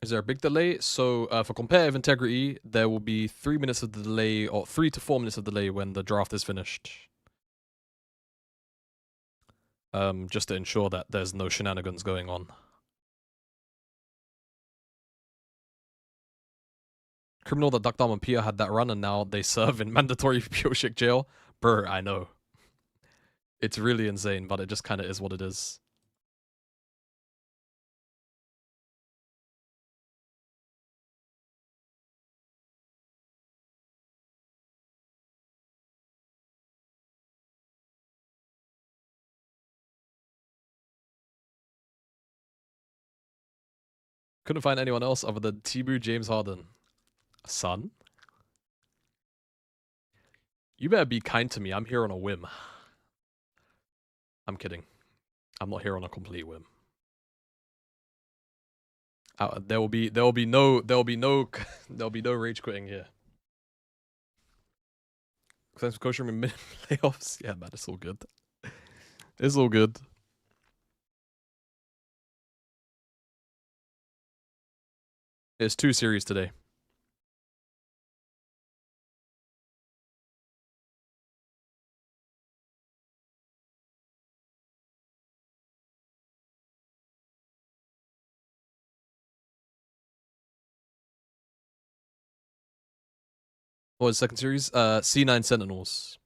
Is there a big delay? So for competitive integrity, there will be 3 minutes of the delay, or 3 to 4 minutes of delay when the draft is finished. Just to ensure that there's no shenanigans going on. Criminal that Duck Dom and Pia had that run and now they serve in mandatory Pyoshik jail. Brr, I know. It's really insane, but it just kind of is what it is. Couldn't find anyone else other than Tibu James Harden. Son? You better be kind to me. I'm here on a whim. I'm kidding. I'm not here on a complete whim. There will be no rage quitting here. Thanks for coaching me mid playoffs. Yeah, man, it's all good. It's all good. It's 2 series today. What was the second series? C9 Sentinels.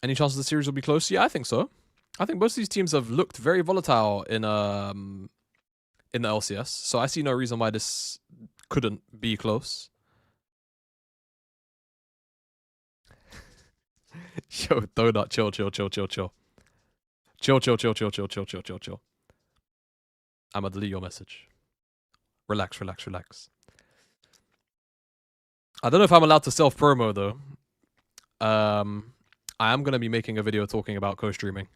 Any chance the series will be close? Yeah, I think so. I think most of these teams have looked very volatile in the LCS, so I see no reason why this couldn't be close. Yo, Donut, chill. Chill. I'm gonna delete your message. Relax. I don't know if I'm allowed to self-promo though. I am gonna be making a video talking about co-streaming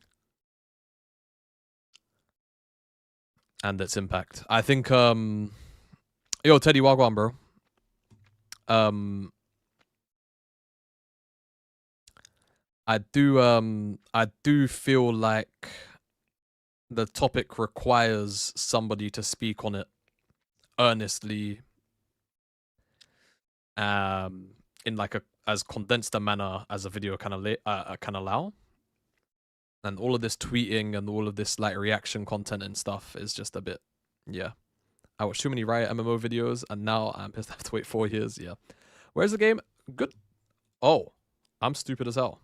and its impact. I think yo, Teddy Wagwan, bro. I do feel like the topic requires somebody to speak on it earnestly, in like a as condensed a manner as a video can allow. And all of this tweeting and all of this like reaction content and stuff is just a bit, yeah. I watched too many Riot MMO videos and now I'm pissed I have to wait 4 years. Yeah. Where's the game? Good. Oh, I'm stupid as hell.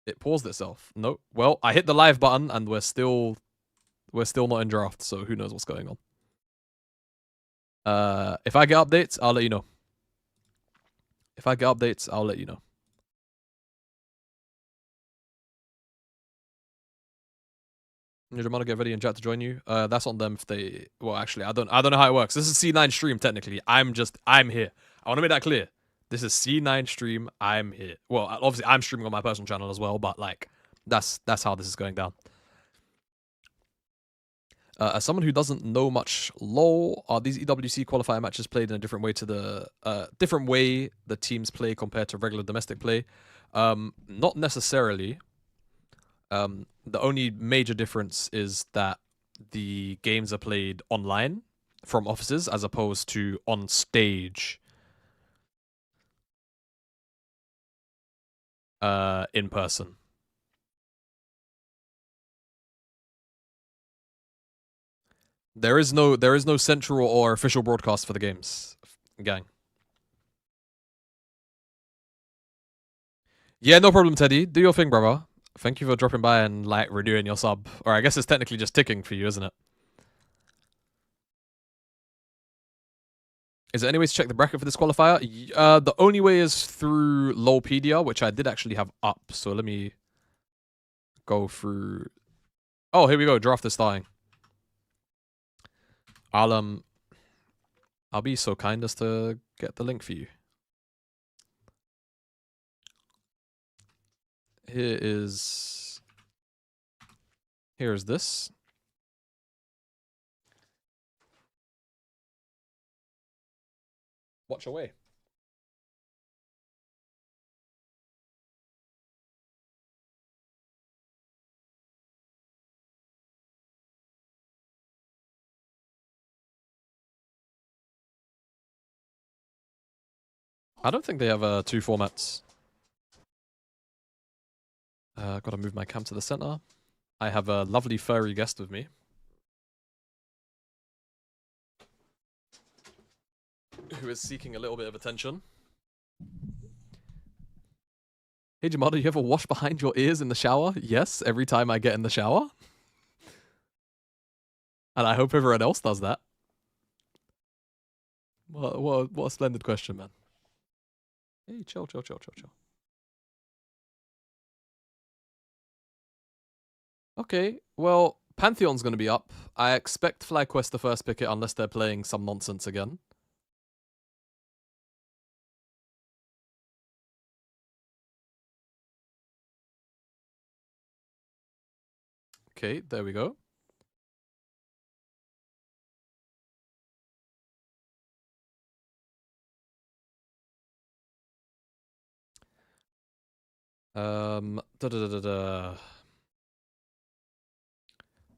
It paused itself. No. Well, I hit the live button and we're still not in draft, so who knows what's going on. If I get updates, I'll let you know. Nijamana, get ready and chat to join you. That's on them if they. Well, actually, I don't know how it works. This is C9 stream technically. I'm here. I want to make that clear. This is C9 stream. I'm here. Well, obviously, I'm streaming on my personal channel as well, but like, that's how this is going down. As someone who doesn't know much LoL, are these EWC qualifier matches played in a different way to the teams play compared to regular domestic play? Not necessarily. The only major difference is that the games are played online from offices as opposed to on stage in person. There is no central or official broadcast for the games, gang. Yeah, no problem, Teddy. Do your thing, brother. Thank you for dropping by and like renewing your sub. Or I guess it's technically just ticking for you, isn't it? Is there any way to check the bracket for this qualifier? The only way is through LoLpedia, which I did actually have up. So let me go through. Oh, here we go. Draft is starting. I'll be so kind as to get the link for you. Here's this. Watch away. I don't think they have 2 formats. Gotta move my cam to the center. I have a lovely furry guest with me. Who is seeking a little bit of attention. Hey Jamada, you ever wash behind your ears in the shower? Yes, every time I get in the shower. And I hope everyone else does that. What a splendid question, man. Hey, chill. Okay, well, Pantheon's going to be up. I expect FlyQuest to first pick it unless they're playing some nonsense again. Okay, there we go.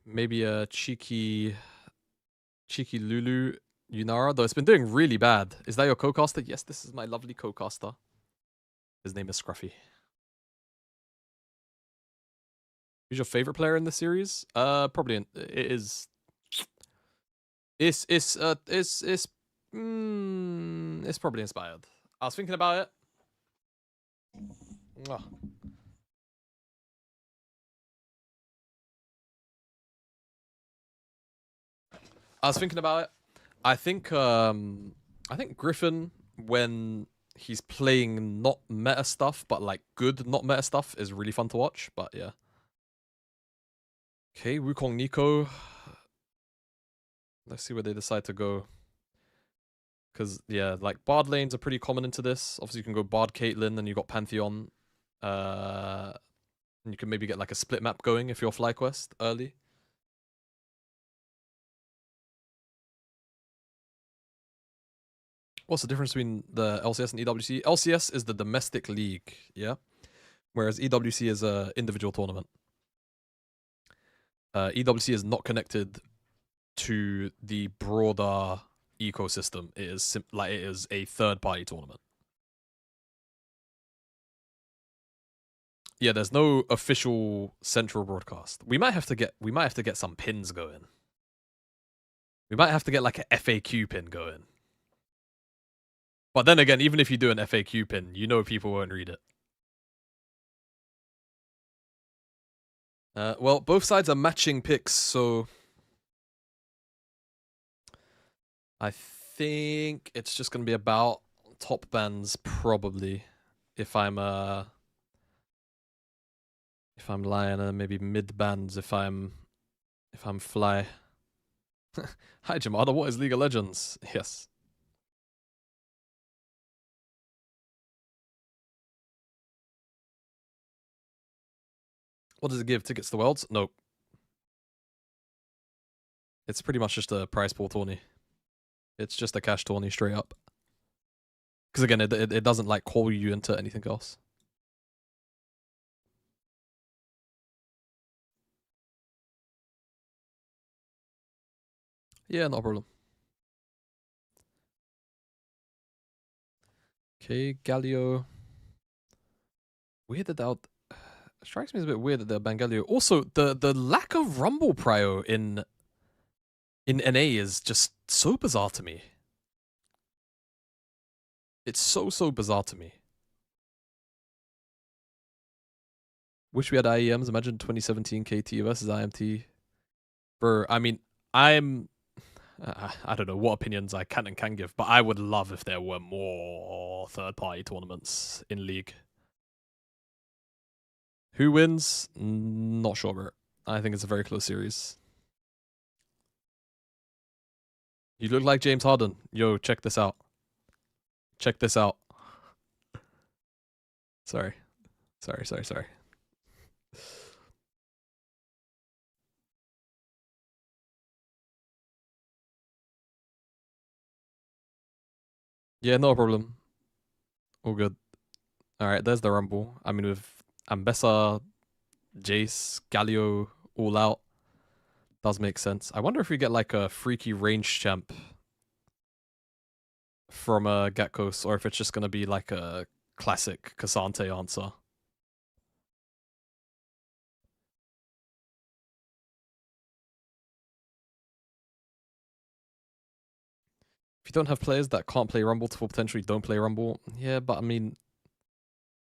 Maybe a cheeky Lulu Yunara, though it's been doing really bad. Is that your co-caster? Yes, this is my lovely co-caster. His name is Scruffy. Who's your favorite player in the series? Probably it is. It's probably Inspired. I was thinking about it. Oh. I was thinking about it. I think Griffin, when he's playing not meta stuff, but like good not meta stuff, is really fun to watch. But yeah. Okay, Wukong Nico. Let's see where they decide to go. Because, yeah, like, Bard lanes are pretty common into this. Obviously, you can go Bard Caitlyn, and you got Pantheon. And you can maybe get, like, a split map going if you're FlyQuest early. What's the difference between the LCS and EWC? LCS is the domestic league, yeah? Whereas EWC is an individual tournament. EWC is not connected to the broader ecosystem. It is it is a third-party tournament. Yeah, there's no official central broadcast. We might have to get some pins going. We might have to get like an FAQ pin going. But then again, even if you do an FAQ pin, you know people won't read it. Well, both sides are matching picks, so I think it's just gonna be about top bans probably. If I'm LYON, and maybe mid bans if I'm Fly. Hi Jamada, what is League of Legends? Yes. What does it give? Tickets to Worlds? Nope. It's pretty much just a prize pool tourney. It's just a cash tourney straight up. Because again, it doesn't like call you into anything else. Yeah, no problem. Okay, Galio. Weird that out. Strikes me as a bit weird that they're Bangalio. Also, the lack of Rumble prio in NA is just so bizarre to me. It's so bizarre to me. Wish we had IEMs. Imagine 2017 KT versus IMT. Bro, I mean, I don't know what opinions I can and can give, but I would love if there were more third-party tournaments in League. Who wins? Not sure, bro. I think it's a very close series. You look like James Harden. Yo, check this out. Check this out. Sorry. Yeah, no problem. All good. Alright, there's the Rumble. I mean, with Ambessa, Jace, Galio all out, does make sense. I wonder if we get like a freaky range champ. from Gatkos, or if it's just gonna be like a classic Cassante answer. If you don't have players that can't play Rumble to potentially don't play Rumble, yeah, but I mean,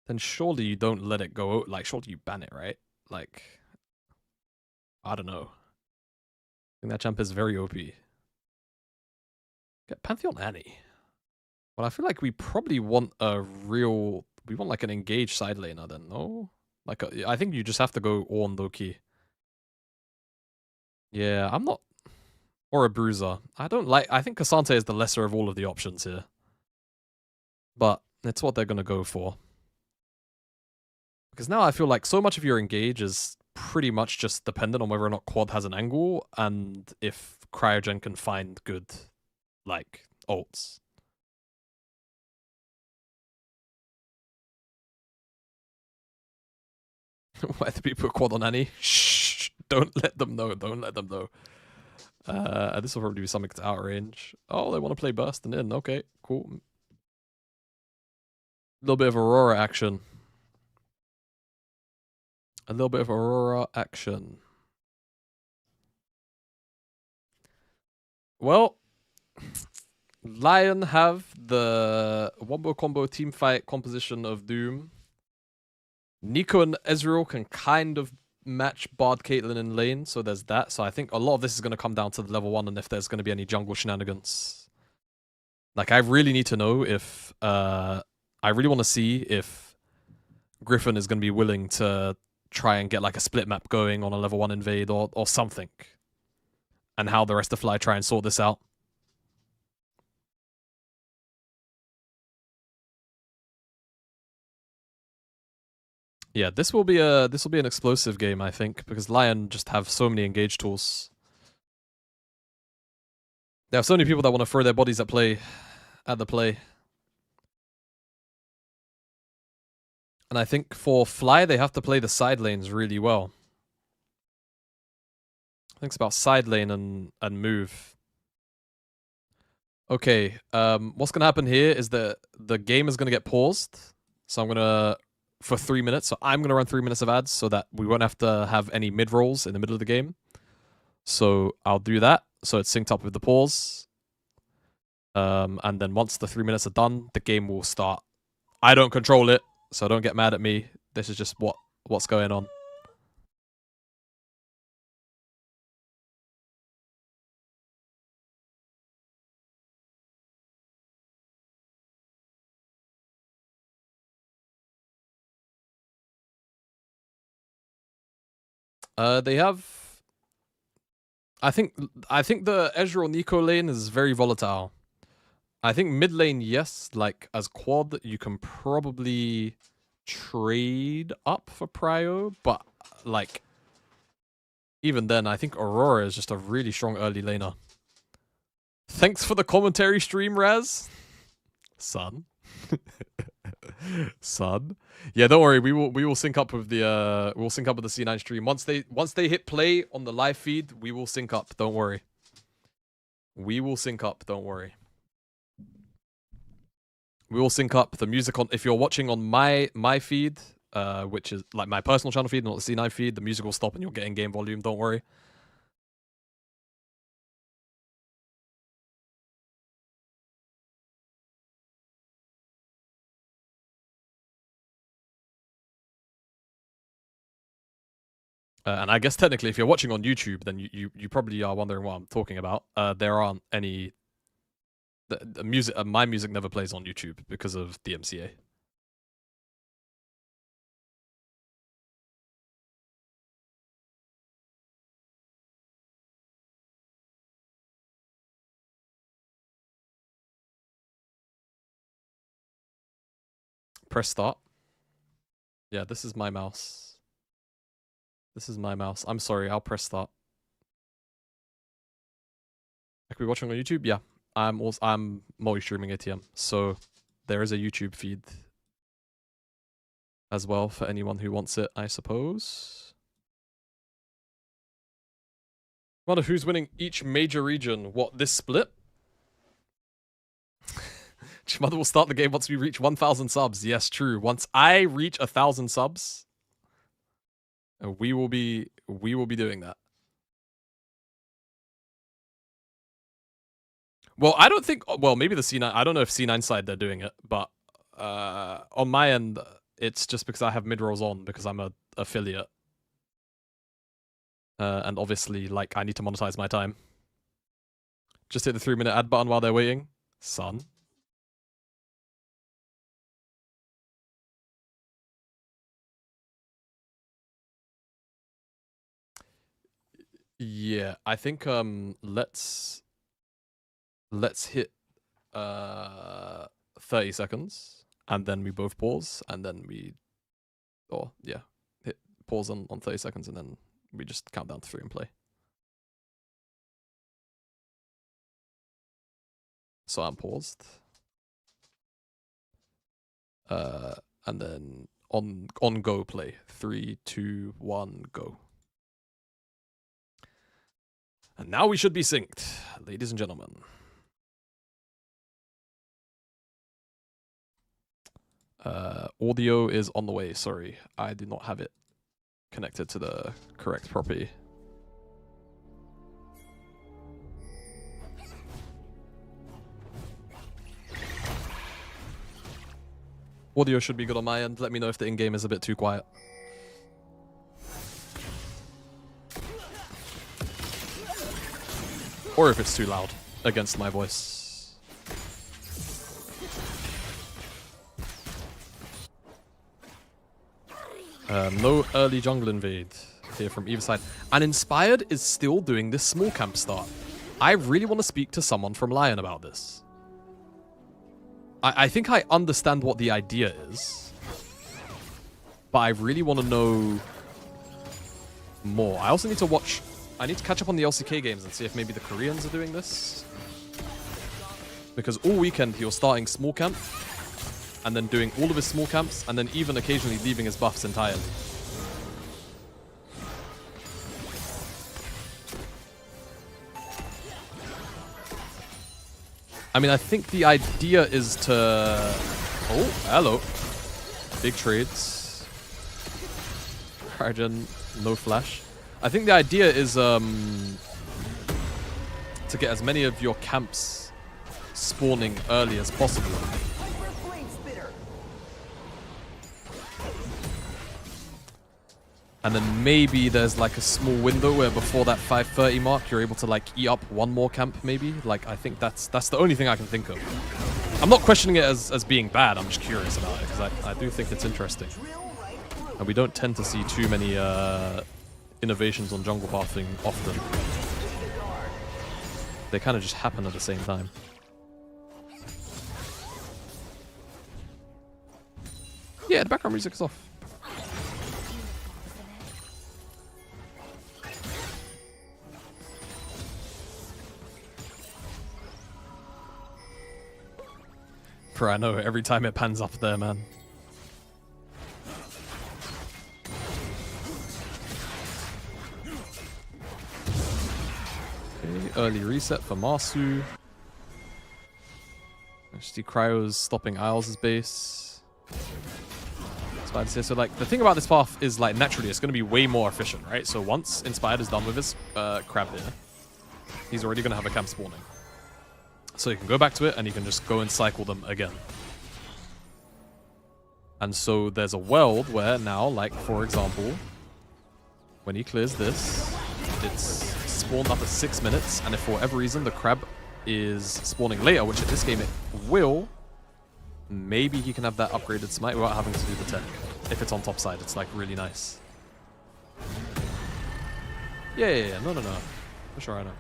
then surely you don't let it go. Like, surely you ban it, right? Like, I don't know. I think that champ is very OP. Get Pantheon Annie. Well, I feel like we probably want a real. We want like an engaged side laner then, no? Like, I think you just have to go on Loki. Yeah, I'm not. Or a bruiser. I don't like. I think Cassante is the lesser of all of the options here. But it's what they're going to go for. Because now I feel like so much of your engage is pretty much just dependent on whether or not Quad has an angle and if Cryogen can find good, like, ults. Why do people put Quad on Annie? Shh! Don't let them know. Don't let them know. This will probably be something to outrange. Oh, they want to play Burst and in. Okay, cool. A little bit of Aurora action. A little bit of Aurora action. Well, LYON have the Wombo Combo team fight composition of Doom. Nico and Ezreal can kind of match Bard Caitlyn in lane, so there's that. So I think a lot of this is going to come down to the level 1 and if there's going to be any jungle shenanigans. Like, I really need to know if... I really want to see if Griffin is going to be willing to try and get like a split map going on a level 1 invade or something. And how the rest of Fly try and sort this out. Yeah, this will be an explosive game, I think, because LYON just have so many engage tools. There are so many people that want to throw their bodies at the play. And I think for Fly, they have to play the side lanes really well. I think it's about side lane and move. Okay, what's gonna happen here is that the game is gonna get paused. So I'm gonna for 3 minutes. So I'm gonna run 3 minutes of ads so that we won't have to have any mid rolls in the middle of the game. So I'll do that. So it's synced up with the pause. And then once the 3 minutes are done, the game will start. I don't control it, so don't get mad at me. This is just what's going on. They have. I think the Ezreal Nico lane is very volatile. I think mid lane, yes, like as quad, you can probably trade up for prio, but like even then, I think Aurora is just a really strong early laner. Thanks for the commentary stream, Raz. Son. Son. Yeah, don't worry. We will sync up with the we'll sync up with the C9 stream. Once they hit play on the live feed, we will sync up. Don't worry. We will sync up, don't worry. We will sync up the music on if you're watching on my feed, which is like my personal channel feed, not the C9 feed, the music will stop and you'll get in game volume, don't worry. And I guess technically, if you're watching on YouTube, then you probably are wondering what I'm talking about. There aren't any. The music, my music never plays on YouTube because of the MCA. Press start. Yeah, this is my mouse. This is my mouse. I'm sorry, I'll press start. Like we watching on YouTube? Yeah. I'm multi-streaming ATM, so there is a YouTube feed as well for anyone who wants it, I suppose. Wonder who's winning each major region. What, this split? Mother will start the game once we reach 1,000 subs. Yes, true. Once I reach 1,000 subs, we will be doing that. Well, I don't think. Well, maybe the C9. I don't know if C9 side they're doing it, but on my end, it's just because I have mid rolls on because I'm a affiliate, and obviously, like, I need to monetize my time. Just hit the 3-minute ad button while they're waiting, son. Yeah, I think let's hit 30 seconds and then we both pause and then we hit pause on 30 seconds and then we just count down to 3 and play. So I'm paused. And then on go play. 3, 2, 1, go. And now we should be synced, ladies and gentlemen. Audio is on the way, sorry. I did not have it connected to the correct property. Audio should be good on my end. Let me know if the in-game is a bit too quiet. Or if it's too loud against my voice. No early jungle invade here from either side. And Inspired is still doing this small camp start. I really want to speak to someone from LYON about this. I think I understand what the idea is, but I really want to know more. I also need to watch... I need to catch up on the LCK games and see if maybe the Koreans are doing this. Because all weekend he was starting small camp, and then doing all of his small camps, and then even occasionally leaving his buffs entirely. I mean, I think the idea is to... Oh, hello. Big trades. Hydrogen, no flash. I think the idea is to get as many of your camps spawning early as possible. And then maybe there's like a small window where before that 5:30 mark, you're able to like eat up one more camp maybe. Like, I think that's the only thing I can think of. I'm not questioning it as being bad. I'm just curious about it because I do think it's interesting. And we don't tend to see too many innovations on jungle pathing often. They kind of just happen at the same time. Yeah, the background music is off. Bro, I know, every time it pans up there, man. Okay, early reset for Marsu. Actually, Cryo's stopping Isles' base. So, like, the thing about this path is, like, naturally, it's going to be way more efficient, right? So once Inspired is done with his crab here, he's already going to have a camp spawning. So you can go back to it, and you can just go and cycle them again. And so there's a world where now, like, for example, when he clears this, it's spawned up at 6 minutes, and if for whatever reason the crab is spawning later, which in this game it will, maybe he can have that upgraded smite without having to do the tech. If it's on top side, it's, like, really nice. Yeah. No. For sure, I know.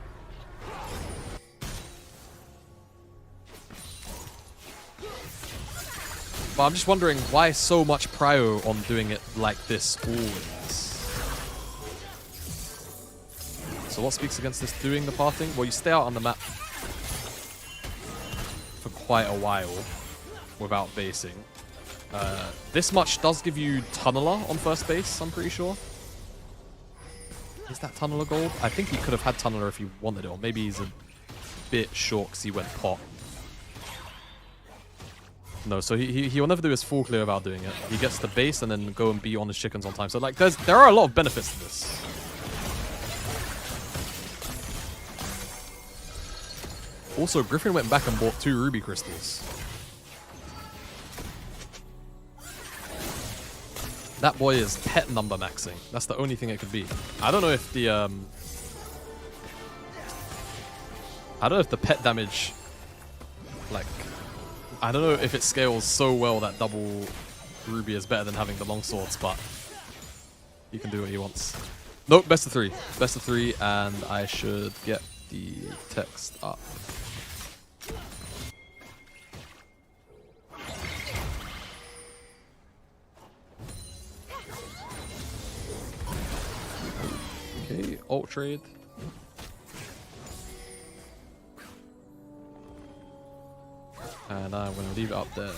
But I'm just wondering why so much prio on doing it like this always. So what speaks against this doing the pathing? Well, you stay out on the map for quite a while without basing. This much does give you Tunneler on first base, I'm pretty sure. Is that Tunneler gold? I think he could have had Tunneler if he wanted it, or maybe he's a bit short because he went pot. No, so he'll never do his full clear without doing it. He gets the base and then go and be on his chickens on time. So like there are a lot of benefits to this. Also, Griffin went back and bought 2 ruby crystals. That boy is pet number maxing. That's the only thing it could be. I don't know if the pet damage, like, I don't know if it scales so well that double ruby is better than having the long swords, but he can do what he wants. Nope, best of 3. Best of 3, and I should get the text up. Okay, alt trade. And I'm going to leave it up there.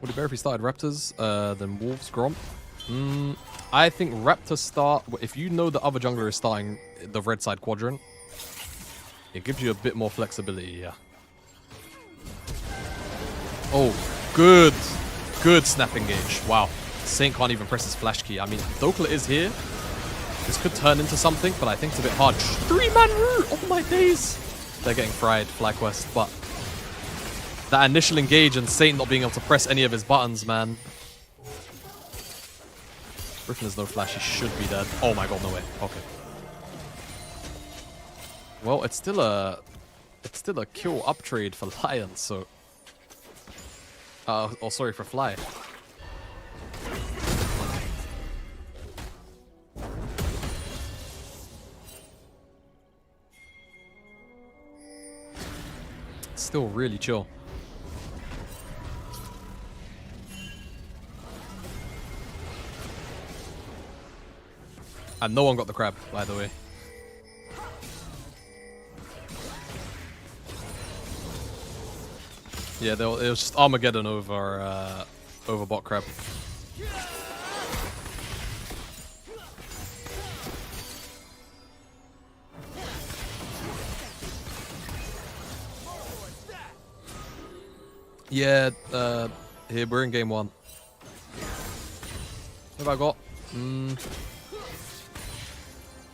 Would it be better if we started Raptors than Wolves, Gromp? I think Raptors start... If you know the other jungler is starting the red side quadrant, it gives you a bit more flexibility, yeah. Oh, good. Good snap engage. Wow. Saint can't even press his flash key. I mean, Dokla is here. This could turn into something, but I think it's a bit hard. 3-man root! Oh my days! They're getting fried, FlyQuest, but... that initial engage and Saint not being able to press any of his buttons, man. Griffin has no flash. He should be dead. Oh my god, no way. Okay. Well, it's still a kill up trade for LYON, so... oh, sorry, for Fly. It's still really chill. And no one got the crab, by the way. Yeah, it was just Armageddon over bot crab. Yeah, here we're in game 1. What have I got?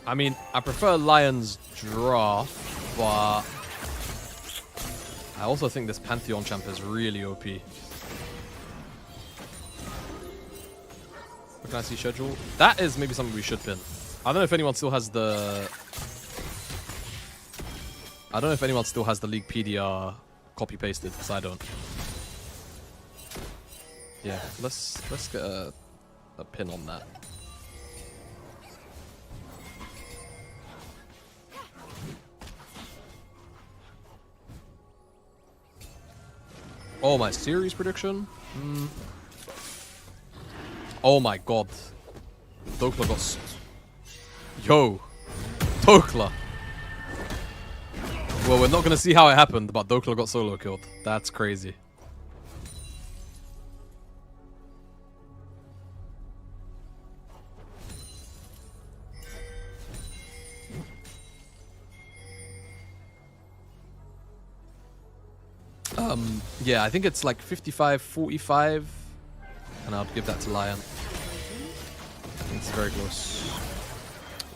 I mean, I prefer LYON's draft, but I also think this Pantheon champ is really OP. Where can I see schedule? That is maybe something we should pin. I don't know if anyone still has the... I don't know if anyone still has the League PDR copy-pasted, because I don't. Yeah, let's get a pin on that. Oh, my series prediction? Oh my god. Dokla got... Yo! Dokla! Well, we're not gonna see how it happened, but Dokla got solo killed. That's crazy. Yeah, I think it's like 55-45, and I'll give that to LYON. I think it's very close.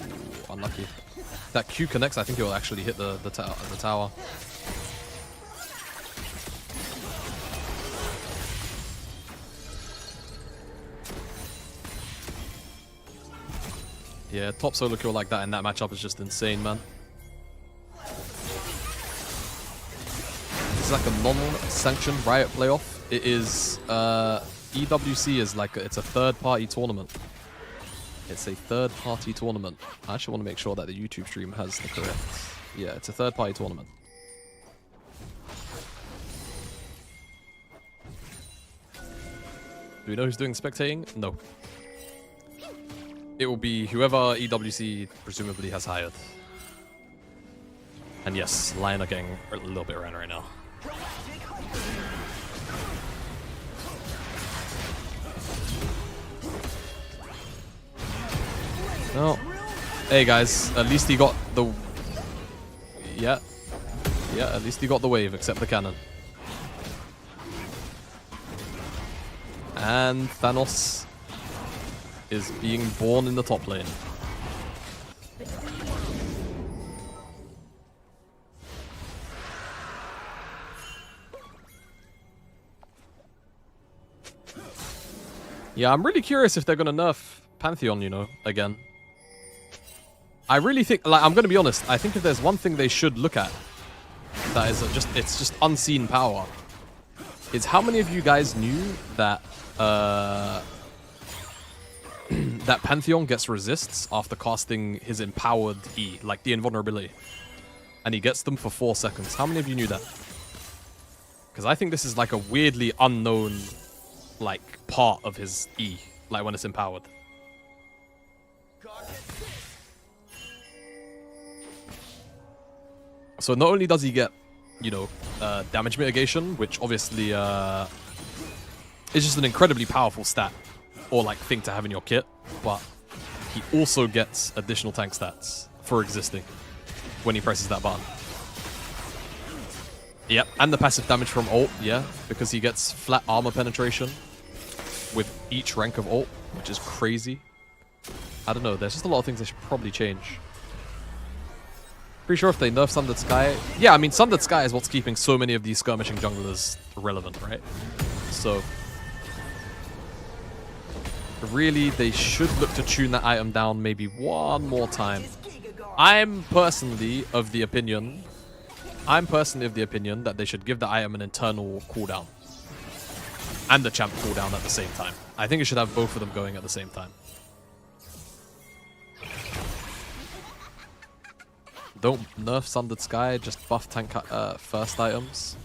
Ooh, unlucky. That Q connects, I think it will actually hit the tower. Yeah, top solo kill like that in that matchup is just insane, man. It's like a non-sanctioned Riot playoff. It is EWC is like it's a third-party tournament. It's a third-party tournament. I actually want to make sure that the YouTube stream has the correct. Yeah, it's a third-party tournament. Do we know who's doing spectating? No. It will be whoever EWC presumably has hired. And yes, LYON are getting a little bit around right now. Oh. Hey guys, at least he got the... Yeah. Yeah, at least he got the wave, except the cannon. And Thanos is being born in the top lane. Yeah, I'm really curious if they're gonna nerf Pantheon, you know, again. I really think, like, I'm gonna be honest, I think if there's one thing they should look at that is it's just unseen power, is how many of you guys knew that that Pantheon gets resists after casting his empowered E, like the invulnerability, and he gets them for 4 seconds. How many of you knew that? Because I think this is like a weirdly unknown, like, part of his E, like when it's empowered. So not only does he get, you know, damage mitigation, which obviously is just an incredibly powerful stat or like thing to have in your kit, but he also gets additional tank stats for existing when he presses that button. Yep, and the passive damage from ult, yeah, because he gets flat armor penetration with each rank of ult, which is crazy. I don't know, there's just a lot of things they should probably change. Pretty sure if they nerf Sundered Sky... Yeah, I mean, Sundered Sky is what's keeping so many of these skirmishing junglers relevant, right? So... really, they should look to tune that item down maybe one more time. I'm personally of the opinion that they should give the item an internal cooldown. And the champ cooldown at the same time. I think it should have both of them going at the same time. Don't nerf Sundered Sky, just buff tank first items.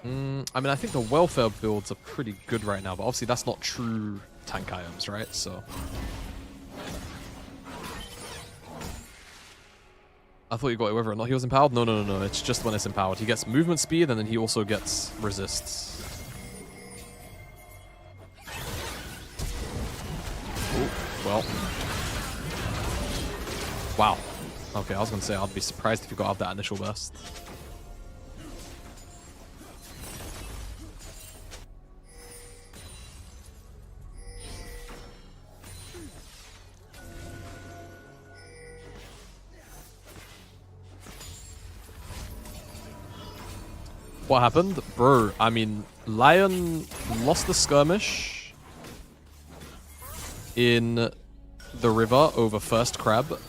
I mean, I think the welfare builds are pretty good right now, but obviously that's not true tank items, right? So... I thought you got it whether or not he was empowered. No. It's just when it's empowered. He gets movement speed, and then he also gets resists. Ooh, well. Wow. Okay, I was going to say, I'd be surprised if you got out that initial burst. What happened? Bro, I mean, LYON lost the skirmish in the river over first crab,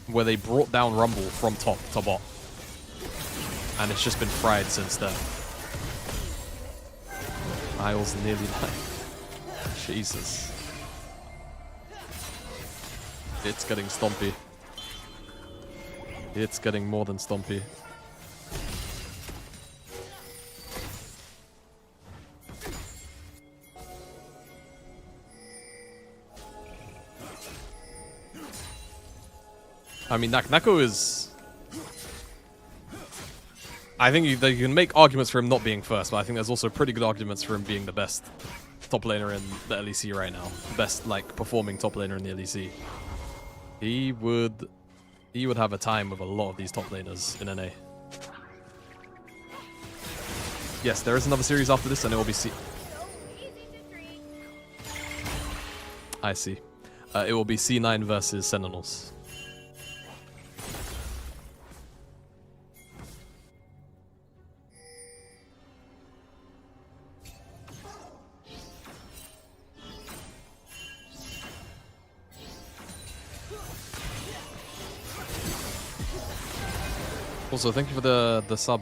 where they brought down Rumble from top to bot. And it's just been fried since then. Isles nearly died. Jesus. It's getting stompy. It's getting more than stompy. I mean, Nako is... I think you can make arguments for him not being first, but I think there's also pretty good arguments for him being the best top laner in the LEC right now. Best, like, performing top laner in the LEC. He would have a time with a lot of these top laners in NA. Yes, there is another series after this, and it will be I see. It will be C9 versus Sentinels. Also, thank you for the sub,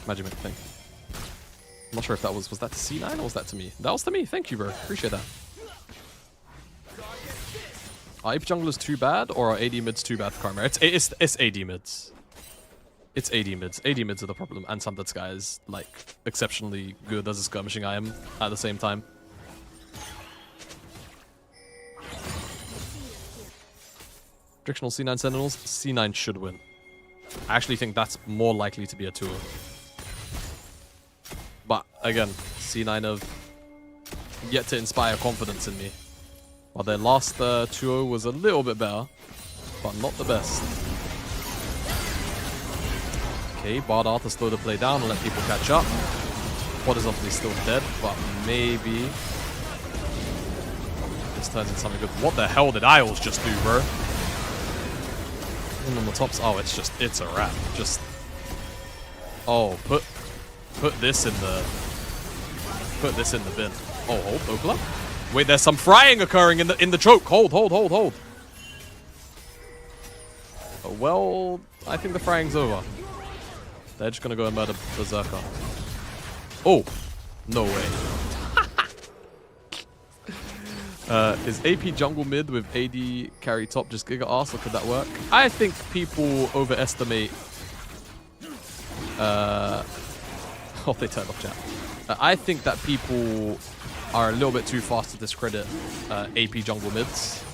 Magimit thing. I'm not sure if that was that to C9 or was that to me? That was to me. Thank you, bro. Appreciate that. Are AP junglers too bad or are AD mids too bad for Karma? It's AD mids. It's AD mids. AD mids are the problem, and Sundered Sky is like exceptionally good as a skirmishing item at the same time. Frictional C9 Sentinels, C9 should win. I actually think that's more likely to be a 2-0. But again, C9 have yet to inspire confidence in me. While their last 2-0 was a little bit better, but not the best. Okay, Bardar to slow the play down and let people catch up. Quad is obviously still dead, but maybe this turns into something good. What the hell did Isles just do, bro? And on the tops, oh, it's a wrap. Just, oh, put this in the bin. Oh, hold, Okla. Wait, there's some frying occurring in the choke. Hold. Oh, well, I think the frying's over. They're just gonna go and murder Berserker. Oh, no way. Is AP jungle mid with AD carry top just Giga Arse, or could that work? I think people overestimate... oh, they turned off chat. I think that people are a little bit too fast to discredit AP jungle mids.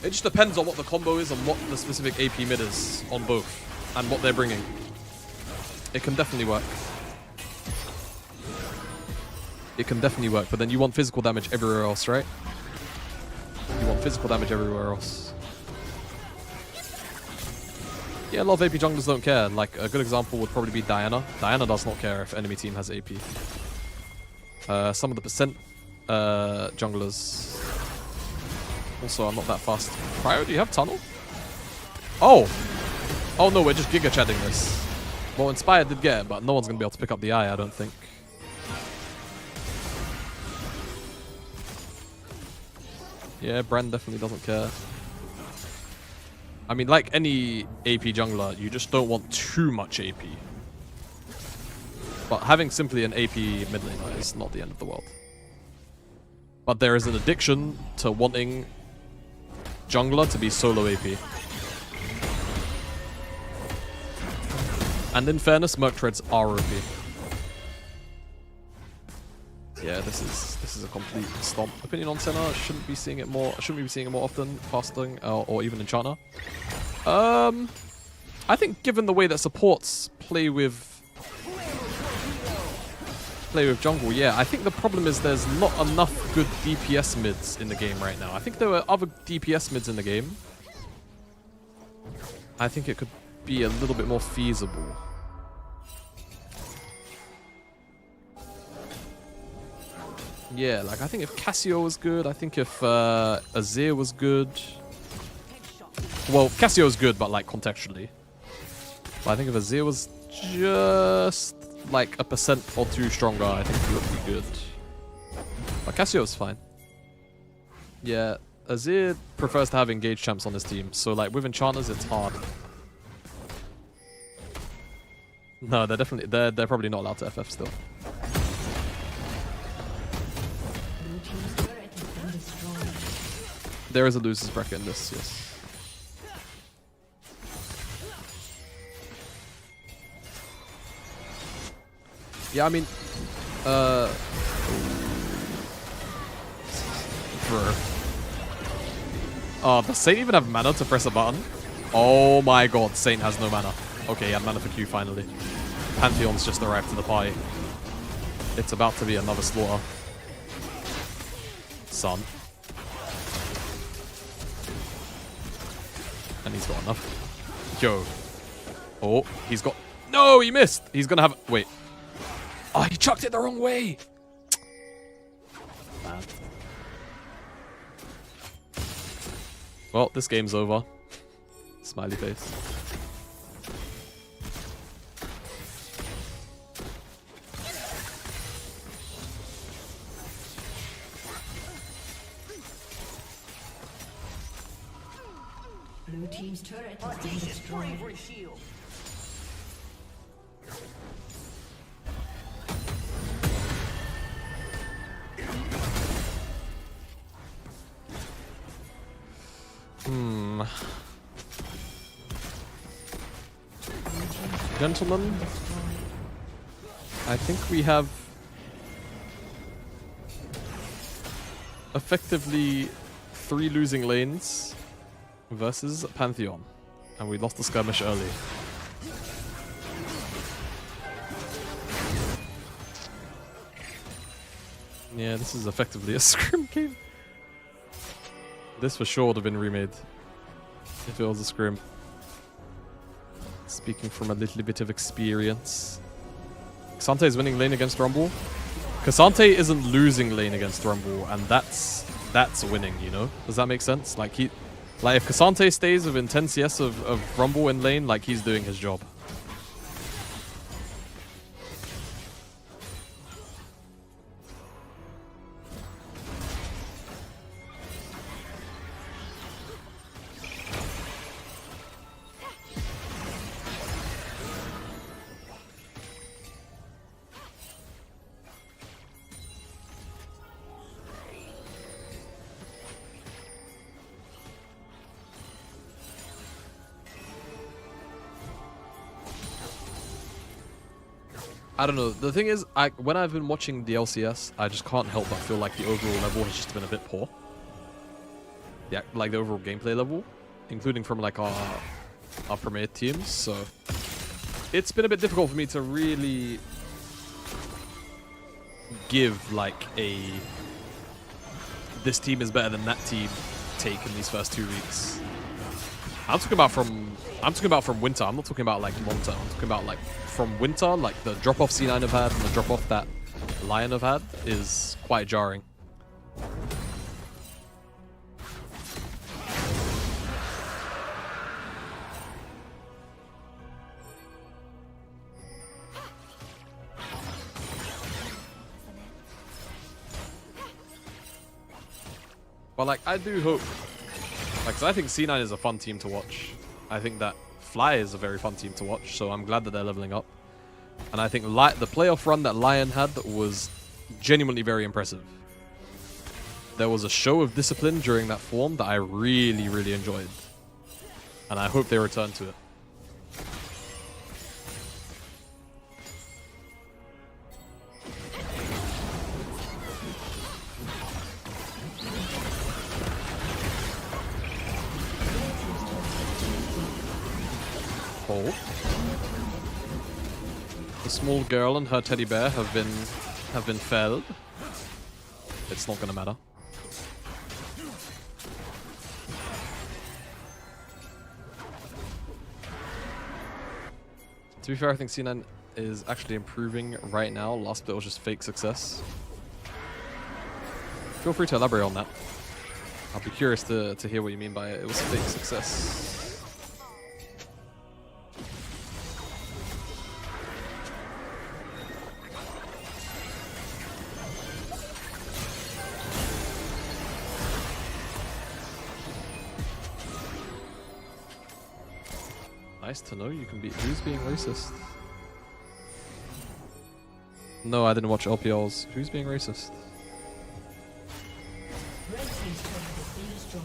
It just depends on what the combo is and what the specific AP mid is on both, and what they're bringing. It can definitely work. It can definitely work, but then you want physical damage everywhere else, right? You want physical damage everywhere else. Yeah, a lot of AP junglers don't care. Like, a good example would probably be Diana. Diana does not care if enemy team has AP. Some of the percent junglers also are not that fast. Cryo, do you have tunnel? Oh! Oh no, we're just giga chatting this. Well, Inspired did get it, but no one's going to be able to pick up the eye, I don't think. Yeah, Brand definitely doesn't care. I mean, like any AP jungler, you just don't want too much AP. But having simply an AP mid laner is not the end of the world. But there is an addiction to wanting jungler to be solo AP. And in fairness, Merc Treads are OP. Yeah, this is a complete stomp. Opinion on Senna, shouldn't we be seeing it more often, fasting, or even Enchanter? I think given the way that supports play with jungle, yeah, I think the problem is there's not enough good DPS mids in the game right now. I think there were other DPS mids in the game. I think it could be a little bit more feasible. Yeah, like I think if Cassio was good, I think if Azir was good. Well, Cassio is good, but like contextually. But I think if Azir was just like a % or 2 stronger, I think he would be good. But Cassio's fine. Yeah, Azir prefers to have engaged champs on his team, so like with enchanters, it's hard. No, they're probably not allowed to FF still. There is a losers bracket in this, yes. Yeah, I mean, oh, does Saint even have mana to press a button? Oh my god, Saint has no mana. Okay, he had mana for Q finally. Pantheon's just arrived to the party. It's about to be another slaughter. Son. And he's got enough. Yo. Oh, he's got... No, he missed! He's gonna have... Wait. Oh, he chucked it the wrong way! Man. Well, this game's over. Smiley face. Blue team's turret has been destroyed. Gentlemen, I think we have effectively 3 losing lanes versus Pantheon, and we lost the skirmish early. Yeah, this is effectively a scrim game. This for sure would have been remade if it was a scrim. Speaking from a little bit of experience. Cassante is winning lane against Rumble. Cassante isn't losing lane against Rumble, and that's winning, you know? Does that make sense? Like if Cassante stays within 10 CS of Rumble in lane, like he's doing his job. I don't know. The thing is, when I've been watching the LCS, I just can't help but feel like the overall level has just been a bit poor. Yeah, like the overall gameplay level, including from like our premier teams. So it's been a bit difficult for me to really give like this team is better than that team take in these first 2 weeks. I'm talking about from winter. I'm not talking about like long term. I'm talking about like from winter, like the drop off C9 have had and the drop off that LYON have had is quite jarring. But like I do hope, like, 'cause I think C9 is a fun team to watch. I think that Fly is a very fun team to watch, so I'm glad that they're leveling up. And I think the playoff run that LYON had was genuinely very impressive. There was a show of discipline during that form that I really, really enjoyed. And I hope they return to it. The small girl and her teddy bear have been felled. It's not gonna matter. To be fair, I think C9 is actually improving right now. Last split was just fake success. Feel free to elaborate on that. I'll be curious to hear what you mean by it. It was fake success. Nice to know you can be. Who's being racist? No, I didn't watch LPLs. Who's being racist? Red team's turret has been destroyed.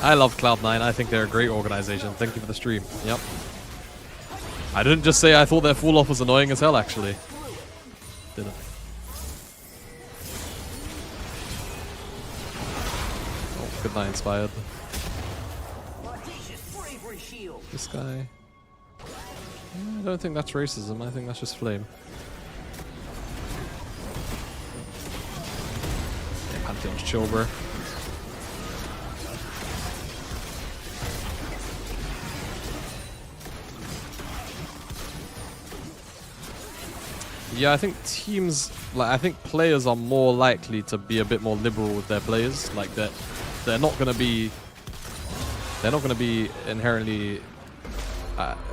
I love Cloud9. I think they're a great organization. Thank you for the stream. Yep. I didn't just say I thought their fall off was annoying as hell, actually. Didn't. Oh, good night, inspired. This guy. I don't think that's racism. I think that's just flame. Yeah, Pantheon's chill, bro. Yeah, I think teams, like I think players are more likely to be a bit more liberal with their players. Like they're not gonna be inherently.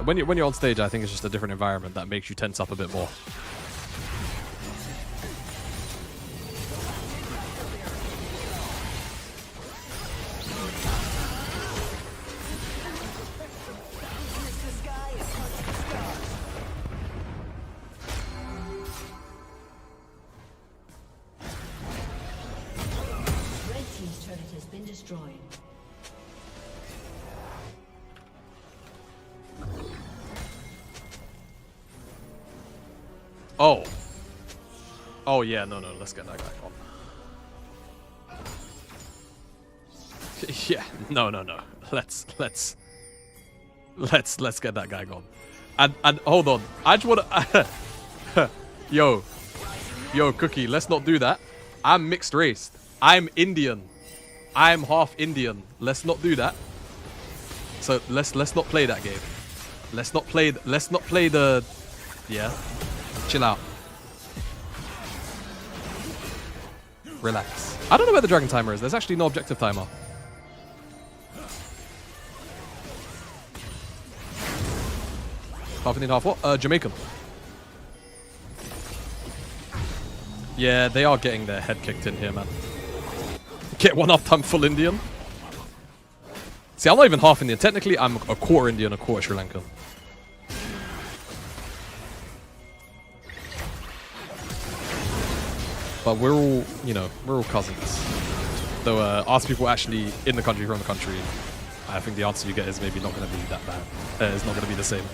When you're on stage, I think it's just a different environment that makes you tense up a bit more. Oh, Oh yeah, no, let's get that guy on. Yeah, no. Let's get that guy gone. And hold on, I just wanna yo, Cookie, let's not do that. I'm mixed race. I'm Indian. I'm half Indian. Let's not do that. So let's not play that game. Let's not play the yeah. Chill out. Relax. I don't know where the dragon timer is. There's actually no objective timer. Half Indian, half what? Jamaican. Yeah, they are getting their head kicked in here, man. Get one up, I'm full Indian. See, I'm not even half Indian. Technically, I'm a quarter Indian, a quarter Sri Lankan. But we're all, you know, we're all cousins. Though, ask people actually in the country, from the country, I think the answer you get is maybe not going to be that bad. It's not going to be the same.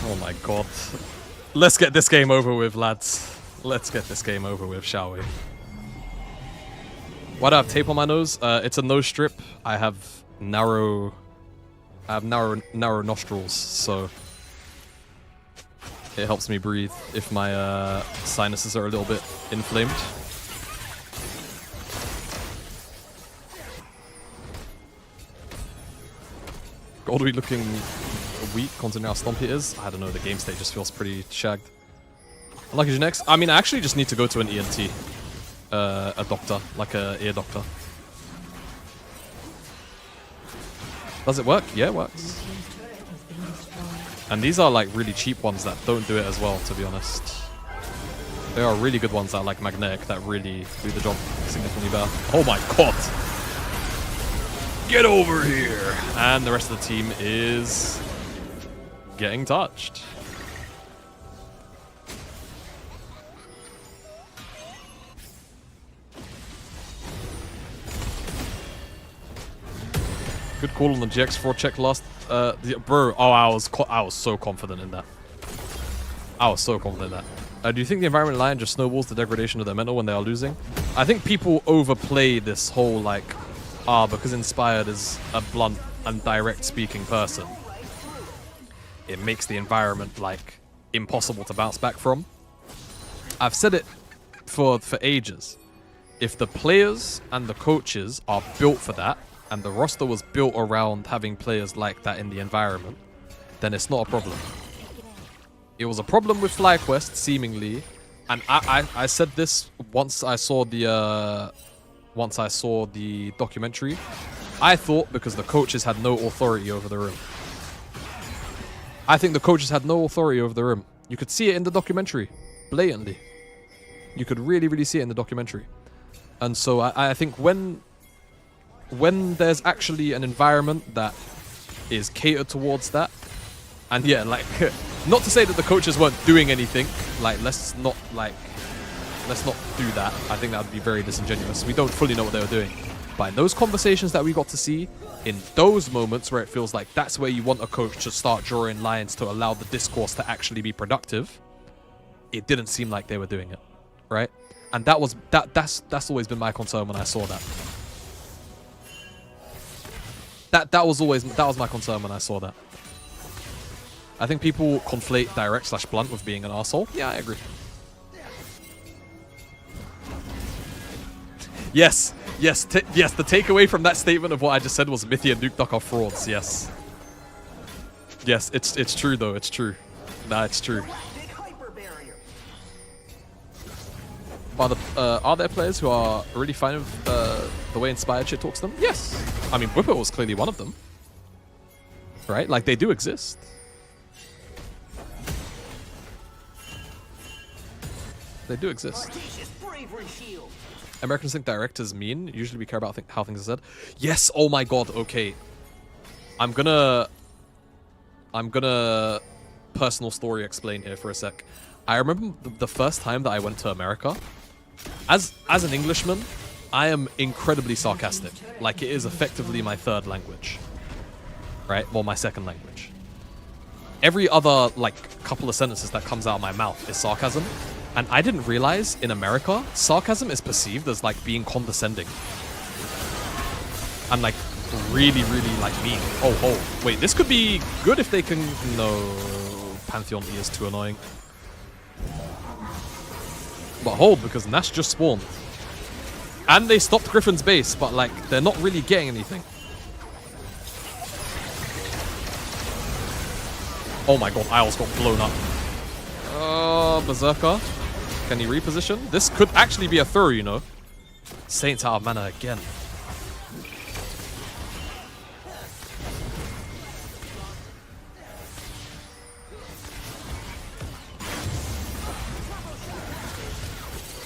Oh my god. Let's get this game over with, lads. Let's get this game over with, shall we? Why do I have tape on my nose? It's a nose strip. I have narrow nostrils, so it helps me breathe if my sinuses are a little bit inflamed. Gold we looking weak considering how stumpy it is. I don't know, the game state just feels pretty shagged. Unlucky genetics. I mean, I actually just need to go to an ENT. A doctor, like a ear doctor. Does it work? Yeah, it works. And these are like really cheap ones that don't do it as well, to be honest. There are really good ones that are like magnetic that really do the job significantly better. Oh my god! Get over here! And the rest of the team is getting touched. Good call on the GX4 check last. Bro, oh, I was so confident in that. I was so confident in that. Do you think the environment line just snowballs the degradation of their mental when they are losing? I think people overplay this whole like, because Inspired is a blunt and direct speaking person, it makes the environment like impossible to bounce back from. I've said it for ages. If the players and the coaches are built for that, and the roster was built around having players like that in the environment, then it's not a problem. It was a problem with FlyQuest, seemingly, and I said this once I saw the documentary. I thought because the coaches had no authority over the room. I think the coaches had no authority over the room. You could see it in the documentary, blatantly. You could really, really see it in the documentary. And so I think when there's actually an environment that is catered towards that, and yeah, like, not to say that the coaches weren't doing anything, like, let's not do that. I think that would be very disingenuous. We don't fully know what they were doing. But in those conversations that we got to see, in those moments where it feels like that's where you want a coach to start drawing lines to allow the discourse to actually be productive, it didn't seem like they were doing it, right? And that's always been my concern when I saw that. That was my concern when I saw that. I think people conflate direct/blunt with being an arsehole. Yeah, I agree. Yes. The takeaway from that statement of what I just said was Mithy and Nuke Duck are frauds. Yes, it's true though. It's true. Nah, it's true. But are there players who are really fine with the way Inspired shit talks to them? Yes. I mean, Whipper was clearly one of them. Right? Like, they do exist. They do exist. Americans think directors mean. Usually we care about how things are said. Yes, oh my god, okay. I'm gonna personal story explain here for a sec. I remember the first time that I went to America. As an Englishman, I am incredibly sarcastic. Like, it is effectively my third language. Right? Well, my second language. every other like couple of sentences that comes out of my mouth is sarcasm. And I didn't realize in America, sarcasm is perceived as like being condescending. And like really, really like mean. Oh, wait, this could be good if they can... No, Pantheon E is too annoying. But hold, because Nash just spawned. And they stopped Griffin's base, but like, they're not really getting anything. Oh my god, Isles got blown up. Berserker. Can he reposition? This could actually be a throw, you know. Saints out of mana again.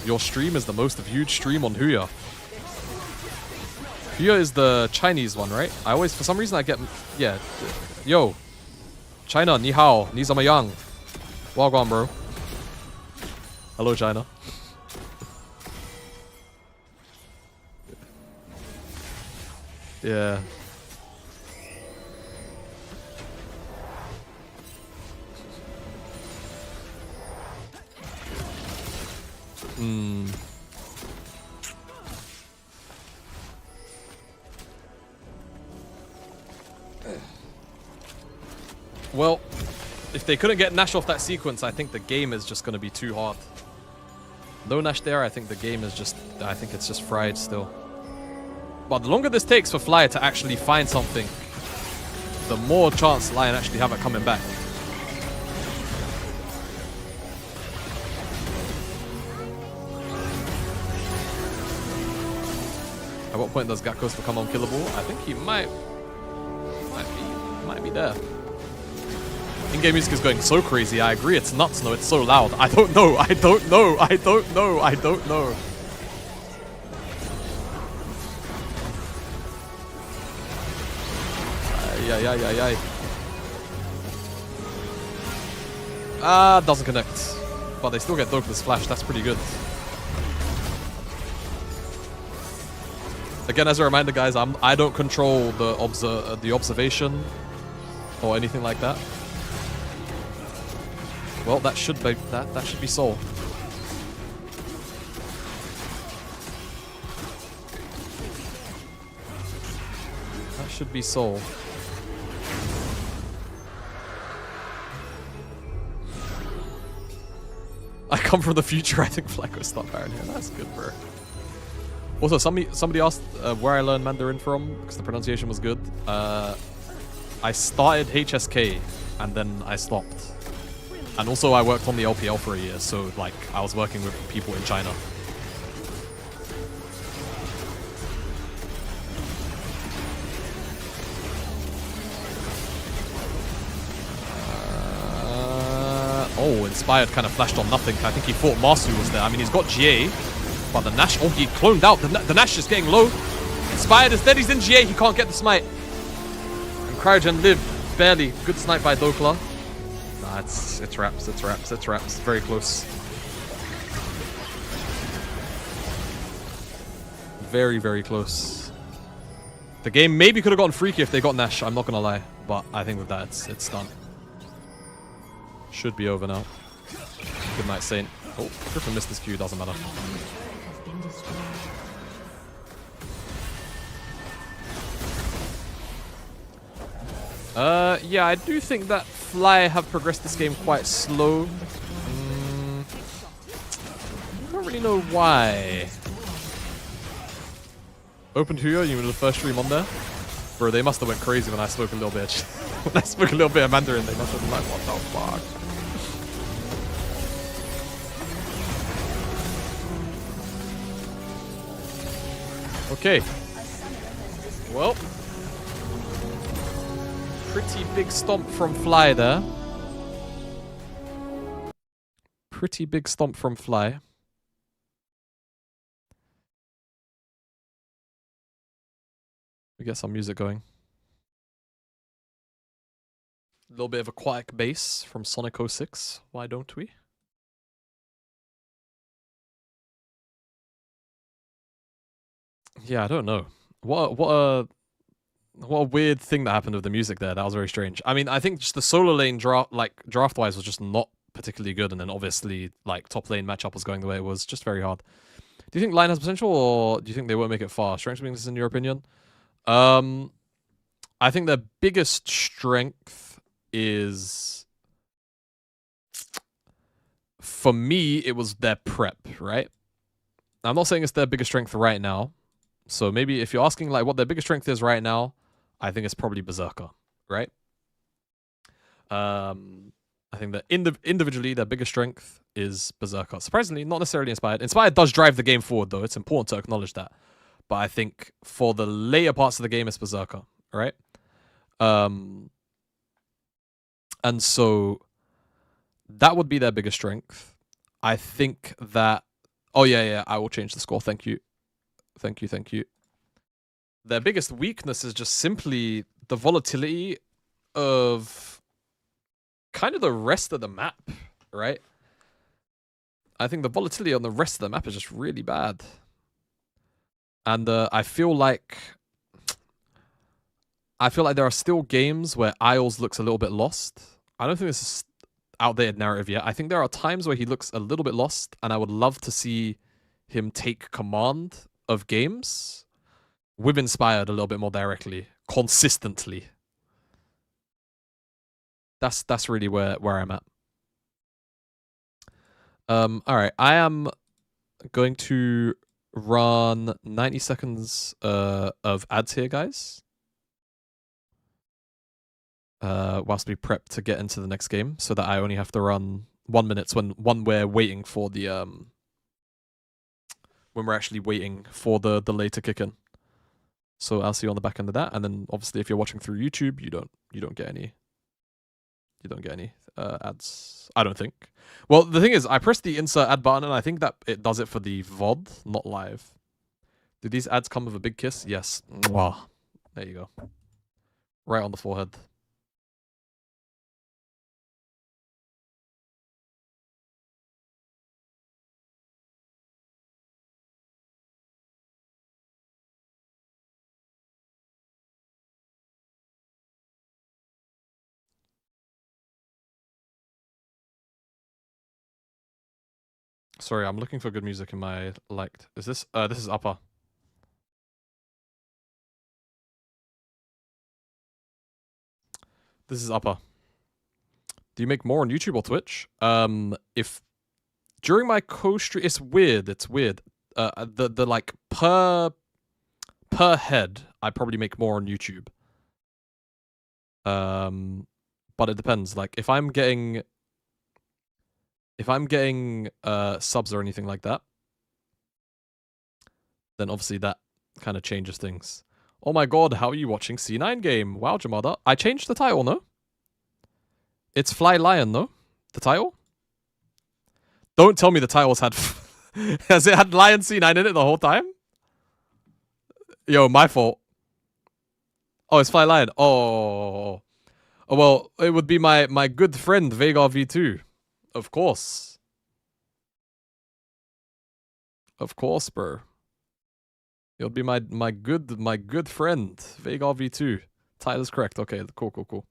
Your stream is the most viewed stream on Huya. Huya is the Chinese one, right? I always, for some reason, I get... Yeah. Yo. China, ni hao, ni zamayang. Wagwan, bro. Hello, China. Yeah. Well, if they couldn't get Nash off that sequence, I think the game is just going to be too hard. No Nash there, I think the game is just... I think it's just fried still. But the longer this takes for Fly to actually find something, the more chance LYON actually have it coming back. At what point does Gakos become unkillable? I think he might be there. In-game music is going so crazy. I agree, it's nuts. No, it's so loud. I don't know. I don't know. I don't know. I don't know. Ay. Ah, doesn't connect. But they still get Dokeless Flash. That's pretty good. Again, as a reminder, guys, I don't control the observation or anything like that. Well, that should be that should be Soul. That should be Soul. I come from the future. I think Flacco start Baron here. That's good, bro. Also, somebody asked where I learned Mandarin from because the pronunciation was good. I started HSK and then I stopped. And also I worked on the LPL for a year, so like I was working with people in China. Oh, Inspired kind of flashed on nothing. I think he thought Marsu was there. I mean, he's got GA, but the Nash, oh, he cloned out. The Nash is getting low. Inspired is dead, he's in GA, he can't get the smite. And Cryogen live, barely. Good snipe by Dokla. Nah, it's wraps. Very close. Very, very close. The game maybe could have gotten freaky if they got Nash, I'm not gonna lie. But I think with that, it's done. Should be over now. Good night, Saint. Oh, Griffin missed his Q, doesn't matter. Yeah, I do think that Fly have progressed this game quite slow. I don't really know why. Open Huyo, you mean the first stream on there? Bro, they must have went crazy when I spoke a little bit. When I spoke a little bit of Mandarin, they must have been like, what the fuck? Okay. Well. Pretty big stomp from Fly there. Pretty big stomp from Fly. We get some music going. A little bit of aquatic bass from Sonic 06. Why don't we? Yeah, I don't know. What What a weird thing that happened with the music there. That was very strange. I mean, I think just the solo lane draft wise was just not particularly good, and then obviously like top lane matchup was going the way it was, just very hard. Do you think LYON has potential, or do you think they won't make it far? Strength weaknesses, in your opinion? I think their biggest strength is, for me, it was their prep, right? I'm not saying it's their biggest strength right now. So maybe if you're asking like what their biggest strength is right now, I think it's probably Berserker, right? I think that individually their biggest strength is Berserker. Surprisingly, not necessarily Inspired. Inspired does drive the game forward, though. It's important to acknowledge that. But I think for the later parts of the game, it's Berserker, right? And so that would be their biggest strength. I think that... Oh, yeah, I will change the score. Thank you. Thank you. Their biggest weakness is just simply the volatility of kind of the rest of the map, right? I think the volatility on the rest of the map is just really bad. And I feel like there are still games where Isles looks a little bit lost. I don't think this is outdated narrative yet. I think there are times where he looks a little bit lost, and I would love to see him take command of games with Inspired a little bit more directly, consistently. That's really where I'm at. All right, I am going to run 90 seconds of ads here, guys. Whilst we prep to get into the next game, so that I only have to run 1 minute when we're waiting for the when we're actually waiting for the delay to kick in. So I'll see you on the back end of that, and then obviously if you're watching through YouTube, you don't get any ads. I don't think. Well, the thing is, I pressed the insert ad button, and I think that it does it for the VOD, not live. Do these ads come with a big kiss? Yes. Mwah. There you go. Right on the forehead. Sorry, I'm looking for good music in my liked. Is this? This is upper. This is upper. Do you make more on YouTube or Twitch? If during my co-stream, it's weird. The like per head, I probably make more on YouTube. But it depends. Like if I'm getting subs or anything like that, then obviously that kind of changes things. Oh my god, how are you watching C9 game? Wow, Jamada. I changed the title, no? It's Fly Lion, no? The title? Don't tell me the title's had... Has it had Lion C9 in it the whole time? Yo, my fault. Oh, it's Fly Lion. Oh, well, it would be my good friend, Vega V2. Of course. Of course, bro. It'll be my good friend, Vega V2. Title's correct. Okay, cool.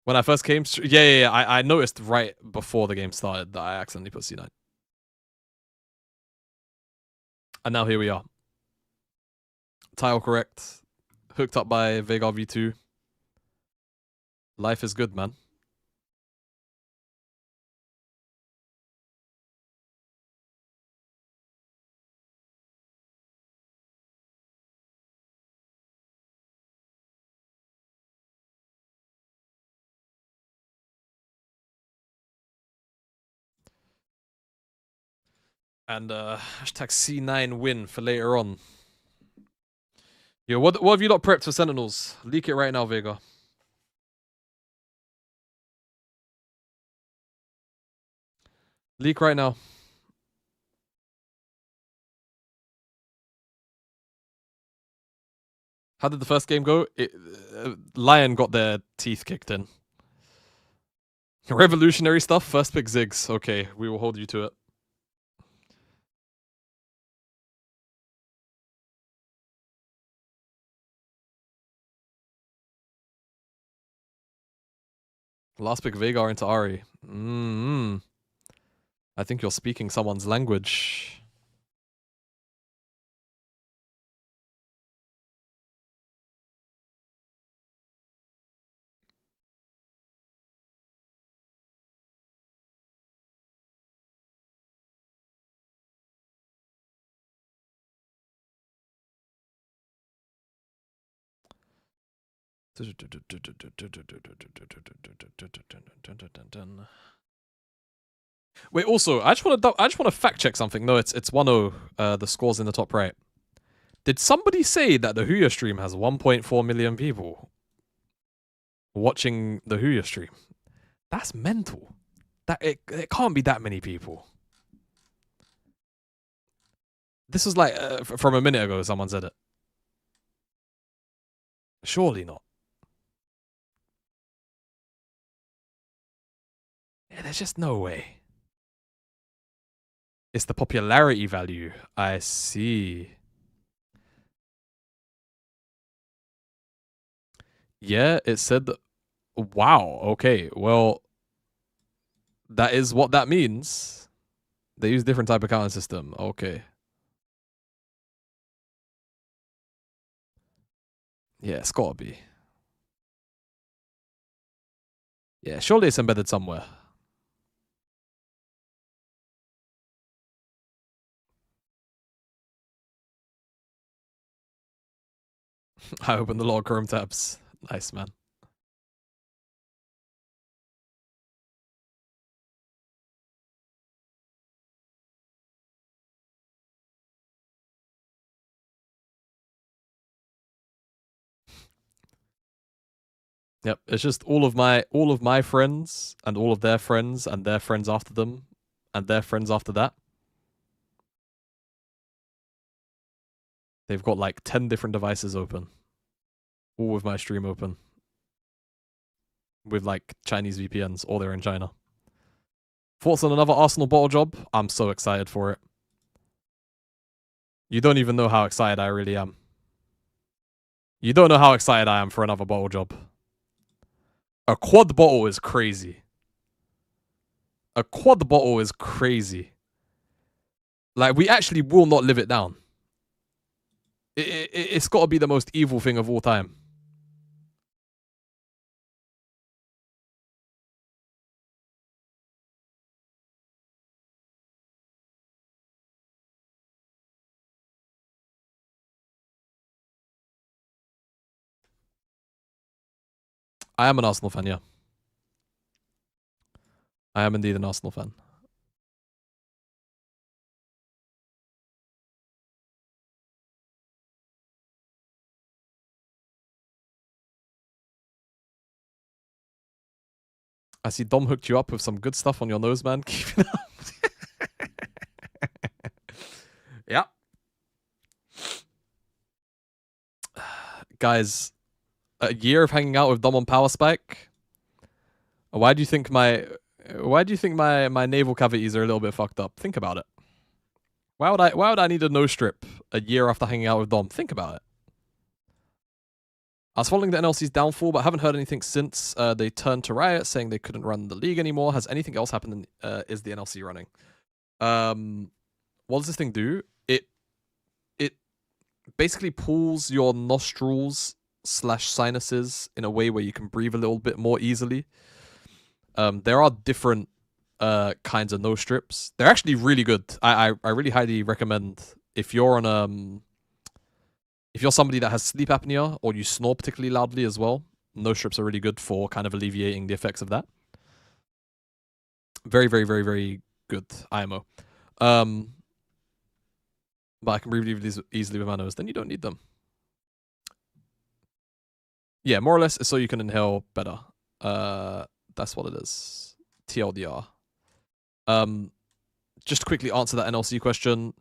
When I first came, yeah. I noticed right before the game started that I accidentally put C9. And now here we are. Title correct. Hooked up by Vega V2. Life is good, man. And hashtag C9 win for later on. Yo, what have you lot prepped for Sentinels? Leak it right now, Vega. Leak right now. How did the first game go? Lion got their teeth kicked in. Revolutionary stuff, first pick Ziggs. Okay, we will hold you to it. Last pick Veigar into Ari. I think you're speaking someone's language. Wait, also, I just want to fact check something. No, it's 1-0. The scores in the top right. Did somebody say that the Huya stream has 1.4 million people watching the Huya stream? That's mental. That it can't be that many people. This was like from a minute ago. Someone said it. Surely not. Yeah, there's just no way. It's the popularity value. I see. Yeah, it said that. Wow. Okay. Well, that is what that means. They use different type of counting system. Okay. Yeah, it's gotta be. Yeah, surely it's embedded somewhere. I opened a lot of Chrome tabs. Nice, man. Yep, it's just all of my friends and all of their friends and their friends after them and their friends after that. They've got like 10 different devices open. All with my stream open. With like Chinese VPNs, or they're in China. Thoughts on another Arsenal bottle job? I'm so excited for it. You don't even know how excited I really am. You don't know how excited I am for another bottle job. A quad bottle is crazy. A quad bottle is crazy. Like, we actually will not live it down. It's got to be the most evil thing of all time. I am an Arsenal fan, yeah. I am indeed an Arsenal fan. I see Dom hooked you up with some good stuff on your nose, man. Keep it up. Yeah. Guys, a year of hanging out with Dom on Power Spike. Why do you think my navel cavities are a little bit fucked up? Think about it. Why would I need a nose strip a year after hanging out with Dom? Think about it. I was following the NLC's downfall, but haven't heard anything since they turned to riot, saying they couldn't run the league anymore. Has anything else happened? Is the NLC running? What does this thing do? It basically pulls your nostrils / sinuses in a way where you can breathe a little bit more easily. There are different kinds of nose strips. They're actually really good. I really highly recommend if you're on if you're somebody that has sleep apnea or you snore particularly loudly as well. Nose strips are really good for kind of alleviating the effects of that. Very, very, very, very good IMO. But I can breathe easily with my nose. Then you don't need them. Yeah, more or less, so you can inhale better. That's what it is. TLDR. Just to quickly answer that NLC question.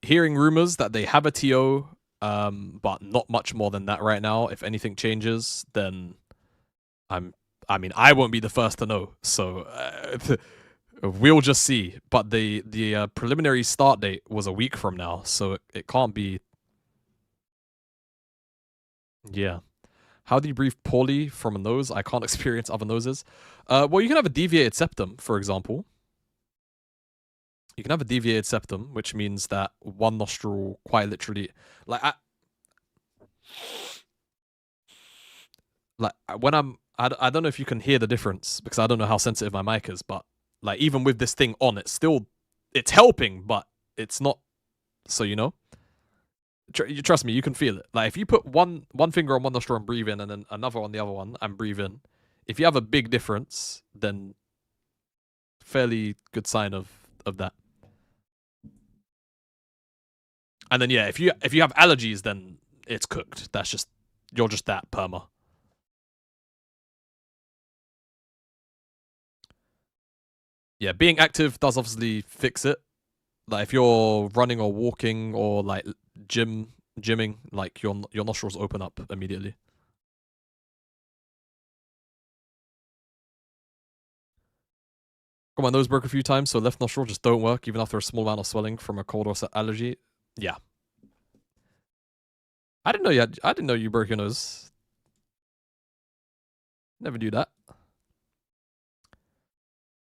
Hearing rumors that they have a TO, but not much more than that right now. If anything changes, then I won't be the first to know. So we'll just see. But the preliminary start date was a week from now, so it can't be. Yeah. How do you breathe poorly from a nose? I can't experience other noses. Well, you can have a deviated septum, for example. You can have a deviated septum, which means that one nostril quite literally, like when I don't know if you can hear the difference because I don't know how sensitive my mic is, but like even with this thing on, it's helping, but it's not. So you know, you trust me, you can feel it. Like if you put one finger on one nostril and breathe in, and then another on the other one and breathe in, if you have a big difference, then fairly good sign of that. And then yeah, if you have allergies, then it's cooked. That's just you're just that perma. Yeah, being active does obviously fix it. Like if you're running or walking or like gymming, like your nostrils open up immediately. Got my nose broke a few times, so left nostril just don't work even after a small amount of swelling from a cold or allergy. Yeah. I didn't know you broke your nose. Never knew that.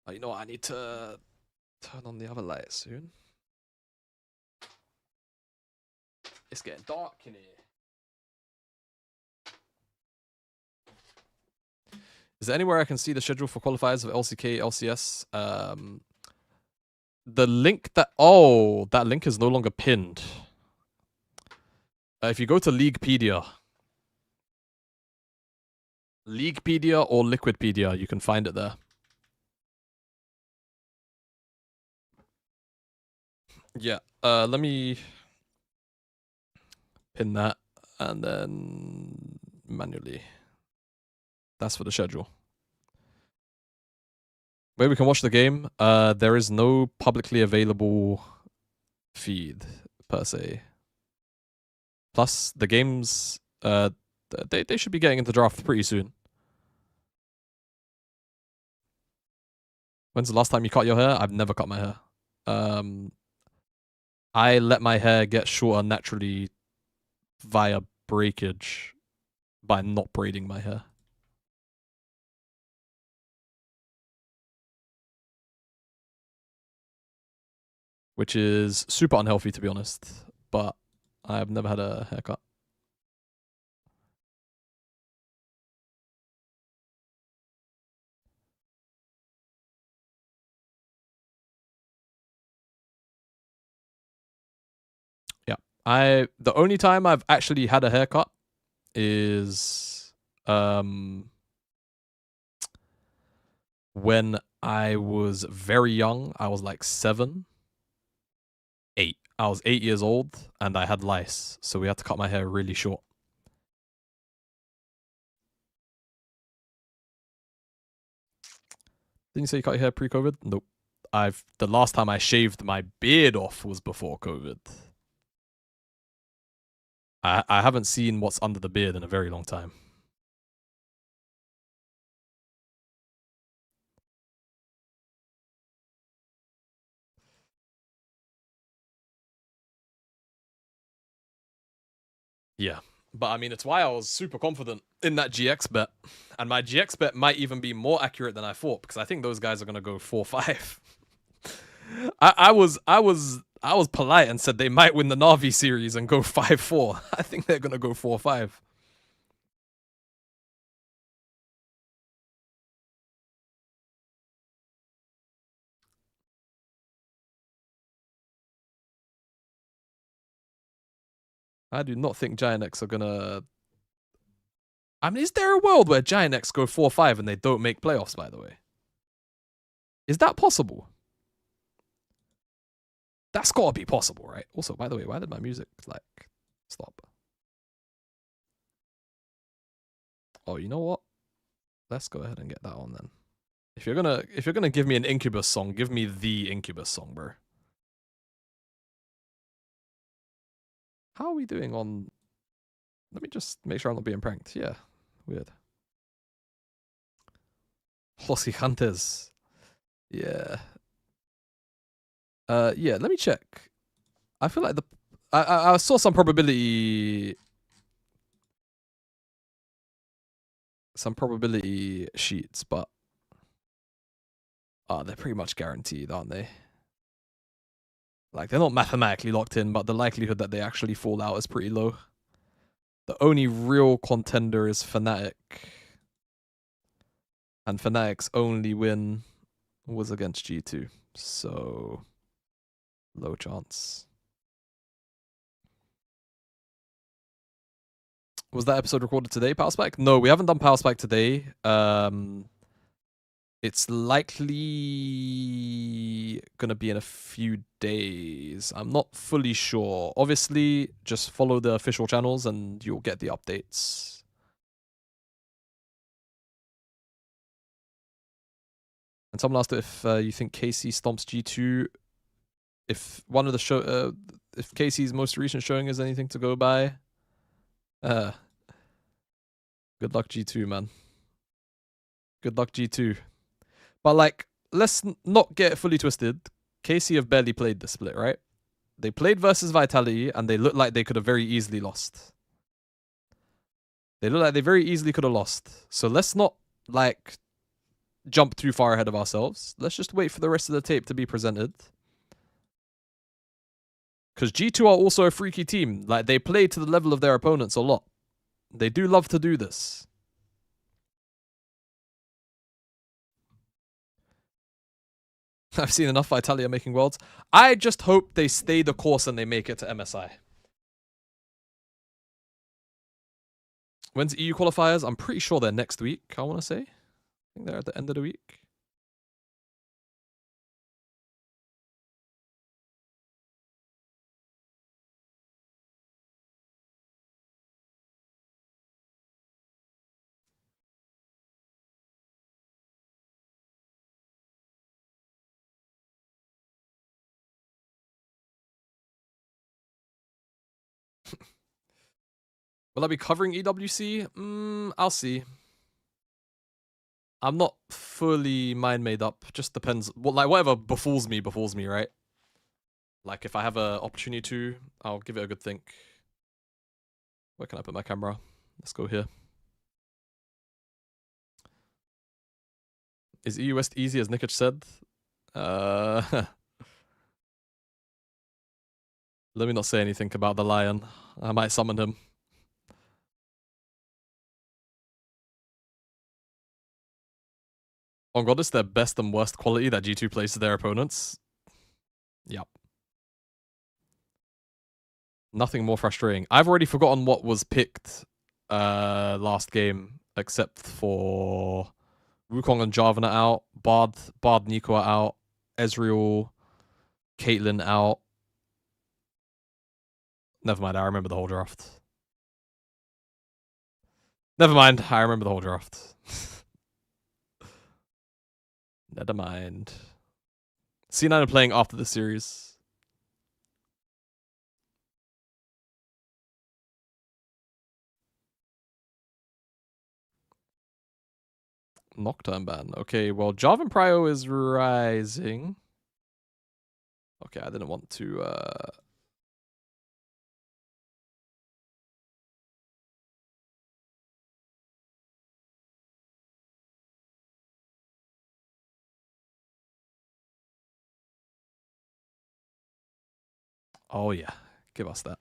Oh, you know what? I need to turn on the other light soon. It's getting dark in here. Is there anywhere I can see the schedule for qualifiers of LCK, LCS? The link that link is no longer pinned. If you go to Leaguepedia or Liquidpedia, you can find it there. Yeah. Let me pin that and then manually. That's for the schedule. Where we can watch the game, there is no publicly available feed per se. Plus, the games, they should be getting into draft pretty soon. When's the last time you cut your hair? I've never cut my hair. I let my hair get shorter naturally via breakage by not braiding my hair. Which is super unhealthy, to be honest. But I've never had a haircut. Yeah. The only time I've actually had a haircut is when I was very young. I was like 8. I was 8 years old and I had lice, so we had to cut my hair really short. Didn't you say you cut your hair pre-COVID? Nope. The last time I shaved my beard off was before COVID. I haven't seen what's under the beard in a very long time. Yeah. But I mean, it's why I was super confident in that GX bet. And my GX bet might even be more accurate than I thought, because I think those guys are going to go 4-5. I was polite and said they might win the Na'Vi series and go 5-4. I think they're going to go 4-5. I do not think Giant X are going to... I mean, is there a world where Giant X go 4-5 and they don't make playoffs, by the way? Is that possible? That's got to be possible, right? Also, by the way, why did my music, like, stop? Oh, you know what? Let's go ahead and get that on then. If you're gonna give me an Incubus song, give me the Incubus song, bro. How are we doing on... Let me just make sure I'm not being pranked. Yeah, weird. Los Gigantes. Yeah. Yeah, let me check. I feel like I saw some probability... some probability sheets, but they're pretty much guaranteed, aren't they? Like, they're not mathematically locked in, but the likelihood that they actually fall out is pretty low. The only real contender is Fnatic. And Fnatic's only win was against G2. So, low chance. Was that episode recorded today, Power Spike? No, we haven't done Power Spike today. It's likely gonna be in a few days. I'm not fully sure. Obviously, just follow the official channels and you'll get the updates. And someone asked if you think KC stomps G2. If one of the if KC's most recent showing is anything to go by, good luck G2, man. Good luck G2. But, like, let's not get fully twisted. KC have barely played the split, right? They played versus Vitality, and they looked like they could have very easily lost. They look like they very easily could have lost. So let's not, like, jump too far ahead of ourselves. Let's just wait for the rest of the tape to be presented. Because G2 are also a freaky team. Like, they play to the level of their opponents a lot. They do love to do this. I've seen enough Italia making worlds. I just hope they stay the course and they make it to MSI. When's EU qualifiers? I'm pretty sure they're next week, I want to say. I think they're at the end of the week. Will I be covering EWC? I'll see. I'm not fully mind made up. Just depends. Well, like, whatever befalls me, right? Like, if I have an opportunity to, I'll give it a good think. Where can I put my camera? Let's go here. Is EU West easy, as Nikic said? Let me not say anything about the LYON. I might summon him. On God, it's their best and worst quality that G2 plays to their opponents. Yep. Nothing more frustrating. I've already forgotten what was picked last game, except for Wukong and Jarvan are out, Bard Nico are out, Ezreal, Caitlyn out. Never mind, I remember the whole draft. Never mind, I remember the whole draft. Never mind. C9 are playing after the series. Nocturne ban. Okay, well, Jarvan Prio is rising. Okay, I didn't want to... Oh, yeah. Give us that.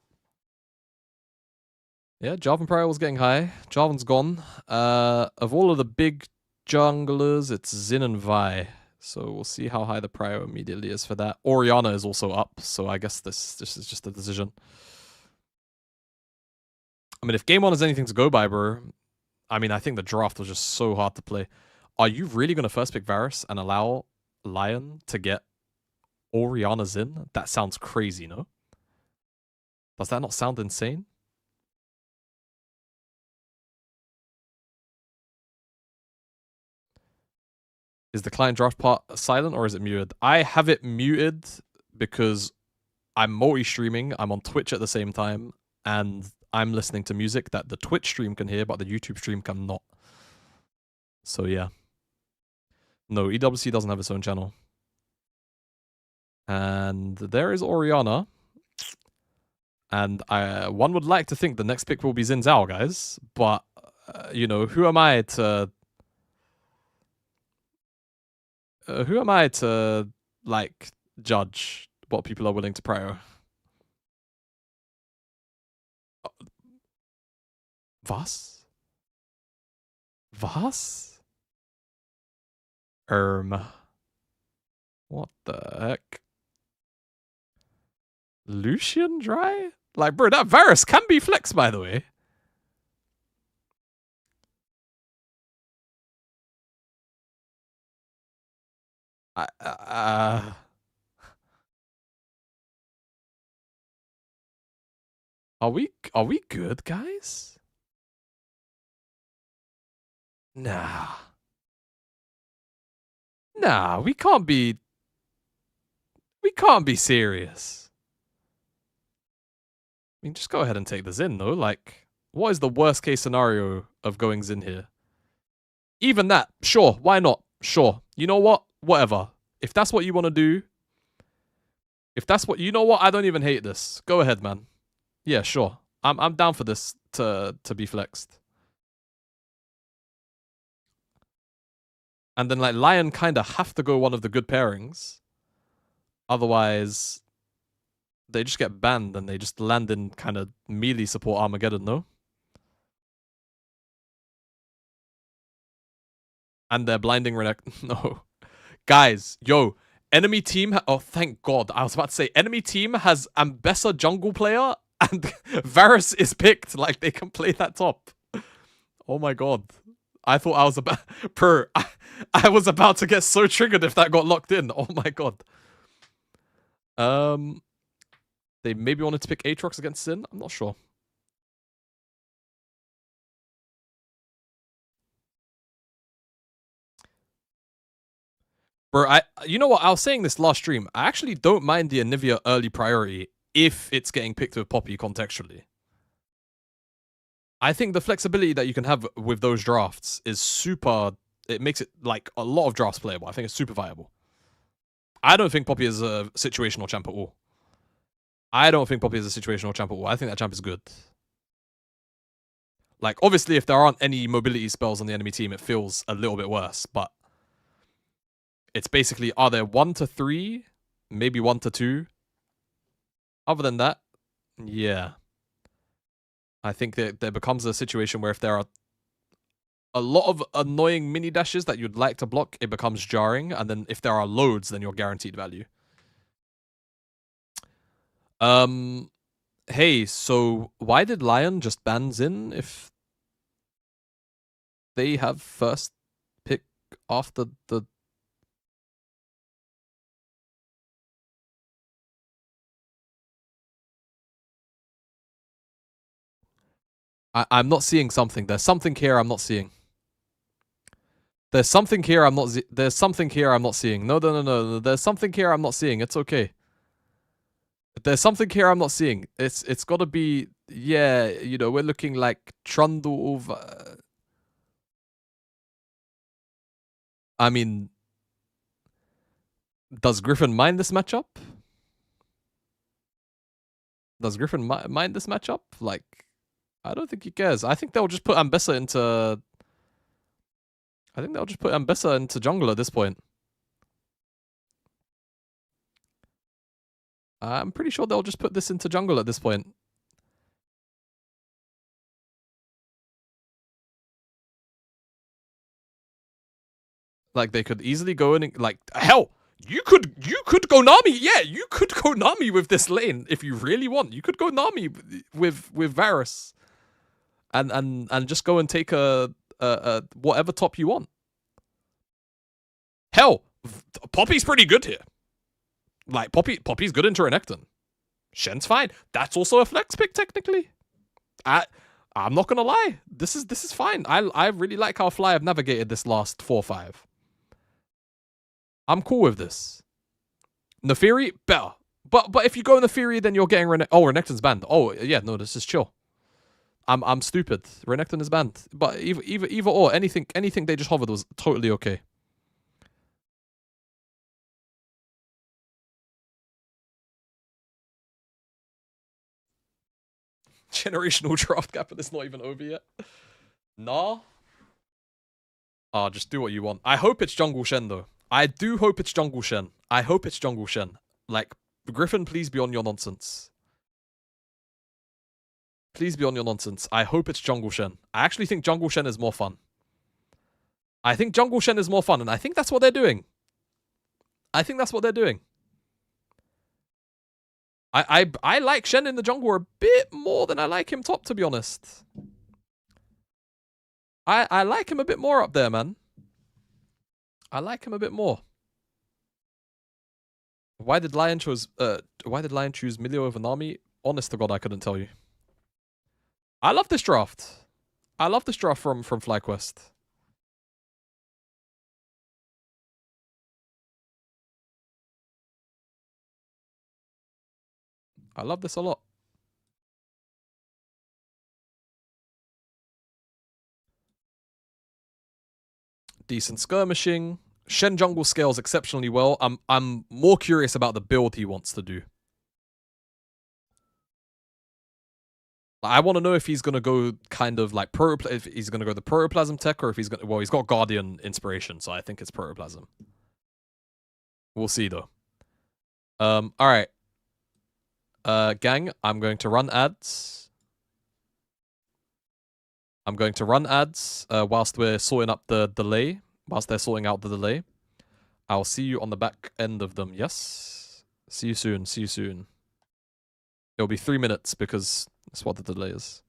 Yeah, Jarvan Prio was getting high. Jarvan's gone. Of all of the big junglers, it's Xin and Vi. So we'll see how high the Prio immediately is for that. Orianna is also up, so I guess this is just a decision. I mean, if game 1 is anything to go by, bro, I mean, I think the draft was just so hard to play. Are you really going to first pick Varus and allow LYON to get Orianna Xin? That sounds crazy, no? Does that not sound insane? Is the client draft part silent or is it muted? I have it muted because I'm multi-streaming. I'm on Twitch at the same time, and I'm listening to music that the Twitch stream can hear, but the YouTube stream cannot. So yeah. No, EWC doesn't have its own channel. And there is Orianna. And one would like to think the next pick will be Xin Zhao, guys. But you know, who am I to like judge what people are willing to prior? Was? Was? What the heck? Lucian dry? Like, bro, that Varus can be flexed, by the way. Are we good, guys? Nah. Nah, we can't be serious. I mean, just go ahead and take the Zin, though. Like, what is the worst case scenario of going Zin here? Even that, sure, why not? Sure. You know what? Whatever. If that's what you want to do, if that's what you know what, I don't even hate this. Go ahead, man. Yeah, sure. I'm down for this to be flexed. And then like LYON kind of have to go one of the good pairings. Otherwise, they just get banned and they just land in kind of melee support Armageddon, no? And they're blinding Renekton. No. Guys, yo, enemy team... oh, thank God. I was about to say, enemy team has Ambessa jungle player and Varus is picked. Like, they can play that top. Oh my God. I thought I was about... I was about to get so triggered if that got locked in. Oh my God. They maybe wanted to pick Aatrox against Sin. I'm not sure. Bro, you know what? I was saying this last stream. I actually don't mind the Anivia early priority if it's getting picked with Poppy contextually. I think the flexibility that you can have with those drafts is super... it makes it, like, a lot of drafts playable. I think it's super viable. I don't think Poppy is a situational champ at all. I don't think Poppy is a situational champ at all. I think that champ is good. Like, obviously, if there aren't any mobility spells on the enemy team, it feels a little bit worse, but it's basically, are there 1 to 3? Maybe 1 to 2? Other than that, yeah. I think that there becomes a situation where if there are a lot of annoying mini dashes that you'd like to block, it becomes jarring, and then if there are loads, then you're guaranteed value. Hey, so why did LYON just ban Zin if they have first pick after the... I'm not seeing something. There's something here I'm not seeing. There's something here I'm not... there's something here I'm not seeing. No. There's something here I'm not seeing. It's okay. There's something here I'm not seeing. It's got to be... yeah, you know, we're looking like Trundle... I mean... does Griffin mind this matchup? Does Griffin mind this matchup? Like, I don't think he cares. I think they'll just put Ambessa into... I think they'll just put Ambessa into jungle at this point. I'm pretty sure they'll just put this into jungle at this point. Like, they could easily go in and, like, hell, you could go Nami. Yeah, you could go Nami with this lane if you really want. You could go Nami with Varus. And just go and take a whatever top you want. Hell, Poppy's pretty good here. Like, Poppy's good into Renekton. Shen's fine. That's also a flex pick, technically. I'm not gonna lie. This is fine. I really like how Fly have navigated this last 4-5. I'm cool with this. Nefiri, better. But if you go Nefiri, then you're getting Renekton's banned. Oh yeah, no, this is chill. I'm stupid. Renekton is banned. But either or, anything they just hovered was totally okay. Generational draft gap, and it's not even over yet. Nah. Ah, just do what you want. I hope it's Jungle Shen, though. I do hope it's Jungle Shen. I hope it's Jungle Shen. Like, Griffin, please be on your nonsense. Please be on your nonsense. I hope it's Jungle Shen. I actually think Jungle Shen is more fun. I think Jungle Shen is more fun, and I think that's what they're doing. I think that's what they're doing. I like Shen in the jungle a bit more than I like him top, to be honest. I like him a bit more up there, man. I like him a bit more. Why did LYON choose Milio over Nami? Honest to God, I couldn't tell you. I love this draft. I love this draft from FlyQuest. I love this a lot. Decent skirmishing. Shen jungle scales exceptionally well. I'm more curious about the build he wants to do. I want to know if he's gonna go kind of like if he's gonna go the protoplasm tech, or if he's gonna, well, he's got Guardian inspiration, so I think it's protoplasm. We'll see though. All right. Gang, I'm going to run ads. I'm going to run ads whilst we're sorting up the delay. Whilst they're sorting out the delay. I'll see you on the back end of them. Yes. See you soon. See you soon. It'll be 3 minutes because that's what the delay is.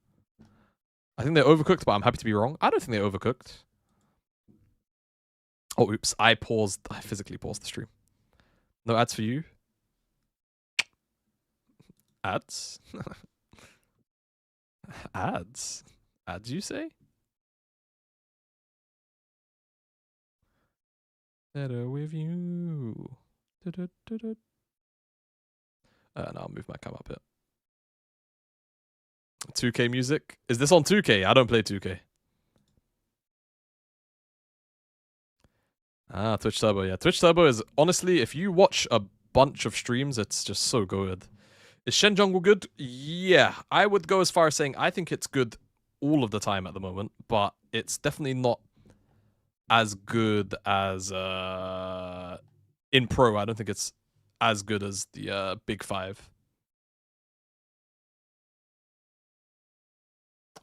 I think they're overcooked, but I'm happy to be wrong. I don't think they're overcooked. Oh, oops. I physically paused the stream. No ads for you. Ads? Ads? Ads, you say? Better with you. And I'll move my cam up here. 2K music? Is this on 2K? I don't play 2K. Ah, Twitch Turbo. Yeah, Twitch Turbo is, honestly, if you watch a bunch of streams, it's just so good. Is Shen Jungle good? Yeah, I would go as far as saying I think it's good all of the time at the moment, but it's definitely not as good as in Pro. I don't think it's as good as the Big Five.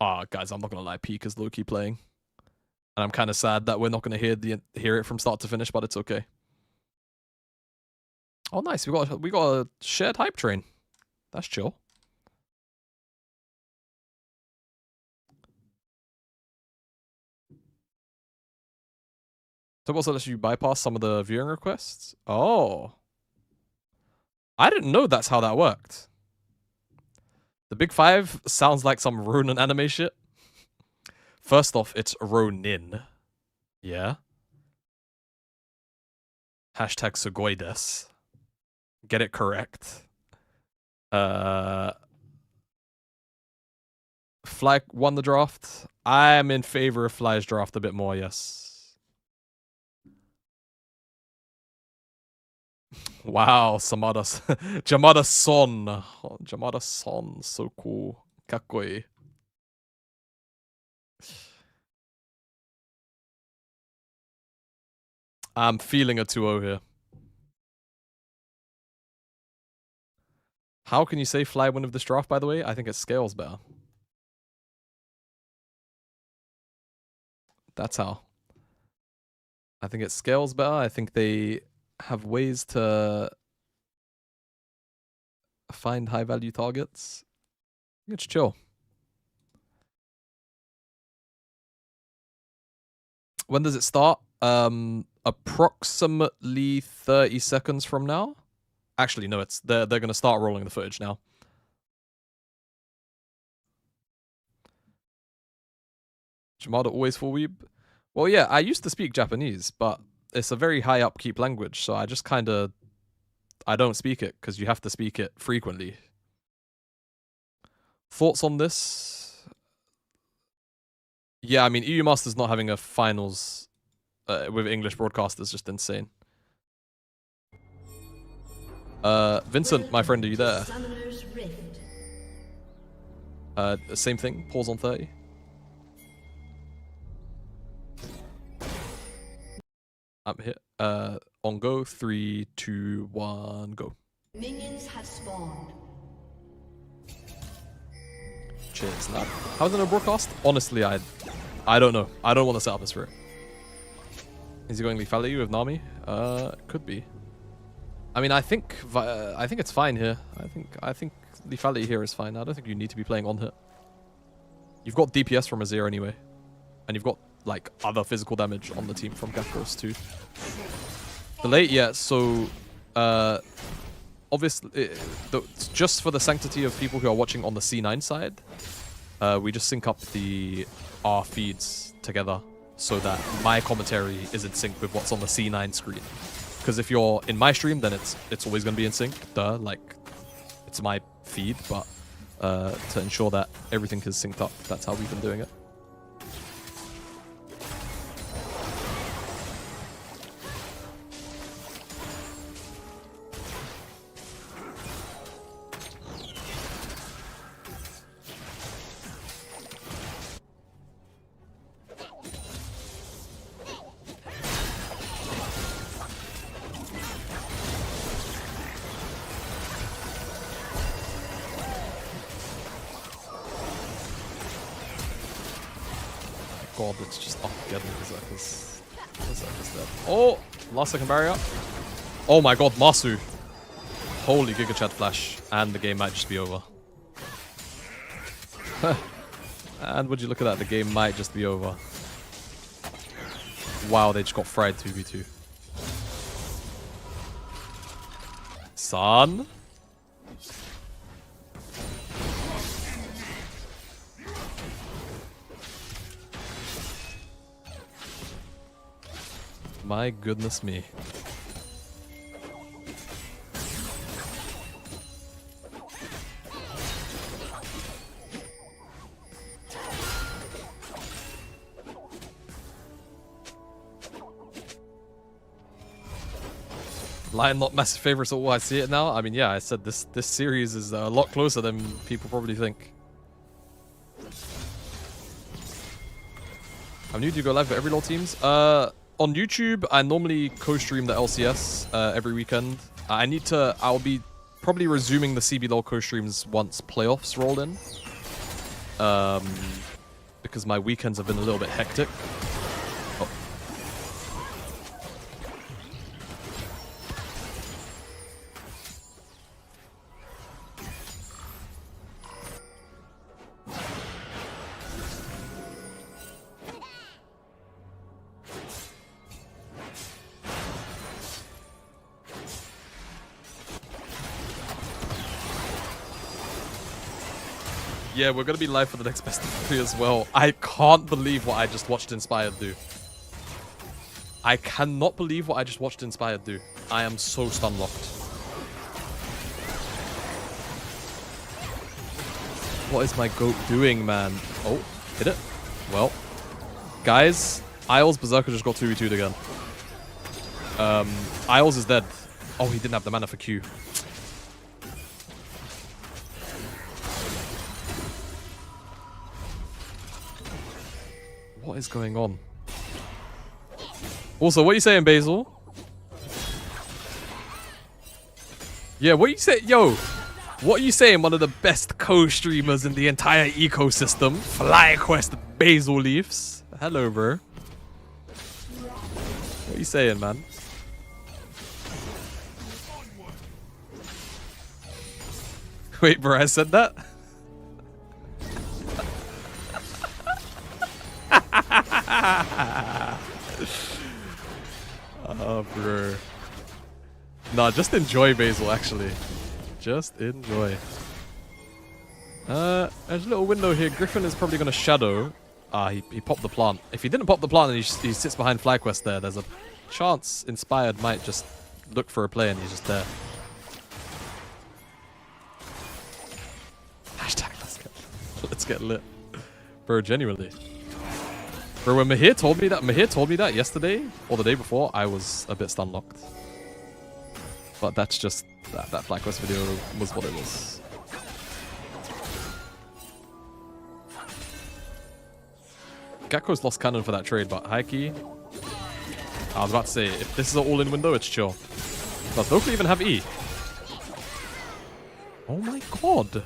Guys, I'm not gonna lie, Peak is low-key playing. And I'm kind of sad that we're not gonna hear it from start to finish, but it's okay. Oh nice, we got a shared hype train. That's chill. So also lets you bypass some of the viewing requests? Oh. I didn't know that's how that worked. The Big Five sounds like some Ronin anime shit. First off, it's Ronin. Yeah. Hashtag Sugoides. Get it correct. Fly won the draft. I'm in favor of Fly's draft a bit more, yes. Wow, Jamada-son. Jamada-son, so cool. Kakkoi. I'm feeling a 2-0 here. How can you say Fly win of this draft, by the way? I think it scales better. That's how. I think it scales better. I think they have ways to find high-value targets. It's chill. When does it start? Approximately 30 seconds from now. Actually, no, they're gonna start rolling the footage now. Jamada always full weeb. Well, yeah, I used to speak Japanese, but it's a very high upkeep language, so I just kind of I don't speak it because you have to speak it frequently. Thoughts on this? Yeah, I mean, EU Masters not having a finals with English broadcast is just insane. Vincent, my friend, are you there? Same thing, pause on 30. hit. On go. 3, 2, 1, go. Minions have spawned. Cheers, lad. How's it a broadcast? Honestly, I don't know. I don't want to set up this for it. Is he going lethality with Nami? Could be. I mean, I think it's fine here. I think lethality here is fine. I don't think you need to be playing on hit. You've got DPS from Azir anyway, and you've got like other physical damage on the team from Gakos too. The late, yeah. So, obviously, just for the sanctity of people who are watching on the C9 side, we just sync up our feeds together so that my commentary is in sync with what's on the C9 screen. Because if you're in my stream, then it's always going to be in sync. Duh, like it's my feed, but to ensure that everything is synced up, that's how we've been doing it. God, it's just Armageddon. Berserker's dead. Oh! Last second barrier. Oh my god, Masu. Holy Giga Chat Flash. And the game might just be over. And would you look at that? The game might just be over. Wow, they just got fried 2v2. Son? My goodness me. LYON not massive favorites. Oh, I see it now. I mean, yeah, I said this series is a lot closer than people probably think. I'm new to go live for every LoL teams. On YouTube, I normally co-stream the LCS every weekend. I'll be probably resuming the CBLOL co-streams once playoffs roll in. Because my weekends have been a little bit hectic. Oh. Yeah, we're gonna be live for the next best of 3 as well. I can't believe what I just watched Inspired do. I cannot believe what I just watched Inspired do. I am so stun locked. What is my goat doing, man? Oh, hit it. Well, guys, Isles Berserker just got 2v2'd again. Isles is dead. Oh, he didn't have the mana for Q. What is going on? Also, what are you saying, Basil? Yeah, what are you saying? Yo, what are you saying? One of the best co-streamers in the entire ecosystem. FlyQuest Basil Leafs. Hello, bro. What are you saying, man? Wait, bro, I said that? Oh, bro. Nah, just enjoy Basil, actually. Just enjoy. There's a little window here. Griffin is probably going to shadow. Ah, he popped the plant. If he didn't pop the plant and he sits behind FlyQuest there, there's a chance Inspired might just look for a play and he's just there. Hashtag let's get lit. Bro, genuinely. Bro, when Mahir told me that yesterday or the day before, I was a bit stun locked. But that's just that FlyQuest video was what it was. Gakko's lost cannon for that trade, but Haiki, I was about to say, if this is an all-in window, it's chill. Does Loki even have E? Oh my god.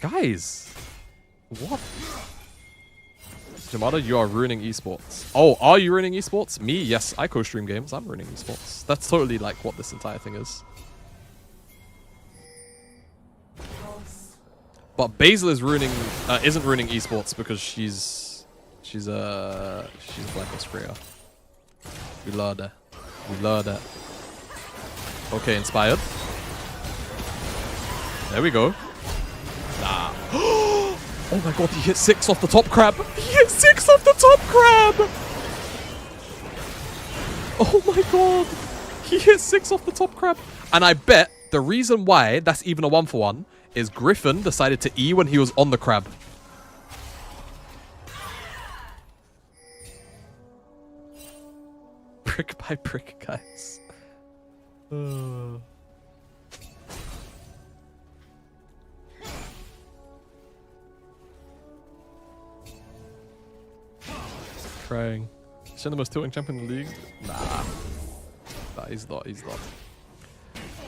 Guys. What? Jamada, you are ruining esports. Oh, are you ruining esports? Me? Yes, I co-stream games. I'm ruining esports. That's totally like what this entire thing is. But Basil is ruining, isn't ruining esports because she's a Black Ops player. We love that. We love that. Okay, inspired. There we go. Nah. Oh my god, he hit 6 off the top crab. He hit 6 off the top crab. Oh my god. He hit 6 off the top crab. And I bet the reason why that's even a 1-for-1 is Griffin decided to E when he was on the crab. Brick by brick, guys. Crying. Shen the most tilting champion in the league? Nah. Nah, he's not. He's not.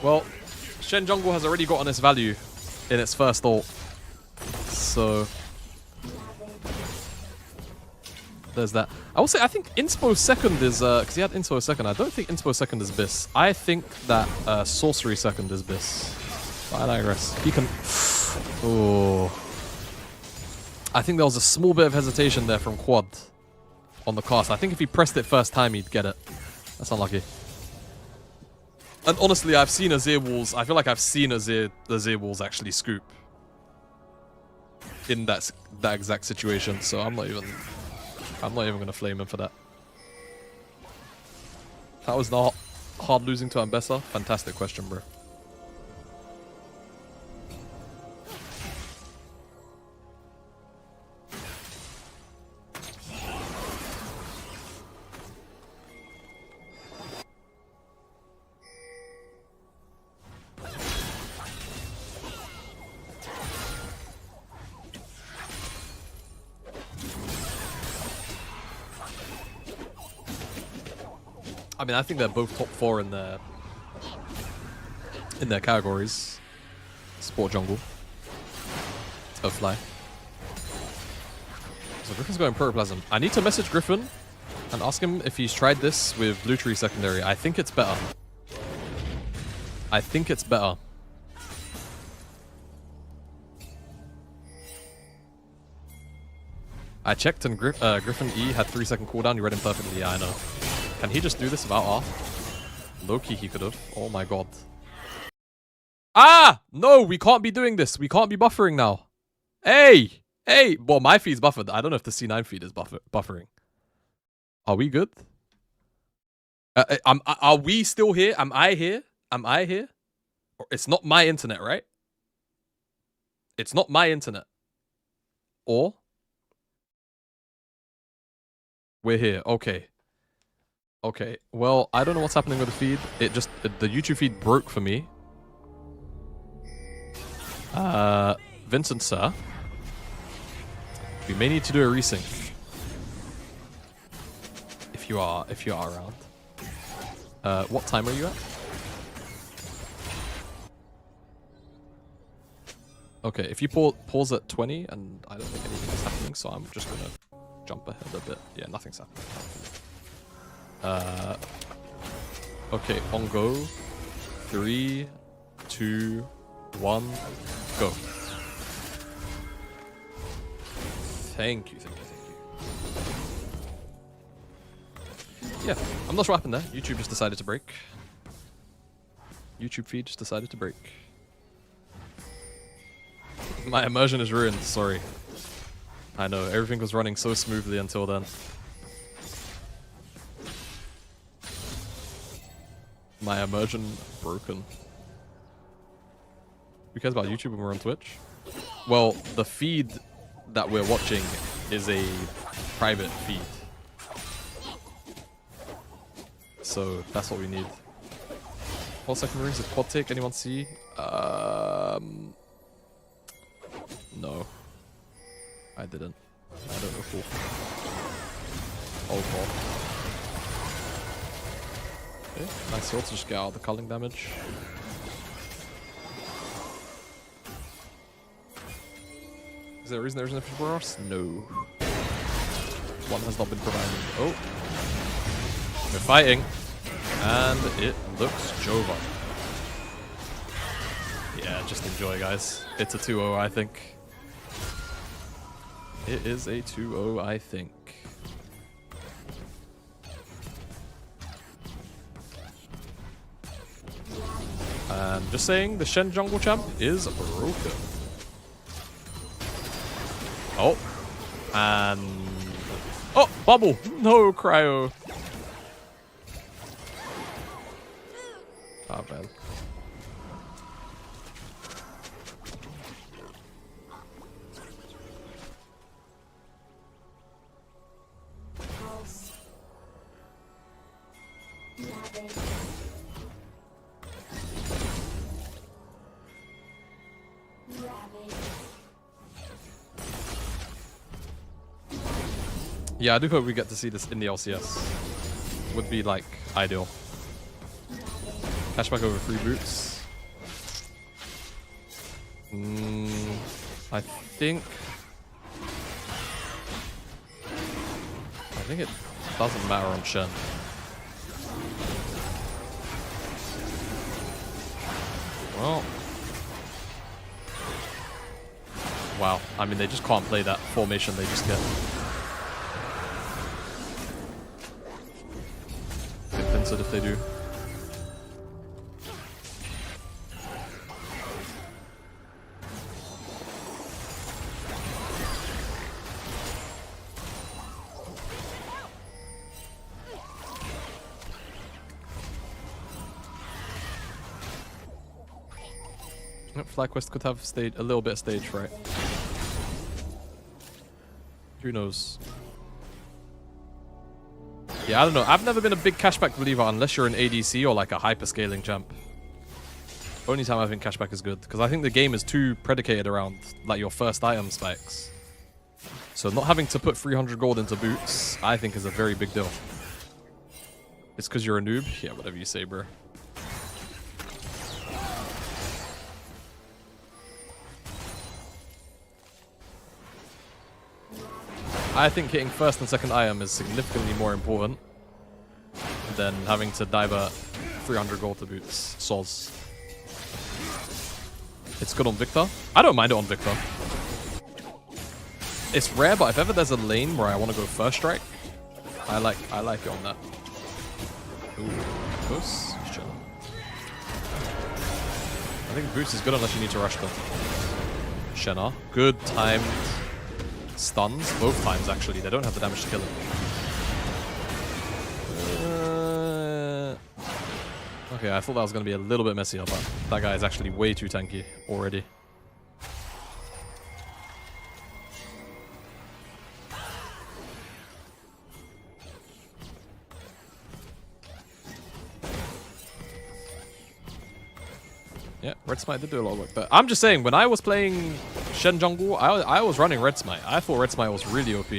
Well, Shen Jungle has already gotten its value in its first ult. So there's that. I will say I think Inspo second is because he had Inspo second. I don't think Inspo second is Biss. I think that Sorcery second is Biss. But I digress. He can. Oh. I think there was a small bit of hesitation there from Quad on the cast. I think if he pressed it first time, he'd get it. That's unlucky. And honestly, I've seen Azir Walls. I feel like I've seen Azir Walls actually scoop in that exact situation. So I'm not even gonna flame him for that. That was not hard losing to Ambessa. Fantastic question, bro. I mean, I think they're both top 4 in their categories. Sport jungle. Fly. So Griffin's going protoplasm. I need to message Griffin and ask him if he's tried this with blue tree secondary. I think it's better. I think it's better. I checked and Griffin E had 3-second cooldown. You read him perfectly. Yeah, I know. Can he just do this without off? Low-key he could have. Oh my god. Ah! No, we can't be doing this. We can't be buffering now. Hey! Hey! Well, my feed's buffered. I don't know if the C9 feed is buffering. Are we good? Are we still here? Am I here? Am I here? It's not my internet, right? It's not my internet. Or? We're here. Okay. Okay, well, I don't know what's happening with the feed. The YouTube feed broke for me. Vincent, sir. We may need to do a resync. If you are around. What time are you at? Okay, if you pause at 20, and I don't think anything is happening, so I'm just gonna jump ahead a bit. Yeah, nothing's happening. Okay, on go. 3, 2, 1, go. Thank you. Yeah, I'm not sure what happened there. YouTube just decided to break. YouTube feed just decided to break. My immersion is ruined, sorry. I know, everything was running so smoothly until then. My immersion broken. Who cares about YouTube when we're on Twitch? Well, the feed that we're watching is a private feed. So that's what we need. What second rings? Did quad take? Anyone see? No. I didn't. I don't recall. Oh god. Okay, nice ult to just get out the culling damage. Is there a reason there isn't a for us? No. One has not been provided. Oh. We're fighting. And it looks Jova. Yeah, just enjoy, guys. It's a 2-0, I think. It is a 2-0, I think. And just saying, the Shen jungle champ is broken. Oh. And... oh, bubble! No, cryo. Ah, bad. Yeah, I do hope we get to see this in the LCS. Would be, like, ideal. Cashback over free boots. I think it doesn't matter on Shen. Well. Wow. I mean, they just can't play that formation they just get. If they do. FlyQuest could have stayed a little bit of stage fright. Who knows? Yeah, I don't know. I've never been a big cashback believer unless you're an ADC or like a hyperscaling champ. Only time I think cashback is good, because I think the game is too predicated around like your first item spikes. So not having to put 300 gold into boots, I think is a very big deal. It's because you're a noob? Yeah, whatever you say, bro. I think hitting first and second item is significantly more important than having to divert 300 gold to boots. Sols. It's good on Victor. I don't mind it on Victor. It's rare, but if ever there's a lane where I want to go first strike, I like it on that. Ooh, close. Sure. I think boots is good unless you need to rush them. Shenna. Good timed stuns. Both times, actually. They don't have the damage to kill him. Okay, I thought that was going to be a little bit messier, but that guy is actually way too tanky already. Yeah, Red Smite did do a lot of work there. I'm just saying, when I was playing Shen jungle, I was running Red Smite. I thought Red Smite was really OP.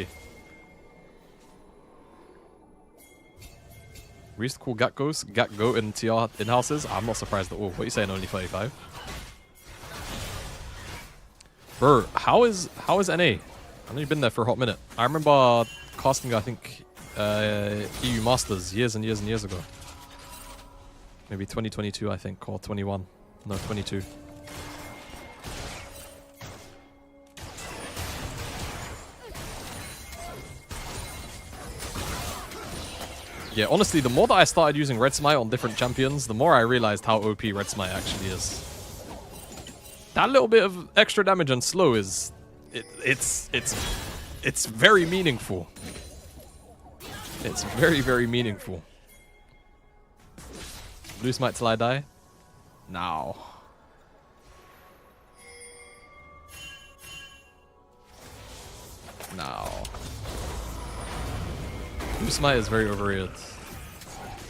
We used to call Gatgo in TR in-houses. I'm not surprised at all. What are you saying, only 35? Bro, how is NA? I know you've been there for a hot minute. I remember casting, I think, EU Masters years and years and years ago. Maybe 2022, I think, or 21. No, 22. Yeah, honestly, the more that I started using Red Smite on different champions, the more I realized how OP Red Smite actually is. That little bit of extra damage and slow is... It's very meaningful. It's very, very meaningful. Blue Smite till I die? Now. Now. Blue Smite is very overrated.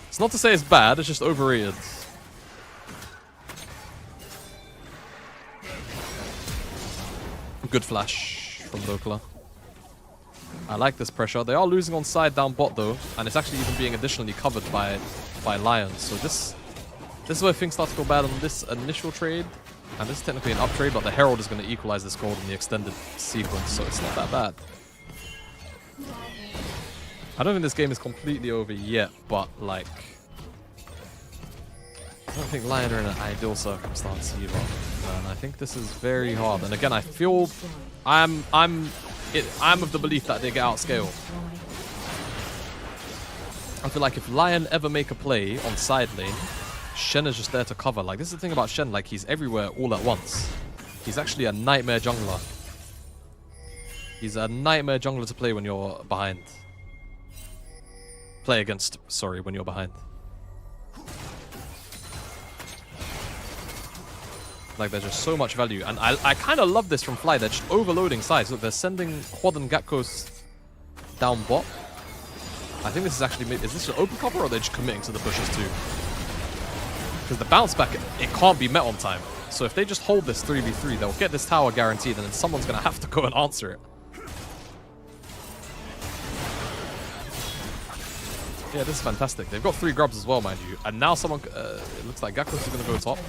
It's not to say it's bad, it's just overrated. Good flash from Lokla. I like this pressure. They are losing on side down bot though, and it's actually even being additionally covered by by LYON. So this is where things start to go bad on this initial trade. And this is technically an up trade, but the Herald is going to equalize this gold in the extended sequence, so it's not that bad. I don't think this game is completely over yet, but like, I don't think LYON are in an ideal circumstance either. And I think this is very hard. And again, I feel I'm of the belief that they get outscaled. I feel like if LYON ever make a play on side lane, Shen is just there to cover. Like, this is the thing about Shen, like, he's everywhere all at once. He's actually a nightmare jungler. He's a nightmare jungler to play when you're behind. Play against, sorry, when you're behind. Like, there's just so much value. And I kind of love this from Fly. They're just overloading sides. Look, they're sending Quad and Gakos down bot. I think this is actually, is this an open cover or are they just committing to the pushes too? Because the bounce back, it can't be met on time. So if they just hold this 3v3, they'll get this tower guaranteed, and then someone's going to have to go and answer it. Yeah, this is fantastic. They've got 3 grubs as well, mind you. And now someone, it looks like Gakos is going to go top.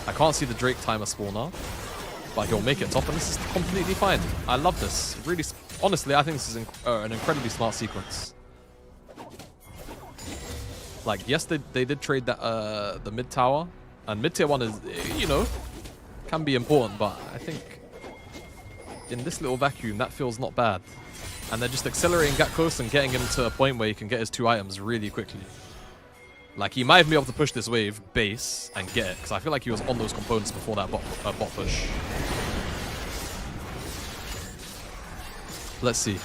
I can't see the Drake timer spawner, but he'll make it top, and this is completely fine. I love this. Really, honestly, I think this is an incredibly smart sequence. Like, yes, they did trade that the mid tower, and mid tier 1 is, you know, can be important, but I think in this little vacuum that feels not bad. And they're just accelerating Gakos and getting him to a point where he can get his 2 items really quickly. Like, he might be able to push this wave base and get it, because I feel like he was on those components before that bot push. Let's see.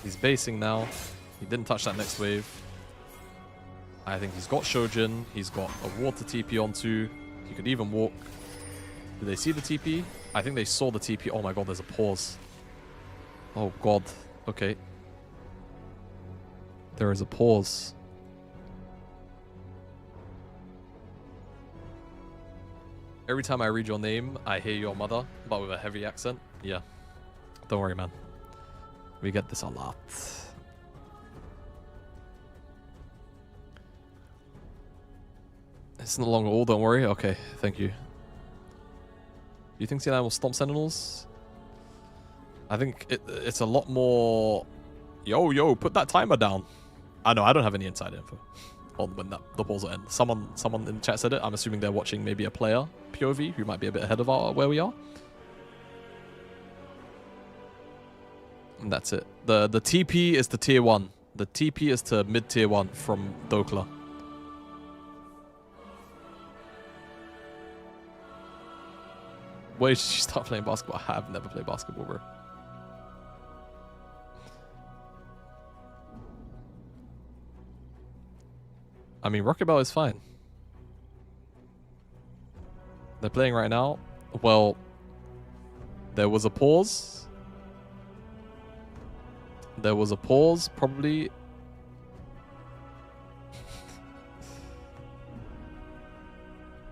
He's basing now. He didn't touch that next wave. I think he's got Shojin. He's got a water TP onto. He could even walk. Did they see the TP? I think they saw the TP. Oh my god, there's a pause. Oh god. Okay. There is a pause. Every time I read your name, I hear your mother, but with a heavy accent. Yeah. Don't worry, man. We get this a lot. It's no longer all, don't worry. Okay, thank you. You think C9 will stomp Sentinels? I think it's a lot more... Yo, put that timer down. I know, I don't have any inside info on when the pause will end. Someone in the chat said it. I'm assuming they're watching maybe a player POV who might be a bit ahead of where we are. And that's it. The TP is to tier 1. The TP is to mid tier 1 from Dokla. Where did you start playing basketball? I have never played basketball, bro. I mean, Rocket Bell is fine. They're playing right now. Well, there was a pause. There was a pause, probably.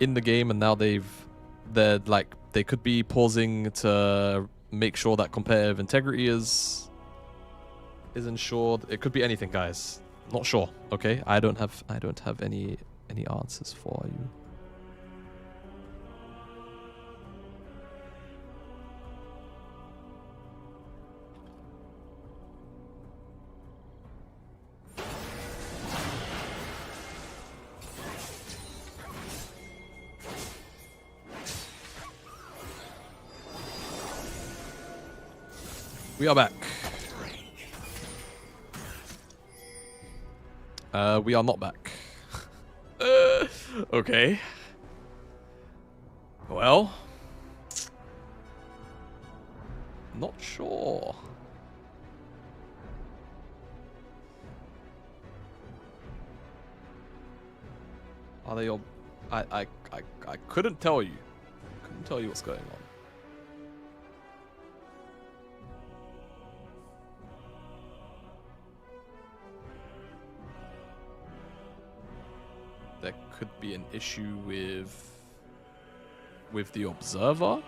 In the game, and now they're like, they could be pausing to make sure that competitive integrity is ensured. It could be anything, guys. Not sure. Okay, I don't have any answers for you. We are back. We are not back. Okay. Well. Not sure. Are they all... I couldn't tell you. Couldn't tell you what's going on. There could be an issue with the observer.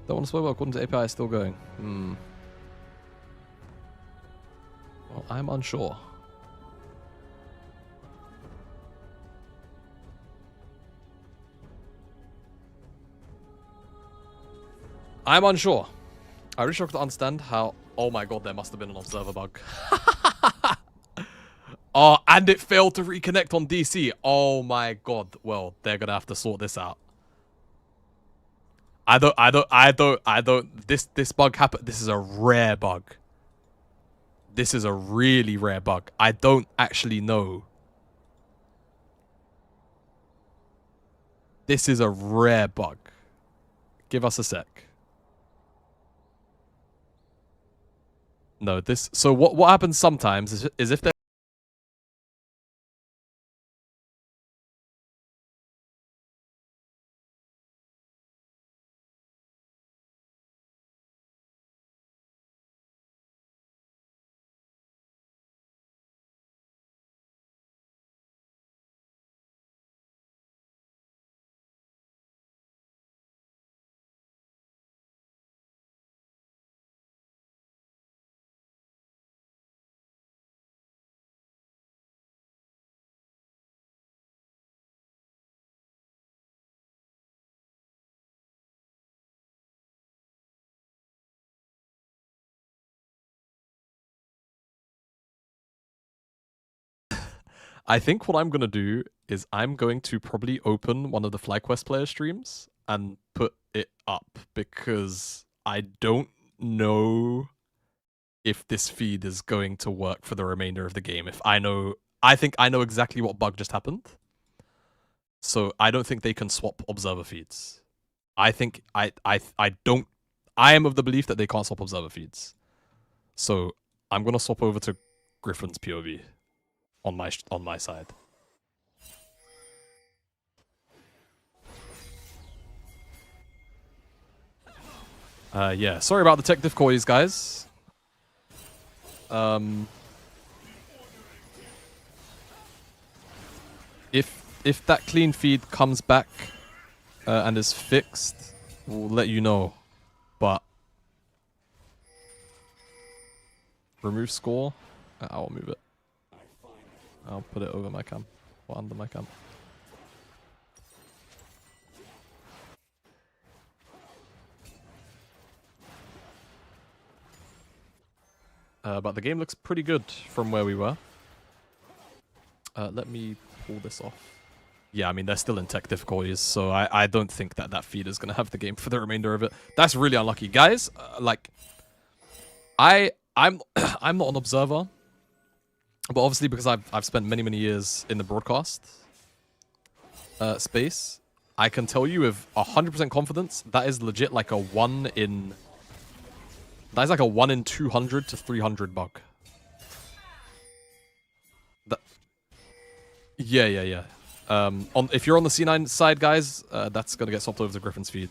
Don't want to spoil, according to API, is still going. Hmm. Well, I'm unsure. I'm unsure. I really struggle to understand how... Oh my god, there must have been an observer bug. Oh, and it failed to reconnect on DC. Oh my god. Well, they're gonna have to sort this out. This bug happened. This is a rare bug. This is a really rare bug. I don't actually know. This is a rare bug. Give us a sec. No, this... So what happens sometimes is if they're... I think what I'm going to do is I'm going to probably open one of the FlyQuest player streams and put it up because I don't know if this feed is going to work for the remainder of the game. I think I know exactly what bug just happened. So I don't think they can swap observer feeds. I think I am of the belief that they can't swap observer feeds. So I'm going to swap over to Griffin's POV. On my side. Yeah, sorry about the tech difficulties, guys. If that clean feed comes back and is fixed, we'll let you know. But remove score, I'll move it. I'll put it over my cam, or under my cam. But the game looks pretty good from where we were. Let me pull this off. Yeah, I mean, they're still in tech difficulties, so I don't think that feed is going to have the game for the remainder of it. That's really unlucky. Guys, like, I'm I'm not an observer. But obviously, because I've spent many years in the broadcast space, I can tell you with 100% confidence that is legit like a 1 in... That is like a 1 in 200 to 300 bug. Yeah. If you're on the C9 side, guys, that's gonna get swapped over to Griffin's feed.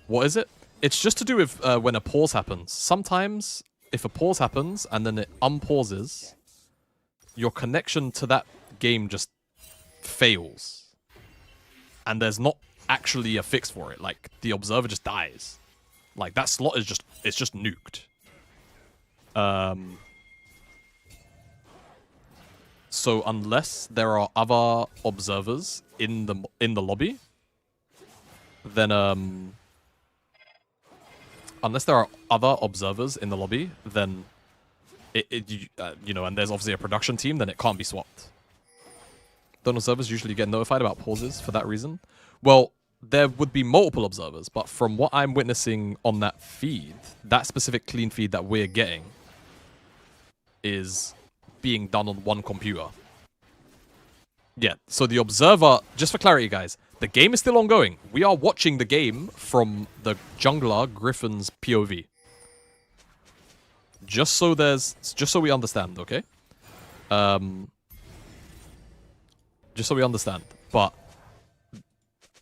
What is it? It's just to do with when a pause happens. Sometimes, if a pause happens and then it unpauses, your connection to that game just fails. And there's not actually a fix for it. Like, the observer just dies. Like, that slot is just, it's just nuked. So unless there are other observers in the lobby, then unless there are other observers in the lobby, then you know, and there's obviously a production team, then it can't be swapped. Don't observers usually get notified about pauses for that reason? Well, there would be multiple observers, but from what I'm witnessing on that feed, that specific clean feed that we're getting is being done on one computer. Yeah, so the observer, just for clarity, guys, the game is still ongoing. We are watching the game from the jungler Griffin's POV. Just so we understand, okay? Just so we understand. But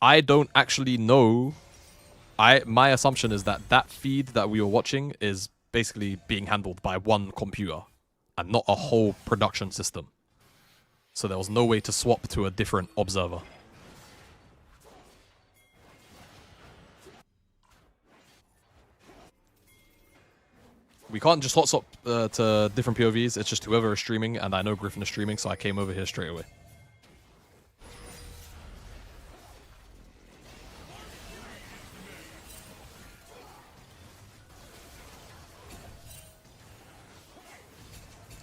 I don't actually know. My assumption is that that feed that we were watching is basically being handled by one computer and not a whole production system. So there was no way to swap to a different observer. We can't just hot swap to different POVs. It's just whoever is streaming, and I know Griffin is streaming, so I came over here straight away.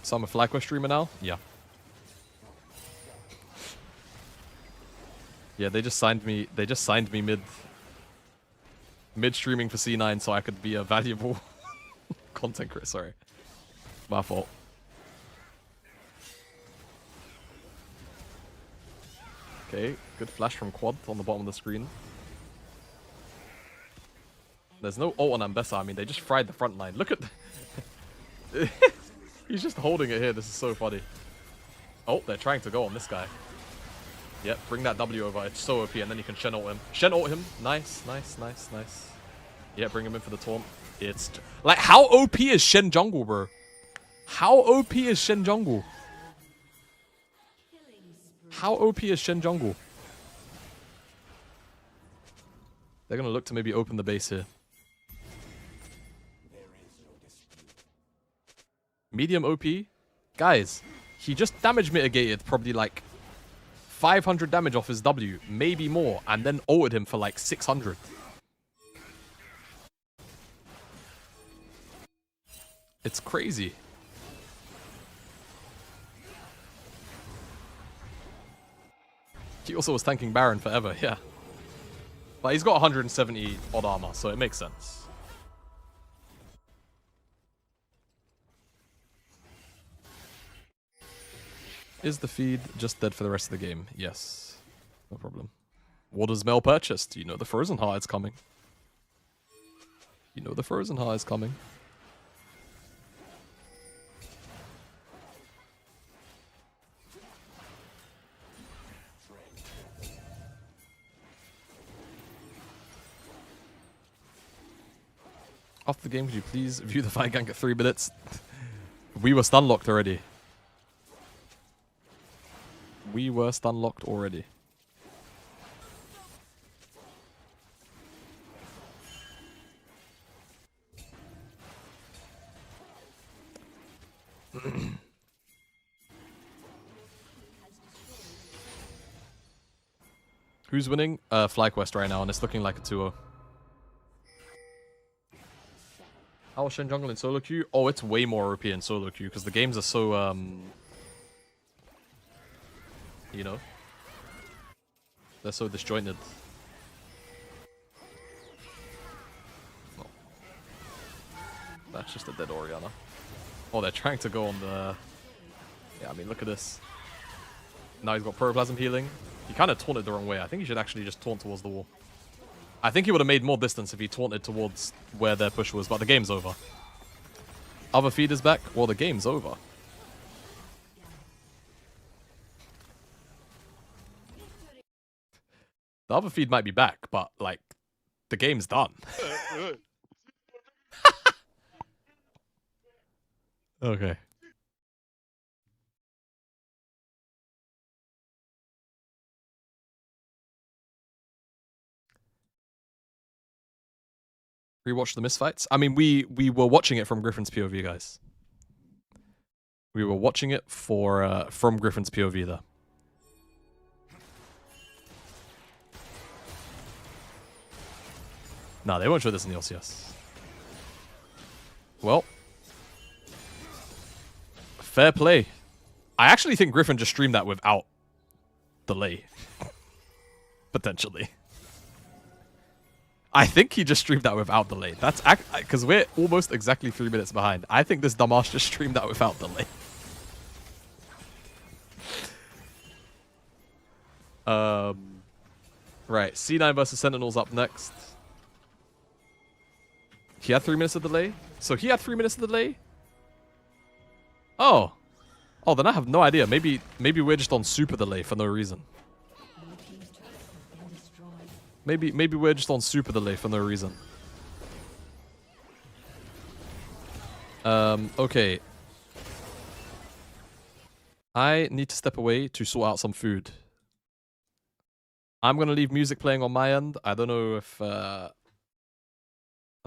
So I'm a FlyQuest streamer now? Yeah. Yeah, they just signed me mid streaming for C9 so I could be a valuable content creator. Sorry. My fault. Okay, good flash from Quad on the bottom of the screen. There's no ult on Ambessa. I mean, they just fried the front line. Look at... He's just holding it here. This is so funny. Oh, they're trying to go on this guy. Yep, bring that W over. It's so OP, and then you can Shen ult him. Shen ult him. Nice, nice, nice, nice. Yeah, bring him in for the taunt. It's... Like, how OP is Shen jungle, bro? How OP is Shen jungle? How OP is Shen jungle? They're gonna look to maybe open the base here. Medium OP? Guys, he just damage mitigated probably like 500 damage off his W, maybe more, and then ulted him for like 600. It's crazy. He also was tanking Baron forever, yeah. But he's got 170 odd armor, so it makes sense. Is the feed just dead for the rest of the game? Yes. No problem. What is Mel purchased? You know the Frozen Heart is coming. You know the Frozen Heart is coming. After the game, could you please view the fight gank at 3 minutes? We were stun locked already. We were stun locked already. Who's winning? FlyQuest right now, and it's looking like a 2-0. How is Shen jungle in solo queue? Oh, it's way more OP in solo queue because the games are so you know, they're so disjointed. Oh. That's just a dead Orianna. Oh, they're trying to go on the... Yeah, I mean, look at this. Now he's got Protoplasm healing. He kind of taunted the wrong way. I think he should actually just taunt towards the wall. I think he would have made more distance if he taunted towards where their push was, but the game's over. Other feed is back. Well, the game's over. The other feed might be back, but, like, the game's done. Okay. Rewatch the misfights? I mean, we were watching it from Griffin's POV, guys. We were watching it from Griffin's POV, though. Nah, they won't show this in the LCS. Well. Fair play. I actually think Griffin just streamed that without delay. Potentially. I think he just streamed that without delay. That's because we're almost exactly 3 minutes behind. I think this dumbass just streamed that without delay. Right, C9 versus Sentinels up next. He had 3 minutes of delay? So he had 3 minutes of delay? Oh. Oh, then I have no idea. Maybe we're just on super delay for no reason. Maybe we're just on super delay for no reason. Okay. I need to step away to sort out some food. I'm gonna leave music playing on my end. I don't know if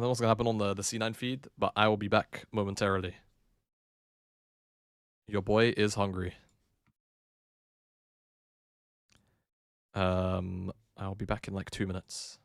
don't know what's gonna happen on the C9 feed, but I will be back momentarily. Your boy is hungry. I'll be back in like 2 minutes.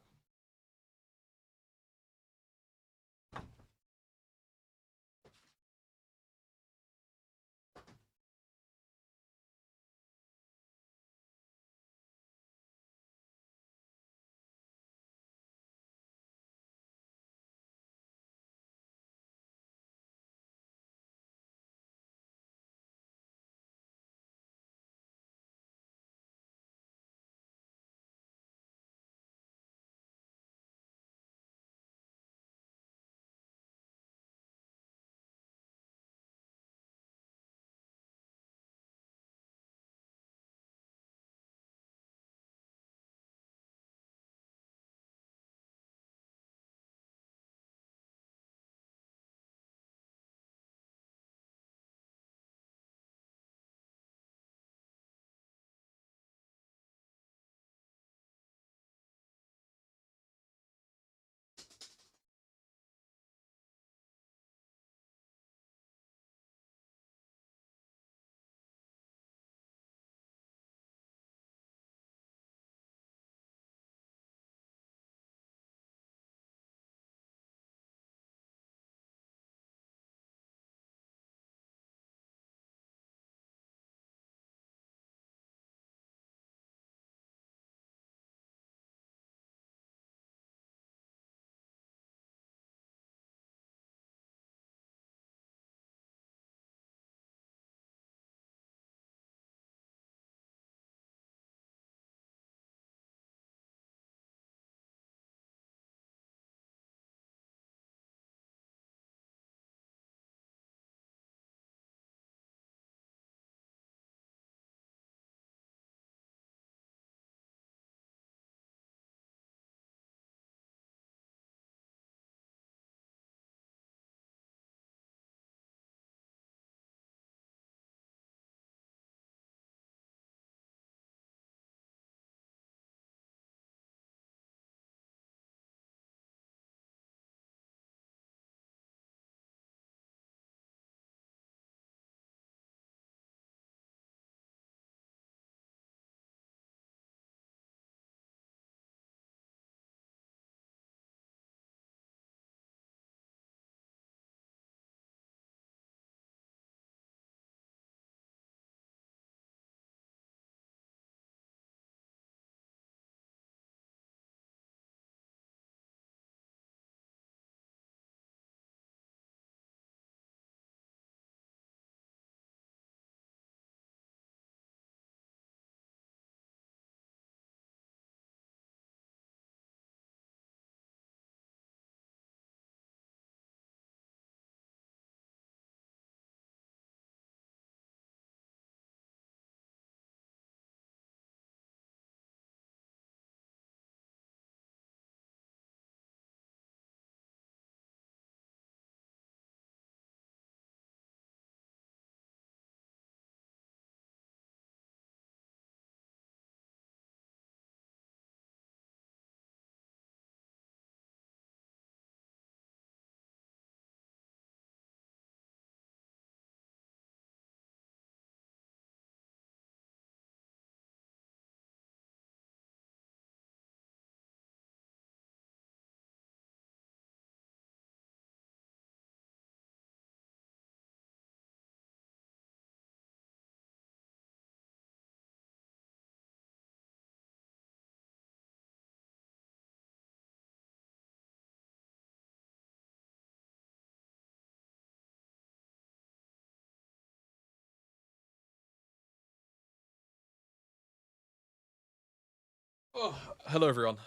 Oh, hello everyone.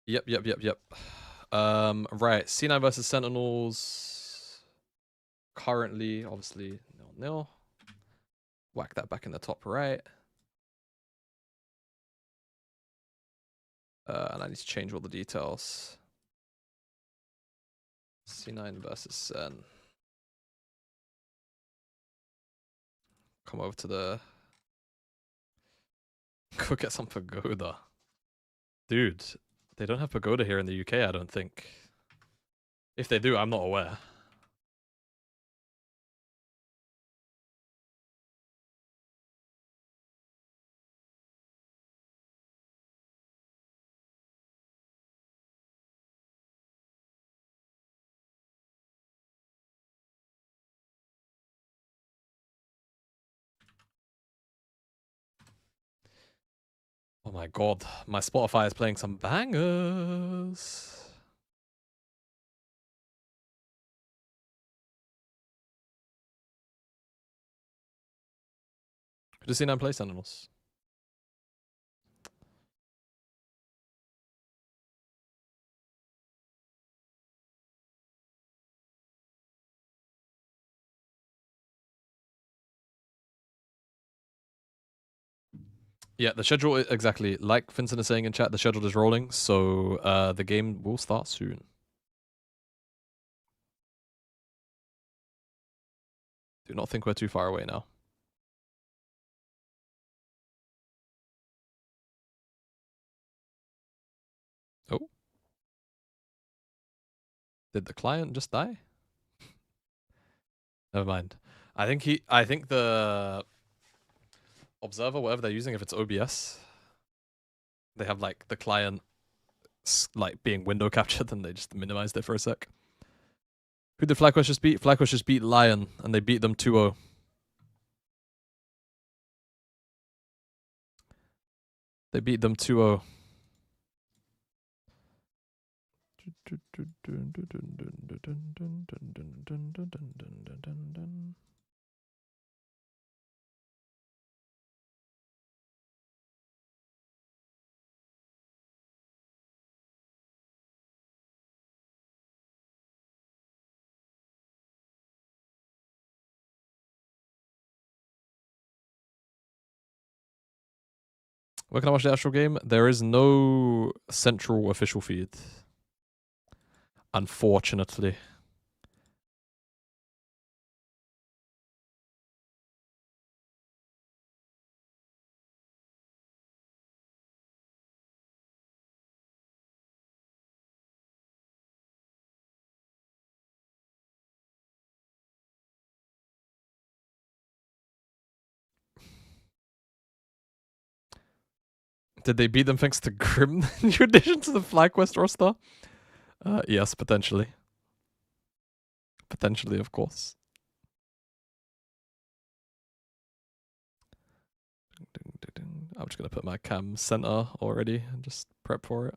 Yep. Right, C9 versus Sentinels. Currently, obviously, 0-0. Whack that back in the top right. And I need to change all the details. C9 versus Sen. Come over to the... Go get some pagoda. Dude, They don't have Pagoda here in the UK, I don't think. If they do, I'm not aware. Oh my god, my Spotify is playing some bangers. Who does C9 play Sentinels? Yeah, the schedule exactly like Vincent is saying in chat. The schedule is rolling, so the game will start soon. Do not think we're too far away now. Oh, did the client just die? Never mind. I think the observer, whatever they're using, if it's OBS, they have like the client like being window captured, and they just minimized it for a sec. Who did FlyQuest just beat? FlyQuest just beat LYON, and they beat them 2-0. They beat them 2-0. Where can I watch the actual game? There is no central official feed. Unfortunately. Did they beat them thanks to Grim, new addition to the FlyQuest roster? Yes, potentially. Potentially, of course. I'm just gonna put my cam center already and just prep for it.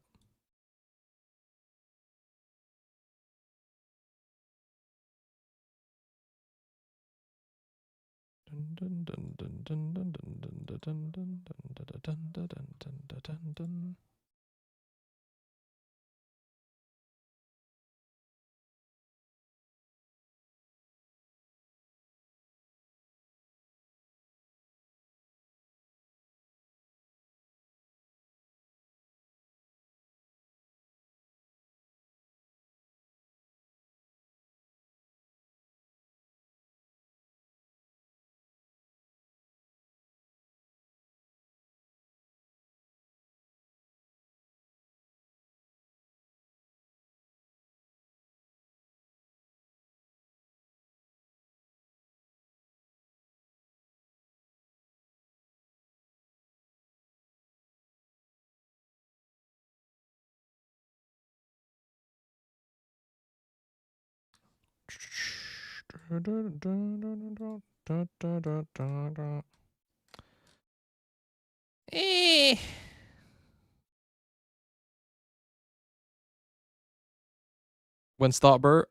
When start, bro?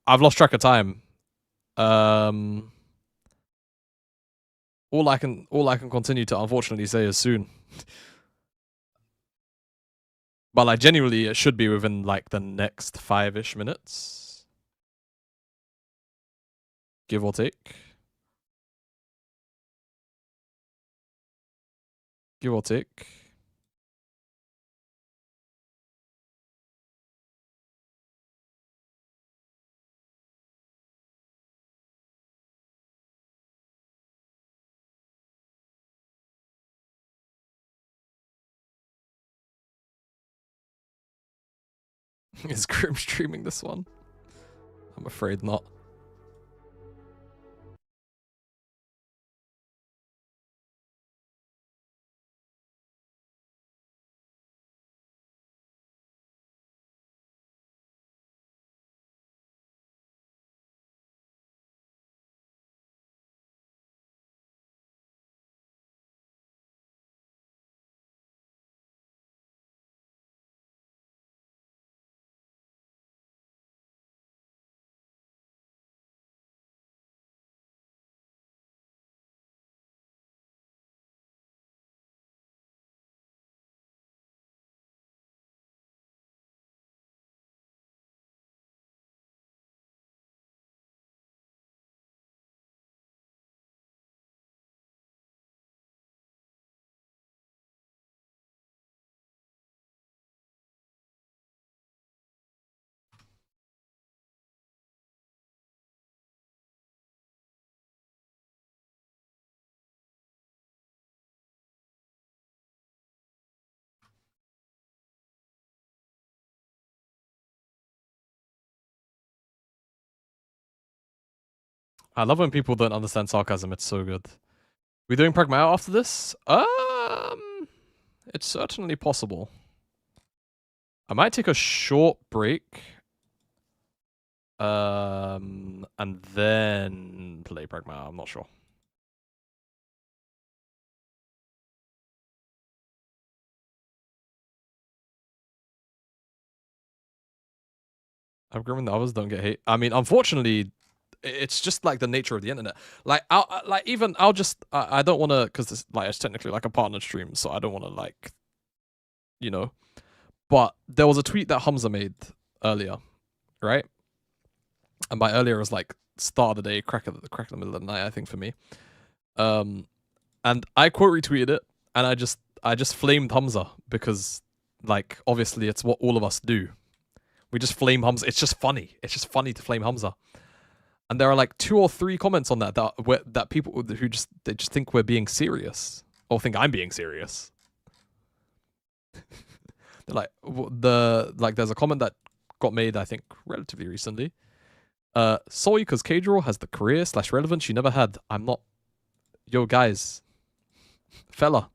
I've lost track of time. All I can continue to unfortunately say is soon. But like genuinely, it should be within like the next 5-ish minutes, give or take. Give or take. Is Grim streaming this one? I'm afraid not. I love when people don't understand sarcasm. It's so good. We doing Pragmata after this? It's certainly possible. I might take a short break. And then play Pragmata. I'm not sure. I'm grim and the others don't get hate. I mean, unfortunately, it's just like the nature of the internet. Like, I'll just, I don't want to, because it's technically like a partner stream, so I don't want to like, you know. But there was a tweet that Hamza made earlier, right? And by earlier it was like start of the day, crack of the middle of the night, I think for me. And I quote retweeted it, and I just flamed Hamza because, like, obviously it's what all of us do. We just flame Hamza. It's just funny. It's just funny to flame Hamza. And there are like 2 or 3 comments on that people who just think we're being serious or think I'm being serious. They're like there's a comment that got made, I think, relatively recently. Sorry, because K-Draw has the career / relevance she never had. I'm not. Yo, guys, fella.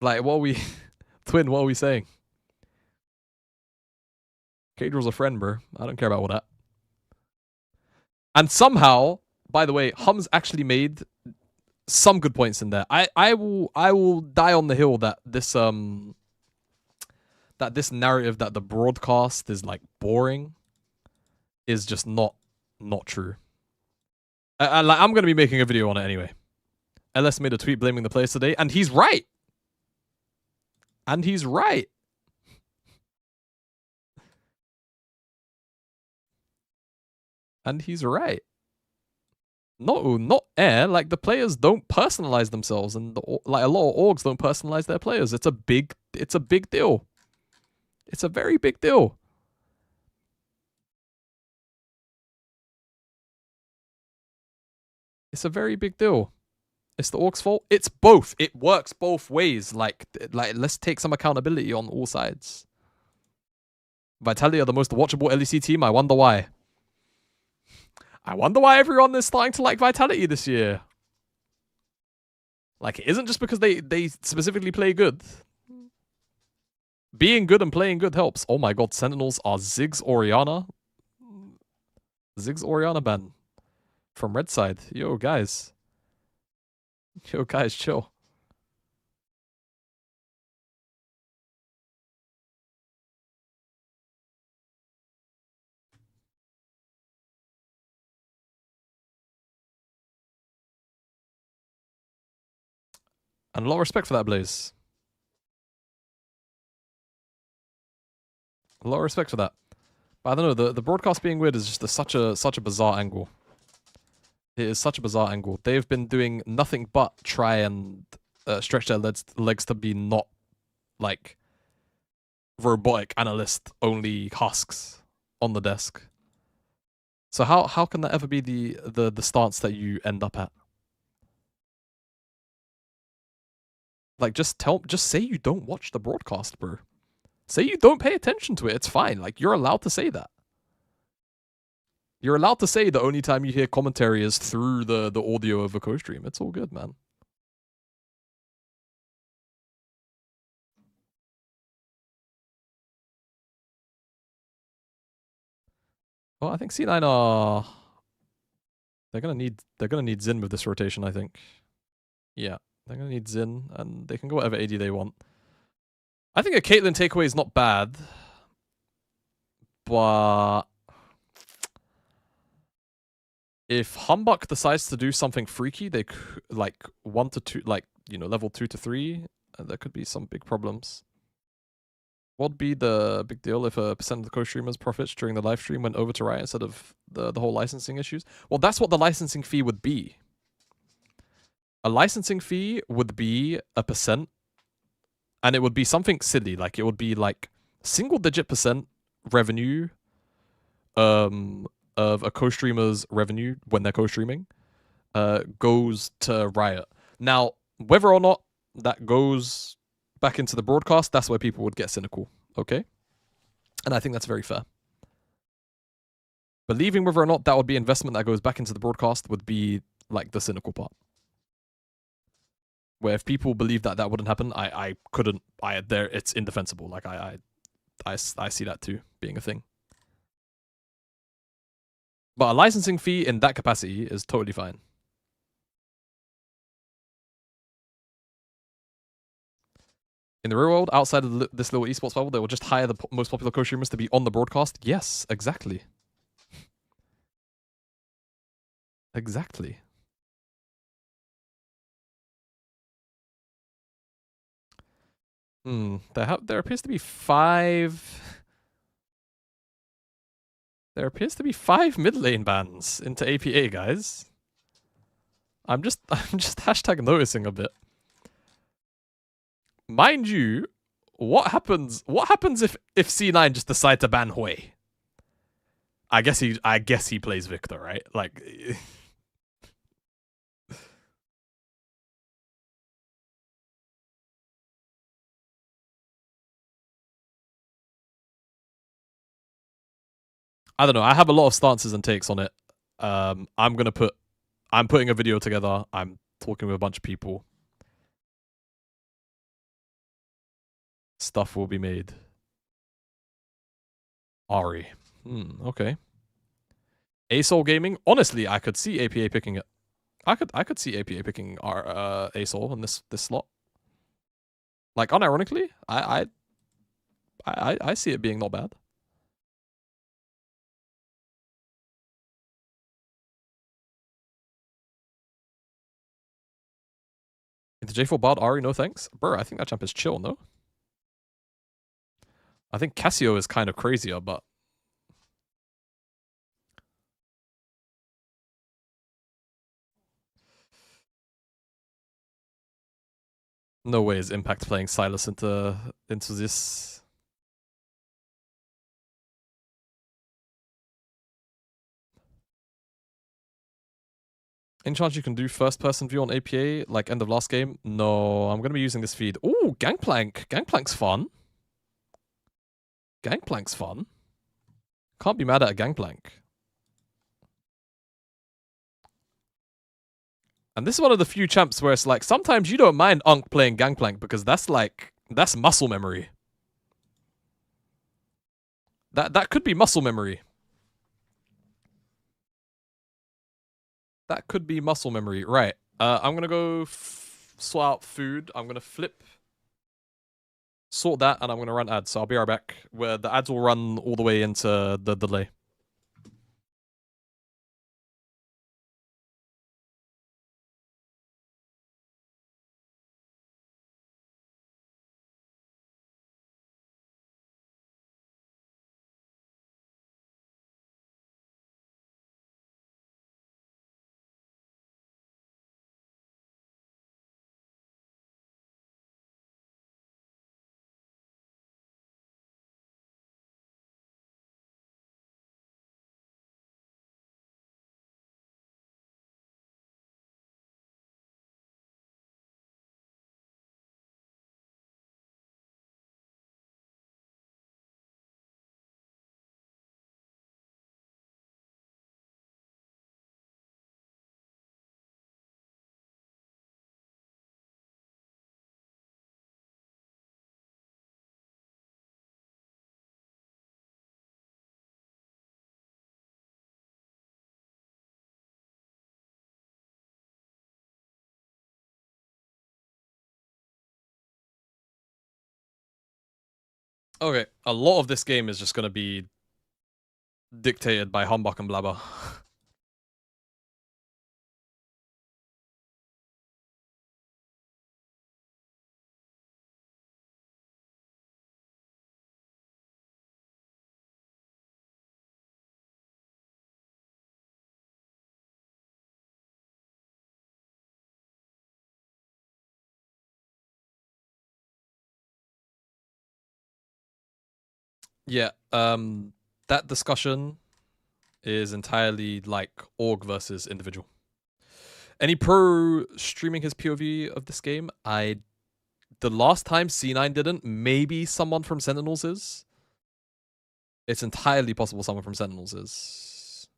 Like, what are we, twin? What are we saying? K-Draw's a friend, bro. I don't care about all that. And somehow, by the way, Hums actually made some good points in there. I will die on the hill that this narrative that the broadcast is like boring is just not true. I'm gonna be making a video on it anyway. LS made a tweet blaming the players today, and he's right. And he's right. And he's right. No, not air. Like, the players don't personalize themselves, and like a lot of orgs don't personalize their players. It's a big deal. It's a very big deal. It's a very big deal. It's the org's fault. It's both. It works both ways. Like let's take some accountability on all sides. Vitality are the most watchable LEC team. I wonder why. I wonder why everyone is starting to like Vitality this year. Like, it isn't just because they specifically play good. Being good and playing good helps. Oh my god, Sentinels are Ziggs Oriana. Ziggs Oriana ban from red side. Yo, guys. Yo, guys, chill. And a lot of respect for that, Blaze. A lot of respect for that. But I don't know, the broadcast being weird is just such a bizarre angle. It is such a bizarre angle. They've been doing nothing but try and stretch their legs to be not like robotic analyst only husks on the desk. So how can that ever be the stance that you end up at? Like, just say you don't watch the broadcast, bro. Say you don't pay attention to it. It's fine. Like, you're allowed to say that. You're allowed to say the only time you hear commentary is through the audio of a co-stream. It's all good, man. Well, I think C9 are... They're gonna need Xin with this rotation, I think. Yeah, they're gonna need Xin, and they can go whatever AD they want. I think a Caitlyn takeaway is not bad, but if Humbug decides to do something freaky, they like 1 to 2, like, you know, level 2 to 3, there could be some big problems. What'd be the big deal if a percent of the co-streamers' profits during the live stream went over to Riot instead of the whole licensing issues? Well, that's what the licensing fee would be. A licensing fee would be a percent, and it would be something silly. Like, it would be like single-digit percent revenue of a co-streamer's revenue when they're co-streaming goes to Riot. Now, whether or not that goes back into the broadcast, that's where people would get cynical, okay? And I think that's very fair. Believing whether or not that would be investment that goes back into the broadcast would be like the cynical part. Where if people believe that that wouldn't happen, I couldn't. It's indefensible. Like I see that too being a thing. But a licensing fee in that capacity is totally fine. In the real world, outside of this little esports bubble, they will just hire the most popular co-streamers to be on the broadcast. Yes, exactly. Exactly. There appears to be 5... There appears to be 5 mid lane bans into APA, guys. I'm just hashtag noticing a bit. Mind you, what happens if C9 just decide to ban Hui? I guess he plays Victor, right? Like I don't know. I have a lot of stances and takes on it. I'm putting a video together. I'm talking with a bunch of people. Stuff will be made. Ari. Okay. ASOL Gaming. Honestly, I could see APA picking it. I could see APA picking our ASOL in this slot. Like, unironically, I see it being not bad. Into J4 Bard Ari, no thanks. Bro, I think that champ is chill, no? I think Cassio is kind of crazier, but... No way is Impact playing Silas into this. Any chance you can do first-person view on APA, like end of last game? No, I'm going to be using this feed. Ooh, Gangplank. Gangplank's fun. Gangplank's fun. Can't be mad at a Gangplank. And this is one of the few champs where it's like, sometimes you don't mind Unk playing Gangplank because that's like, that's muscle memory. That could be muscle memory. That could be muscle memory. Right. I'm going to go sort out food. I'm going to sort that, and I'm going to run ads. So I'll be right back. Where the ads will run all the way into the delay. Okay, a lot of this game is just gonna be dictated by Humbug and Blabber. Yeah, that discussion is entirely like org versus individual. Any pro streaming his POV of this game? The last time C9 didn't, maybe someone from Sentinels is. It's entirely possible someone from Sentinels is.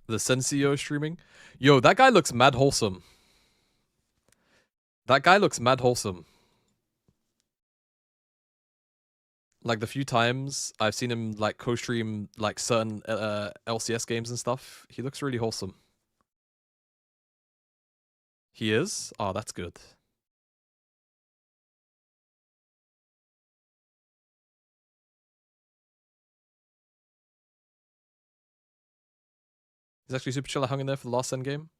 The Senseo streaming. Yo, that guy looks mad wholesome. That guy looks mad wholesome. Like the few times I've seen him like co-stream like certain LCS games and stuff, he looks really wholesome. He is? Oh, that's good. He's actually super chill. I hung in there for the last SEN game.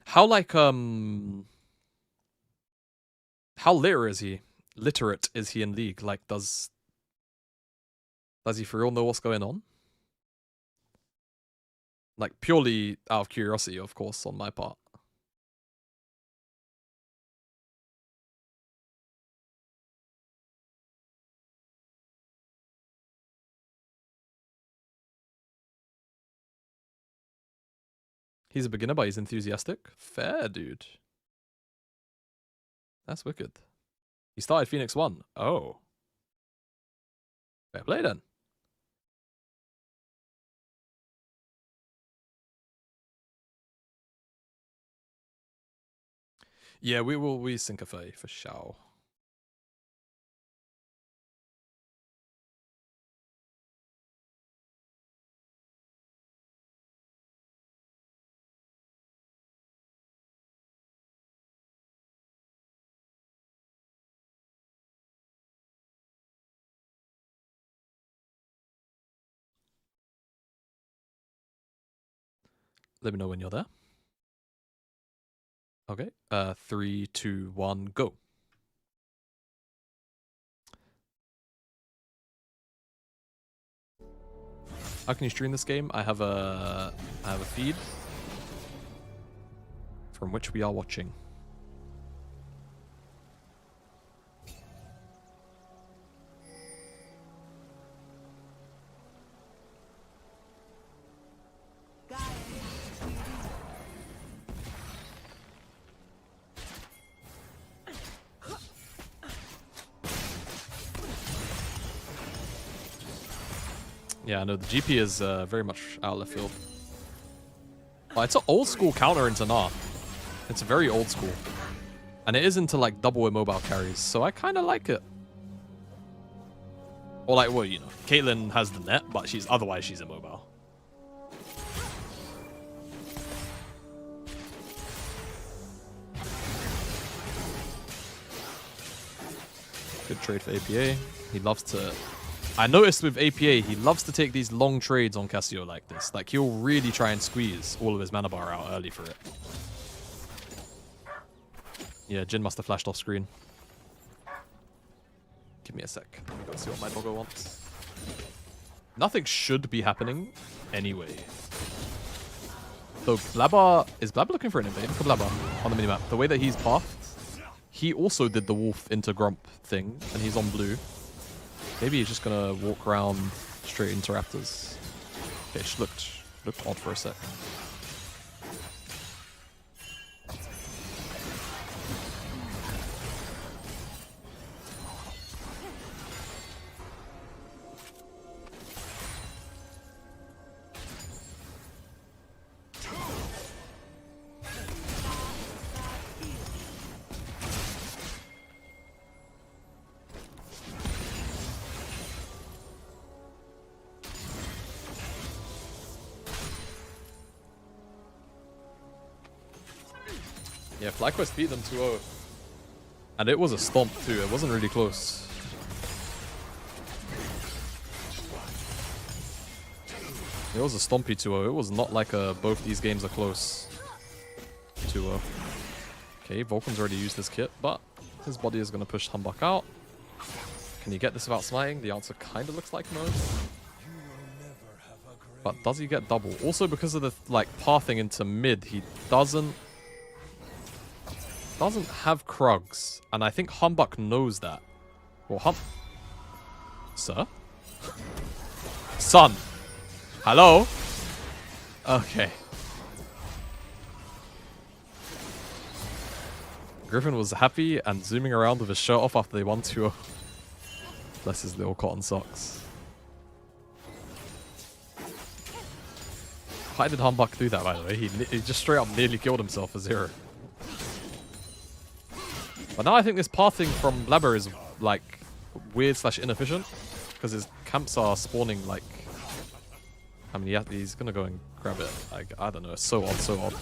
How like how literate is he in League? Like does he for real know what's going on? Like purely out of curiosity, of course, on my part. He's a beginner, but he's enthusiastic. Fair, dude. That's wicked. He started Phoenix 1. Oh. Fair play then. Yeah, we sync a Faye for sure. Let me know when you're there. Okay. 3, 2, 1, go. How can you stream this game? I have a feed from which we are watching. Yeah, no, the GP is very much out of left field. Oh, it's an old school counter into Gnar. It's very old school. And it is into like double immobile carries, so I kind of like it. Or like, well, you know, Caitlyn has the net, but otherwise she's immobile. Good trade for APA. He loves to... I noticed with APA, he loves to take these long trades on Cassio like this. Like, he'll really try and squeeze all of his mana bar out early for it. Yeah, Jin must have flashed off screen. Give me a sec. Let me go see what my doggo wants. Nothing should be happening anyway. So Blabber... Is Blabber looking for an invade? For Blabber on the minimap. The way that he's pathed, he also did the wolf into Grump thing, and he's on blue. Maybe he's just gonna walk around straight into Raptors. Okay, it looked odd for a sec. Yeah, FlyQuest beat them 2-0. And it was a stomp too, it wasn't really close. It was a stompy 2-0, it was not like both these games are close. 2-0. Okay, Vulcan's already used this kit, but his body is going to push Humbug out. Can he get this without smiting? The answer kind of looks like no. But does he get double? Also, because of the like pathing into mid, he doesn't have Krugs, and I think Humbug knows that. Well, Sir? Son! Hello? Okay. Griffin was happy and zooming around with his shirt off after they won 2-0. Bless his little cotton socks. Why did Humbug do that, by the way? He just straight up nearly killed himself for 0. But now I think this pathing from Blabber is, like, weird / inefficient. Because his camps are spawning, like... I mean, he's gonna go and grab it. I don't know, it's so odd, so odd.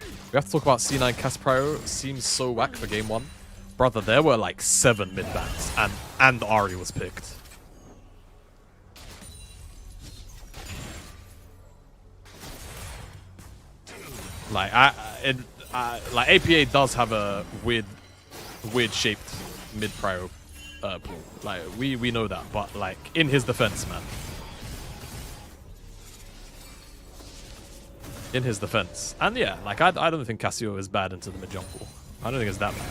We have to talk about C9 Casprio. Seems so whack for game 1. Brother, there were like 7 mid-bans, and Ari was picked. Like, like APA does have a weird shaped mid-prio pool. Like, we know that, but like, in his defense, man. In his defense. And yeah, like, I don't think Casio is bad into the mid-jump pool. I don't think it's that bad.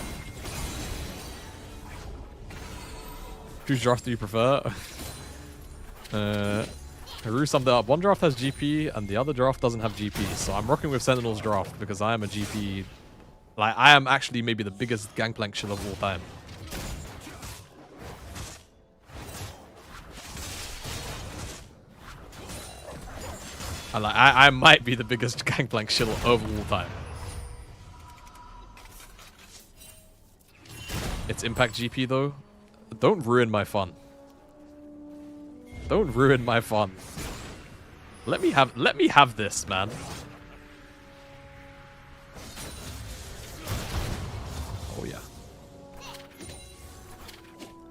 Whose draft do you prefer? Haru summed it up. One draft has GP and the other draft doesn't have GP. So I'm rocking with Sentinel's draft because I am a GP. Like, I am actually maybe the biggest Gangplank shill of all time. And like, I might be the biggest Gangplank shill of all time. It's Impact GP though. Don't ruin my fun. Don't ruin my fun. Let me have this, man. Oh yeah.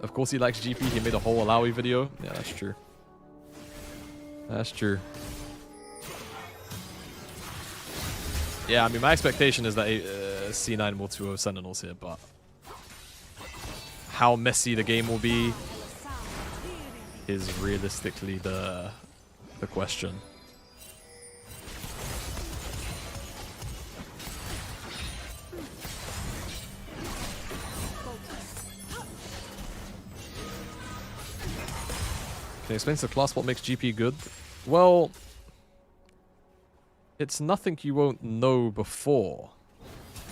Of course he likes GP. He made a whole Alawi video. Yeah, that's true. That's true. Yeah, I mean, my expectation is that C9 will 2-0 Sentinels here, but how messy the game will be is realistically the question. Can you explain to the class what makes GP good? Well, it's nothing you won't know before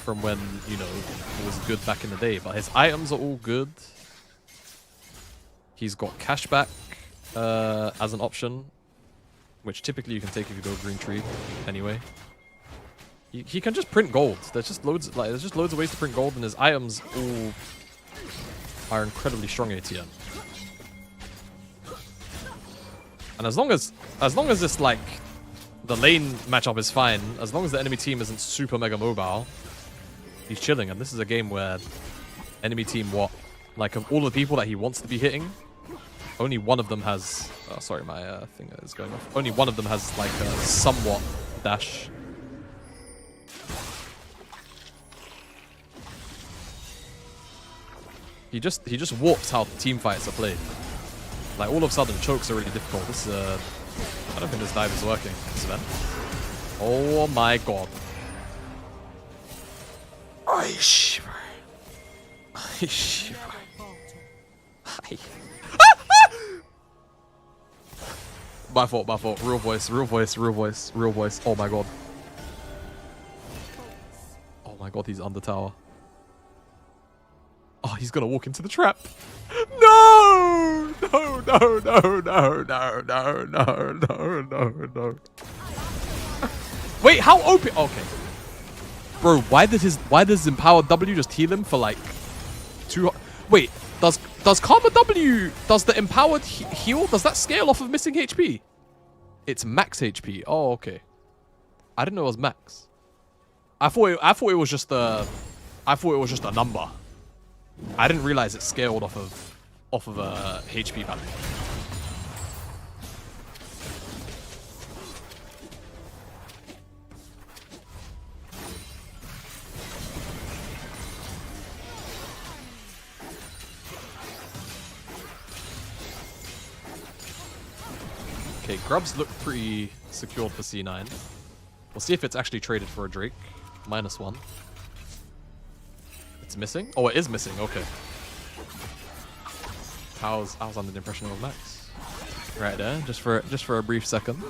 from when, you know, it was good back in the day. But his items are all good. He's got cashback as an option, which typically you can take if you go green tree anyway. He can just print gold. There's just loads of ways to print gold, and his items all are incredibly strong ATM. And as long as this, like, the lane matchup is fine, as long as the enemy team isn't super mega mobile, he's chilling. And this is a game where enemy team, like, of all the people that he wants to be hitting, only one of them has... Oh, sorry, my thing is going off. Only one of them has, like, a somewhat dash. He just warps how team fights are played. Like, all of a sudden, chokes are really difficult. This is I don't think this dive is working. Sven. Oh my god. I shiver. I shiver. My fault, my fault. Real voice, real voice, real voice, real voice. Oh my god. Oh my god, he's under tower. Oh, he's gonna walk into the trap. No! No, no, no, no, no, no, no, no, no, no. Wait, how OP? Okay. Bro, why does Empowered W just heal him for like 2... Wait, does Karma W, does the Empowered heal, does that scale off of missing HP? It's max HP. Oh, okay. I didn't know it was max. I thought it was just a number. I didn't realize it scaled off of a HP value. Okay, grubs look pretty secured for C9. We'll see if it's actually traded for a Drake. -1. It's missing? Oh, it is missing. Okay. I was under the impression it was max. Right there, just for a brief second.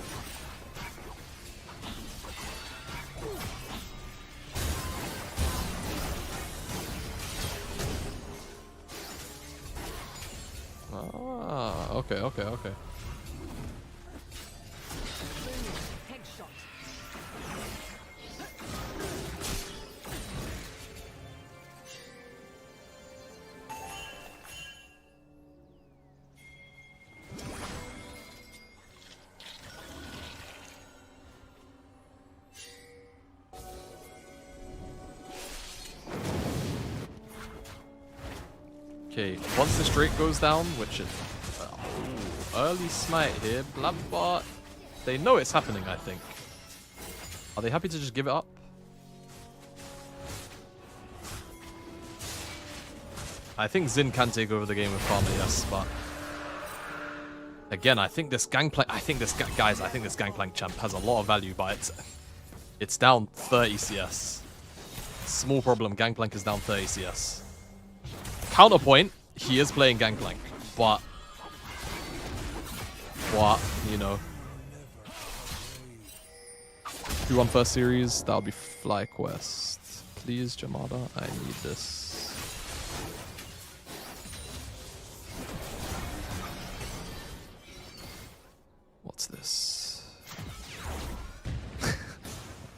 Ah, okay. Okay, once this Drake goes down, which is early smite here, Bloodbot, they know it's happening, I think. Are they happy to just give it up? I think Xin can take over the game with Karma, yes, but again, I think this Gangplank champ has a lot of value, but it's down 30 CS. Small problem, Gangplank is down 30 CS. Counterpoint, he is playing Gangplank, but you know. 2-1 first series, that'll be FlyQuest. Please, Jamada, I need this. What's this?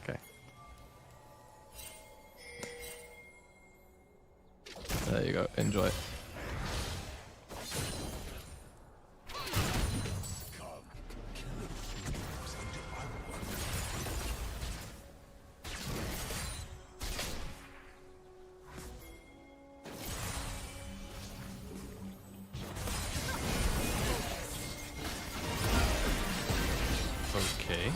Okay. There you go, enjoy. Okay.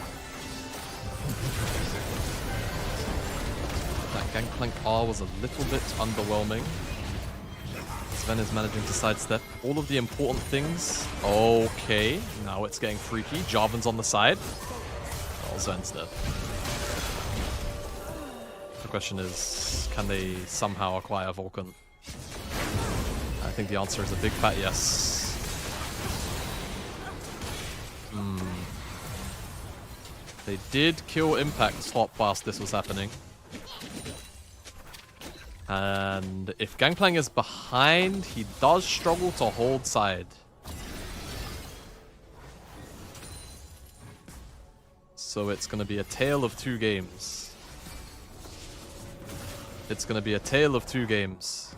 That Gangplank R was a little bit underwhelming. Sven is managing to sidestep all of the important things. Okay, now it's getting freaky. Jarvan's on the side. Oh, Sven's dead. The question is, can they somehow acquire Vulcan? I think the answer is a big fat yes. They did kill Impact top whilst this was happening. And if Gangplank is behind, he does struggle to hold side. So it's going to be a tale of two games. It's going to be a tale of two games.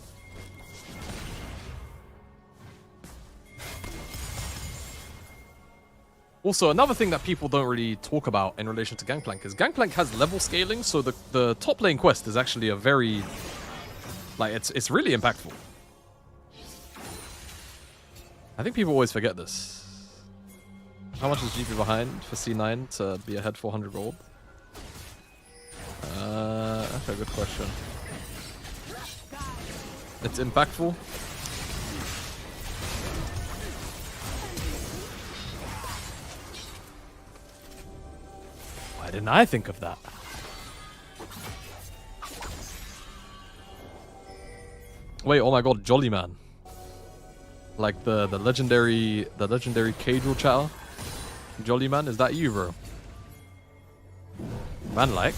Also, another thing that people don't really talk about in relation to Gangplank is Gangplank has level scaling, so the top lane quest is actually a very... like, it's really impactful. I think people always forget this. How much is GP behind for C9 to be ahead 400 gold? That's a good question. It's impactful. Why didn't I think of that? Wait, oh my god, Jolly Man. Like the legendary cage rule chatter. Jolly Man, is that you, bro? Man, like.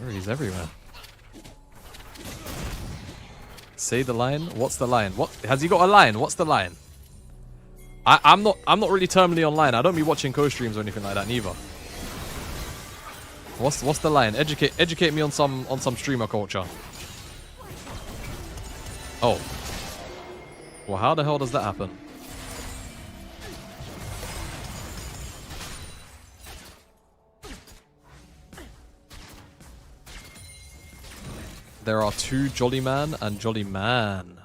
Bro, he's everywhere. Say the line. What's the line? What has he got a line? What's the line? I'm not really terminally online. I don't be watching co-streams or anything like that neither. What's the line? Educate me on some streamer culture. Oh. Well, how the hell does that happen? There are two Jolly Man and Jolly Man.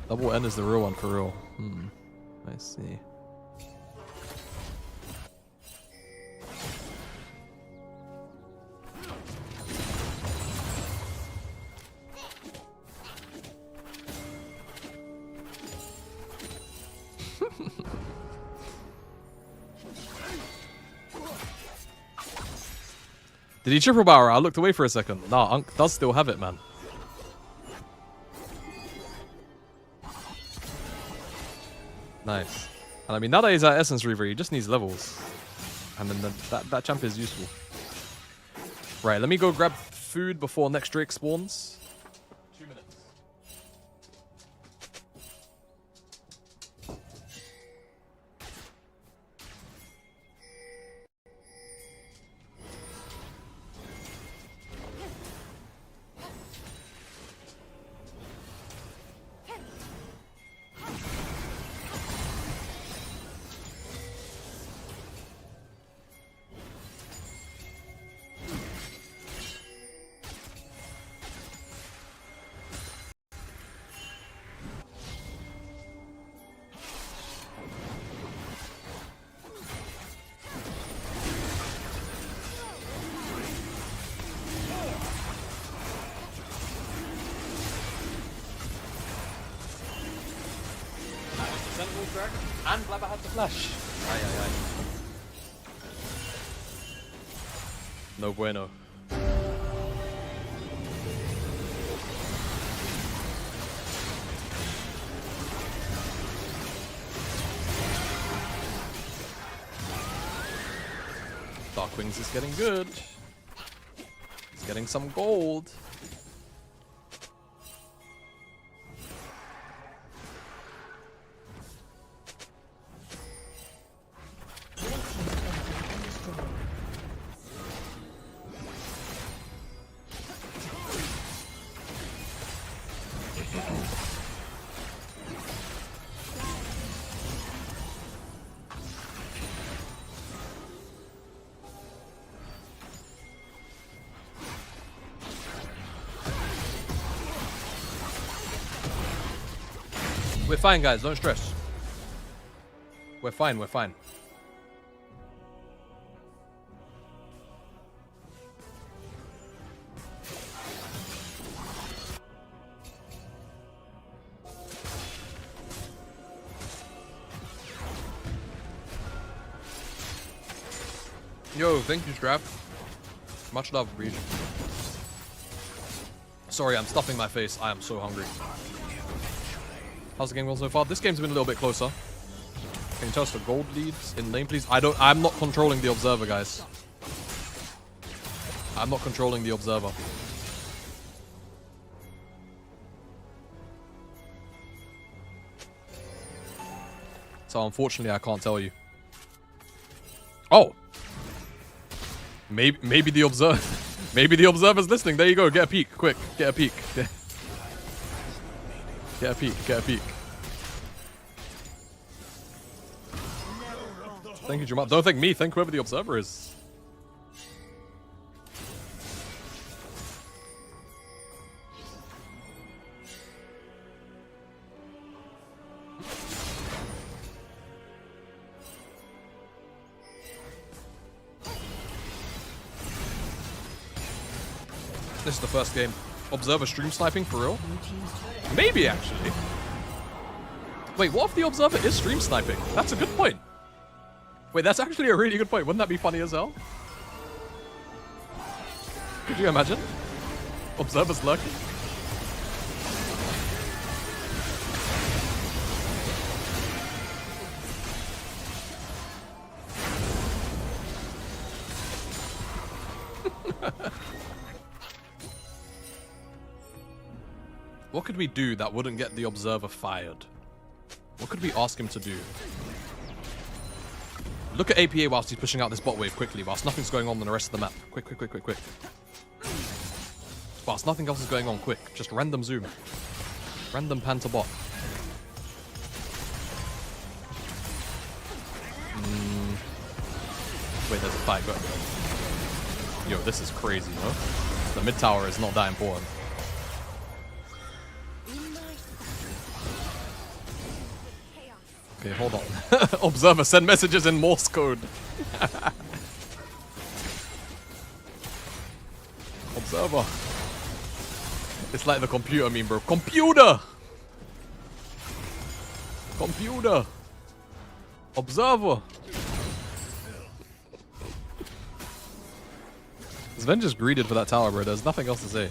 Double N is the real one for real. I see. Did he triple barrel? I looked away for a second. Nah, Unk does still have it, man. Nice. And I mean, now that he's at Essence Reaver, he just needs levels. And then that champ is useful. Right, let me go grab food before next Drake spawns. 2 minutes. And Blabber had the flash. Aye, aye, aye. No bueno. Darkwings is getting good. He's getting some gold. We're fine, guys. Don't stress. We're fine. We're fine. Yo, thank you, Strap. Much love, Breach. Sorry, I'm stuffing my face. I am so hungry. How's the game going so far? This game's been a little bit closer. Can you tell us the gold leads in lane, please? I'm not controlling the observer, guys. I'm not controlling the observer. So unfortunately, I can't tell you. Oh! Maybe the observer... Maybe the observer's listening. There you go. Get a peek. Quick. Get a peek. Get a peek. Get a peek. Thank you, Jamal. Don't thank me. Thank whoever the observer is. This is the first game. Observer stream sniping for real? Maybe, actually. Wait, what if the observer is stream sniping? That's a good point. Wait, that's actually a really good point. Wouldn't that be funny as hell? Could you imagine? Observer's lurking. What could we do that wouldn't get the observer fired? What could we ask him to do? Look at APA whilst he's pushing out this bot wave quickly, whilst nothing's going on in the rest of the map. Quick, quick, quick, quick, quick. Whilst nothing else is going on, quick. Just random zoom. Random pan to bot. fight, but yo, this is crazy, no? The mid tower is not that important. Okay, hold on. Observer, send messages in Morse code. Observer. It's like the computer meme, bro. Computer! Computer! Observer! Sven just greeted for that tower, bro. There's nothing else to say.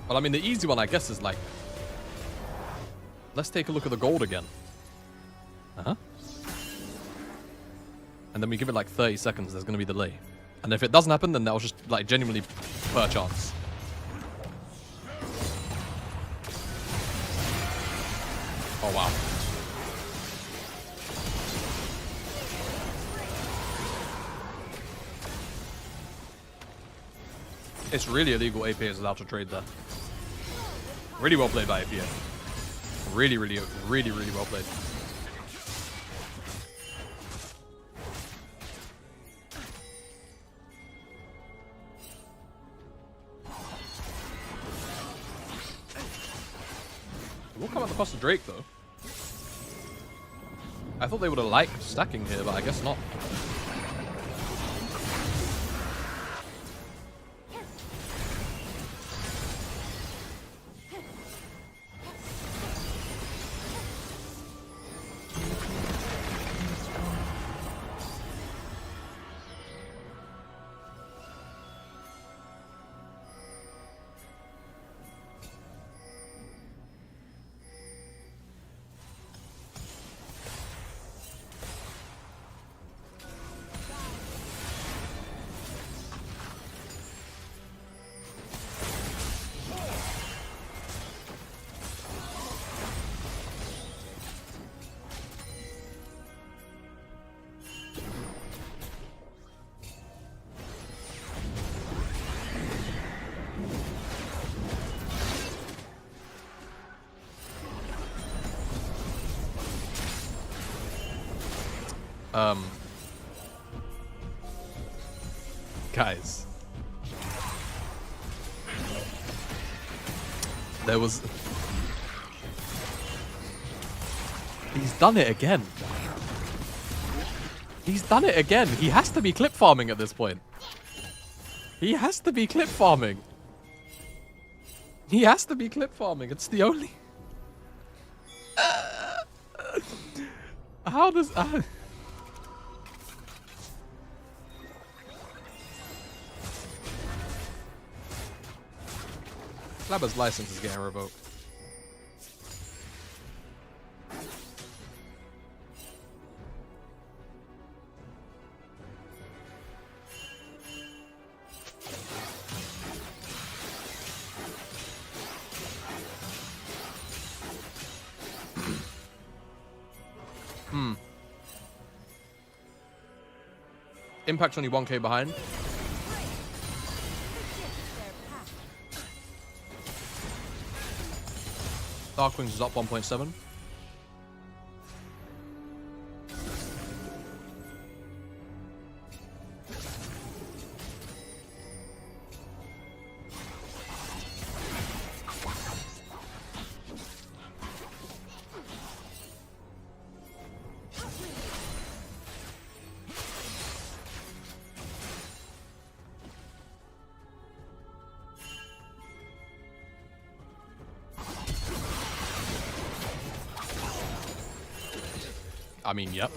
Well, I mean, the easy one, I guess, is like... Let's take a look at the gold again. Uh-huh. And then we give it like 30 seconds, there's going to be delay. And if it doesn't happen, then that was just like genuinely per chance. Oh, wow. It's really illegal APA is allowed to trade there. Really well played by APA. Really well played. It will come at the cost of Drake, though. I thought they would have liked stacking here, but I guess not. Guys. There was... He's done it again. He's done it again. He has to be clip farming at this point. He has to be clip farming. He has to be clip farming. It's the only... How does... Flabber's license is getting revoked. Impact's only 1k behind. Darkwings is up 1.7. I mean, yep.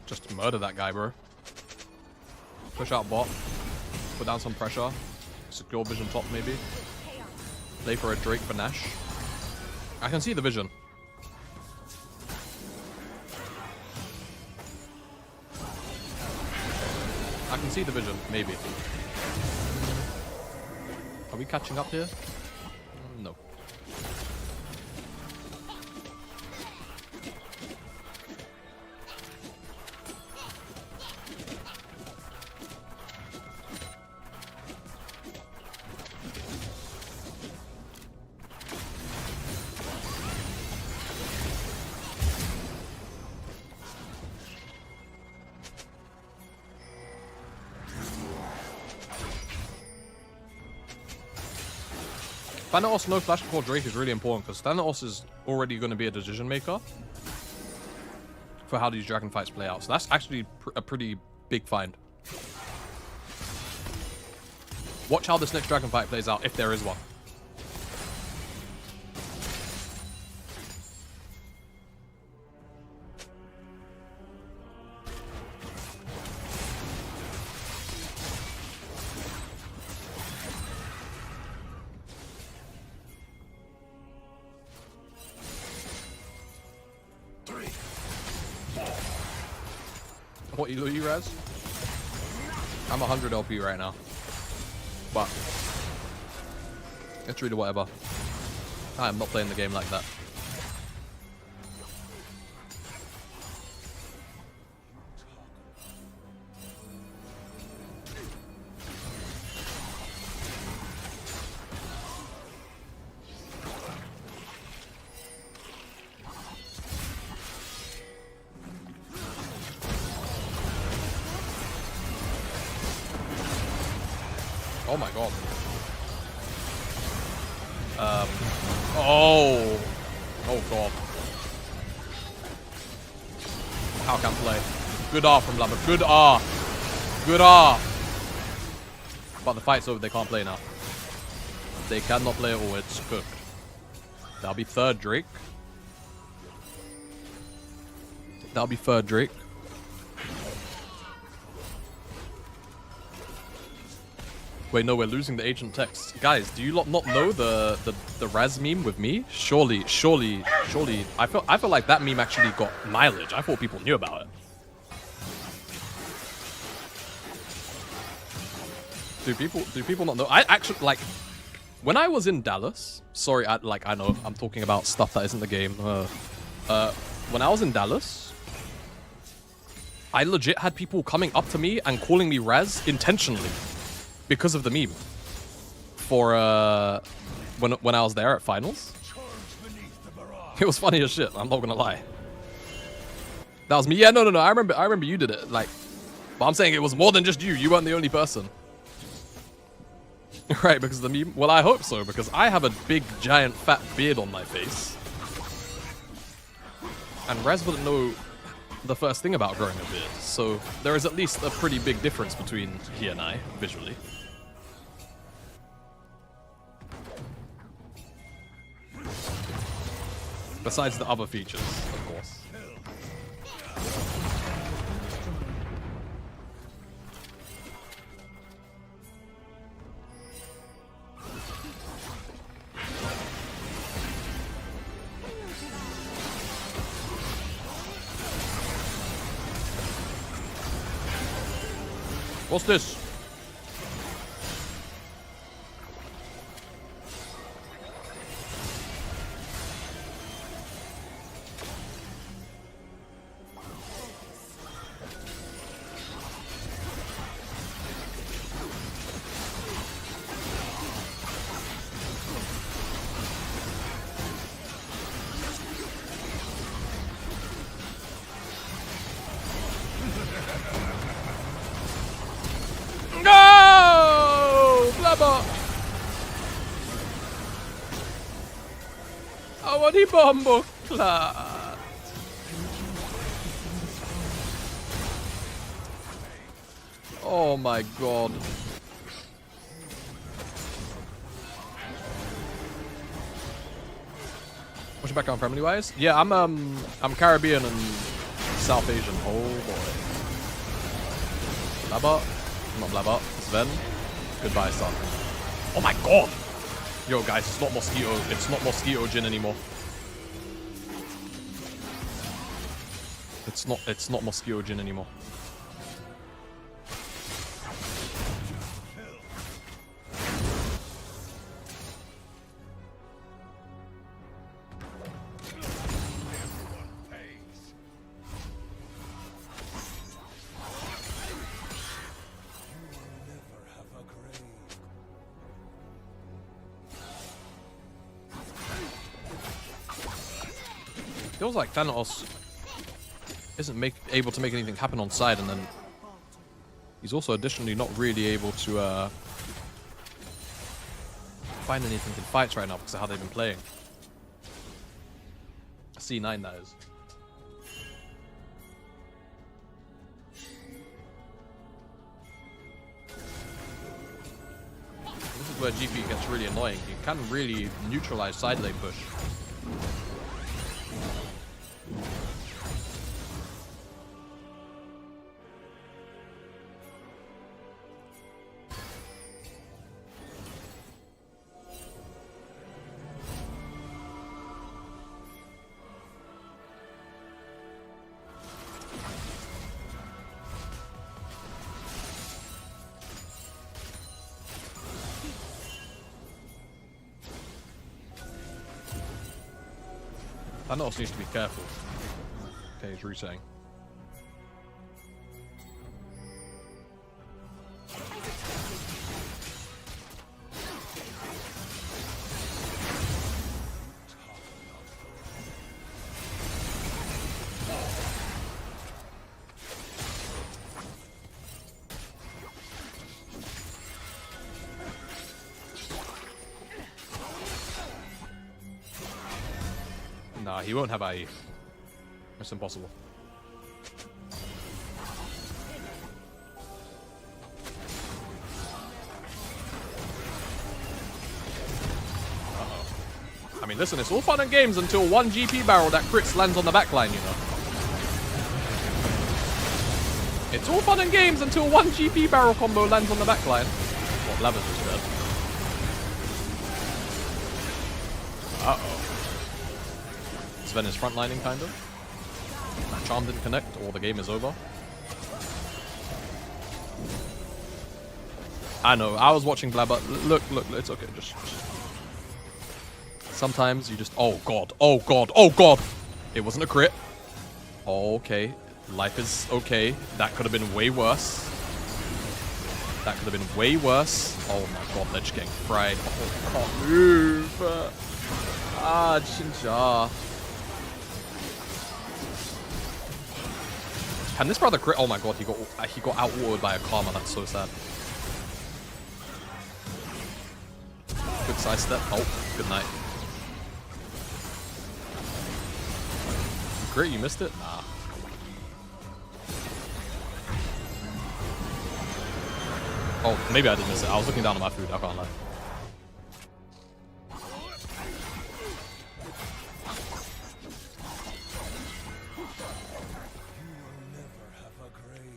Just murder that guy, bro. Push out bot. Put down some pressure. Secure vision top, maybe. Play for a Drake for Nash. I can see the vision. I can see the vision, maybe. Are we catching up here? Thanatos no flash before Drake is really important because Thanatos is already going to be a decision maker for how these dragon fights play out. So that's actually a pretty big find. Watch how this next dragon fight plays out, if there is one. What you Raz? I'm 100 LP right now. But it's really whatever. I am not playing the game like that. Oh my god. Oh god. How can play? Good R from Lambert. Good R. Good R. But the fight's over. They can't play now. They cannot play at all. It's cooked. That'll be third Drake. That'll be third Drake. Wait, no, we're losing the agent text. Guys, do you not know the Raz meme with me? Surely. I feel like that meme actually got mileage. I thought people knew about it. Do people not know? I actually, like, when I was in Dallas, sorry, I know I'm talking about stuff that isn't the game. When I was in Dallas, I legit had people coming up to me and calling me Raz intentionally. Because of the meme. For when I was there at finals. It was funny as shit, I'm not gonna lie. That was me. Yeah, no. I remember you did it. Like, but I'm saying it was more than just you. You weren't the only person. Right, because of the meme. Well, I hope so, because I have a big, giant, fat beard on my face. And Raz wouldn't know the first thing about growing a beard. So there is at least a pretty big difference between he and I, visually. Besides the other features, of course. What's this? No! Blabber! Awadi bombo klat! Oh my god. What's your background family wise? Yeah, I'm Caribbean and South Asian. Oh boy. Blabber? Not Blabber. Sven. Goodbye, son. Oh my god! Yo, guys, it's not Mosquito. It's not Mosquito Gin anymore. It's not Mosquito Gin anymore. Feels like Thanatos isn't able to make anything happen on side, and then he's also additionally not really able to find anything in fights right now because of how they've been playing. C9, that is. This is where GP gets really annoying. You can really neutralize side lane push. Thanos needs to be careful. Okay, he's resetting. Nah, he won't have IE. It's impossible. Uh-oh. I mean, listen, it's all fun and games until one GP barrel that crits lands on the backline, you know. It's all fun and games until one GP barrel combo lands on the backline. What, Lavas is dead. Uh-oh. Sven is frontlining, kind of. That charm didn't connect, or the game is over. I know, I was watching Blabber. Look, it's okay. Just... Sometimes you just... Oh, God. Oh, God. Oh, God. It wasn't a crit. Oh, okay. Life is okay. That could have been way worse. That could have been way worse. Oh, my God. They're just getting fried. Oh, can't move. Ah, Chincha. Can this brother crit? Oh my God, he got out-ordered by a Karma. That's so sad. Good side step. Oh, good night. Crit, you missed it? Nah. Oh, maybe I did miss it. I was looking down at my food. I can't lie.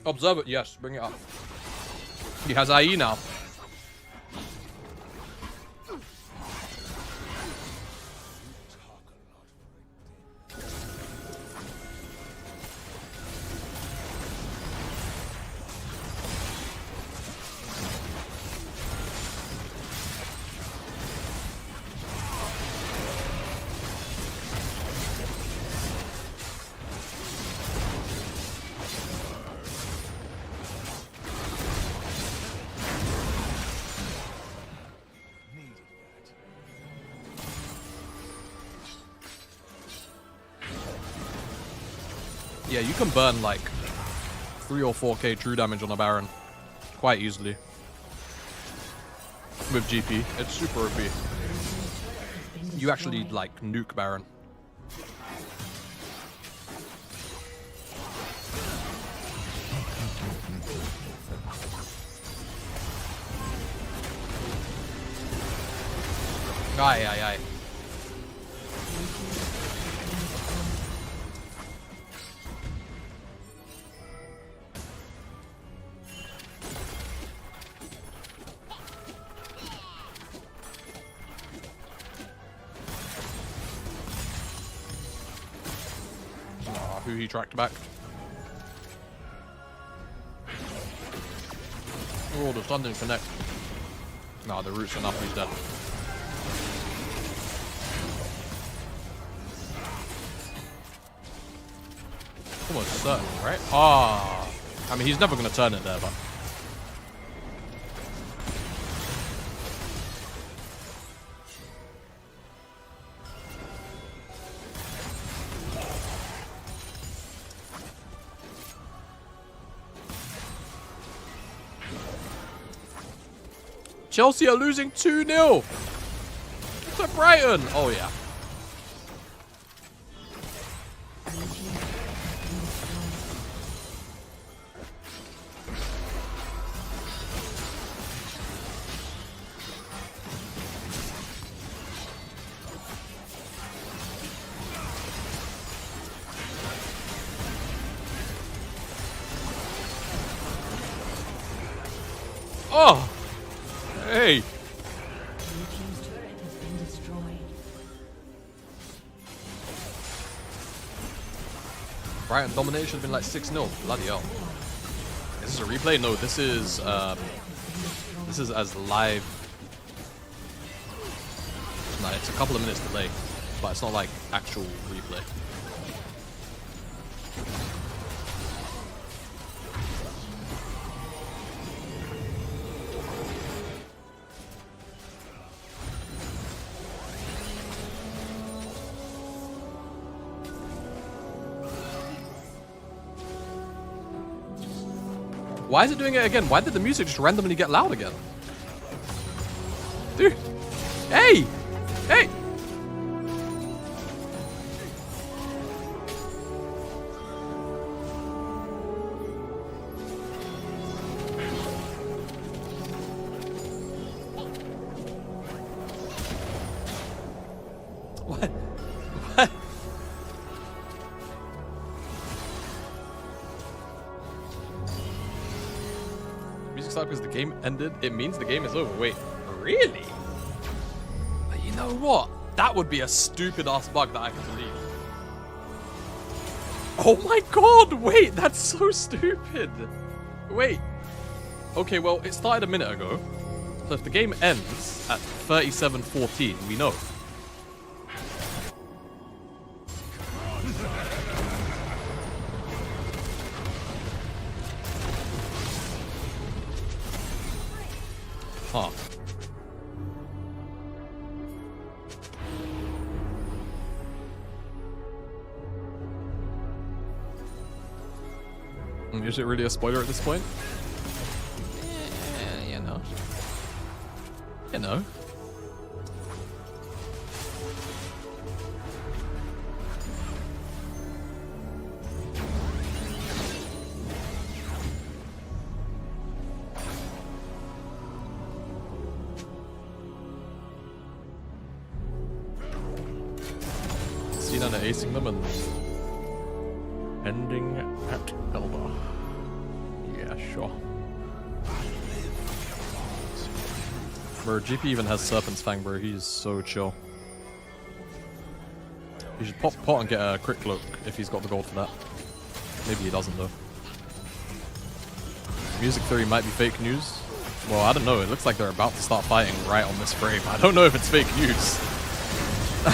Observe it, yes, bring it up. He has IE now. Yeah, you can burn like 3 or 4k true damage on a Baron quite easily with GP. It's super OP. You actually like nuke Baron. Aye, aye, aye. Who he tracked back. Oh, the stun didn't connect. No, the root's enough, he's dead. Almost certain, right? Ah, I mean, he's never going to turn it there, but... Chelsea are losing 2-0. to Brighton. Oh yeah. Oh, hey. Blue team's turret has been destroyed. Brighton domination has been like 6-0. Bloody hell. Is this a replay? No, this is as live. No, it's a couple of minutes delay, but it's not like actual replay. Why is it doing it again? Why did the music just randomly get loud again? Dude. Hey! Hey! What? What? Music stopped because the game ended. It means the game is over. Wait, really? You know what? That would be a stupid ass bug that I can delete. Oh my god! Wait, that's so stupid. Wait. Okay, well, it started a minute ago. So if the game ends at 37:14, we know. Huh. Is it really a spoiler at this point? Yeah, you know. You know. Seen on acing them and ending at Elba. Yeah, sure. Bro, GP even has Serpent's Fang, bro. He's so chill. He should pop pot and get a crit cloak if he's got the gold for that. Maybe he doesn't though. Music theory might be fake news. Well, I don't know. It looks like they're about to start fighting right on this frame. I don't know if it's fake news.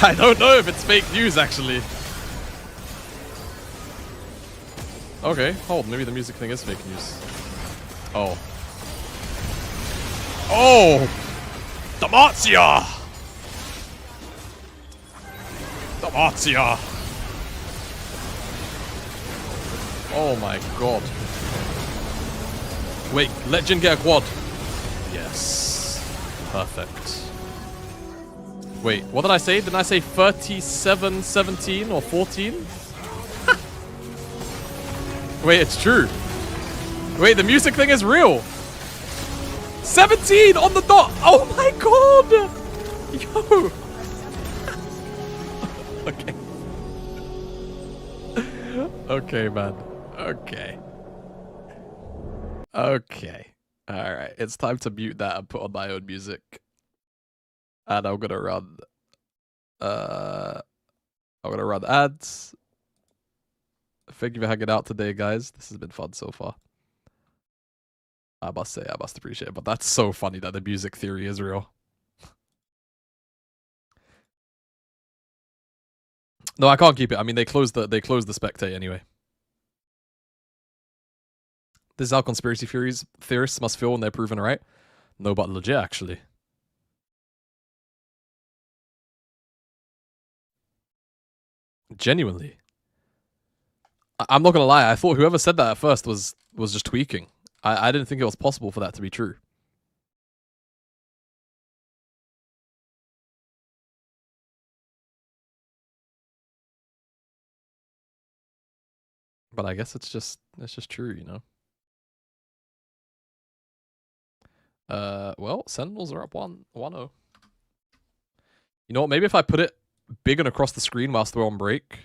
I don't know if it's fake news, actually. Okay, hold. Maybe the music thing is fake news. Oh. Oh! Demacia! Demacia! Oh my god. Wait, let Jin get a quad. Yes. Perfect. Wait, what did I say? Didn't I say 37, 17, or 14? Wait, it's true. Wait, the music thing is real. 17 on the dot. Oh my god. Yo. Okay. Okay, man. Okay. Okay. Alright, it's time to mute that and put on my own music. And I'm gonna run ads. Thank you for hanging out today, guys. This has been fun so far. I must say, I must appreciate it. But that's so funny that the music theory is real. No, I can't keep it. I mean, they closed the spectate anyway. This is how conspiracy theorists must feel when they're proven right. No, but legit, actually. Genuinely. I'm not gonna lie, I thought whoever said that at first was just tweaking. I didn't think it was possible for that to be true. But I guess it's just true, you know. Well, Sentinels are up 1-0. You know what? Maybe if I put it big and across the screen whilst we're on break,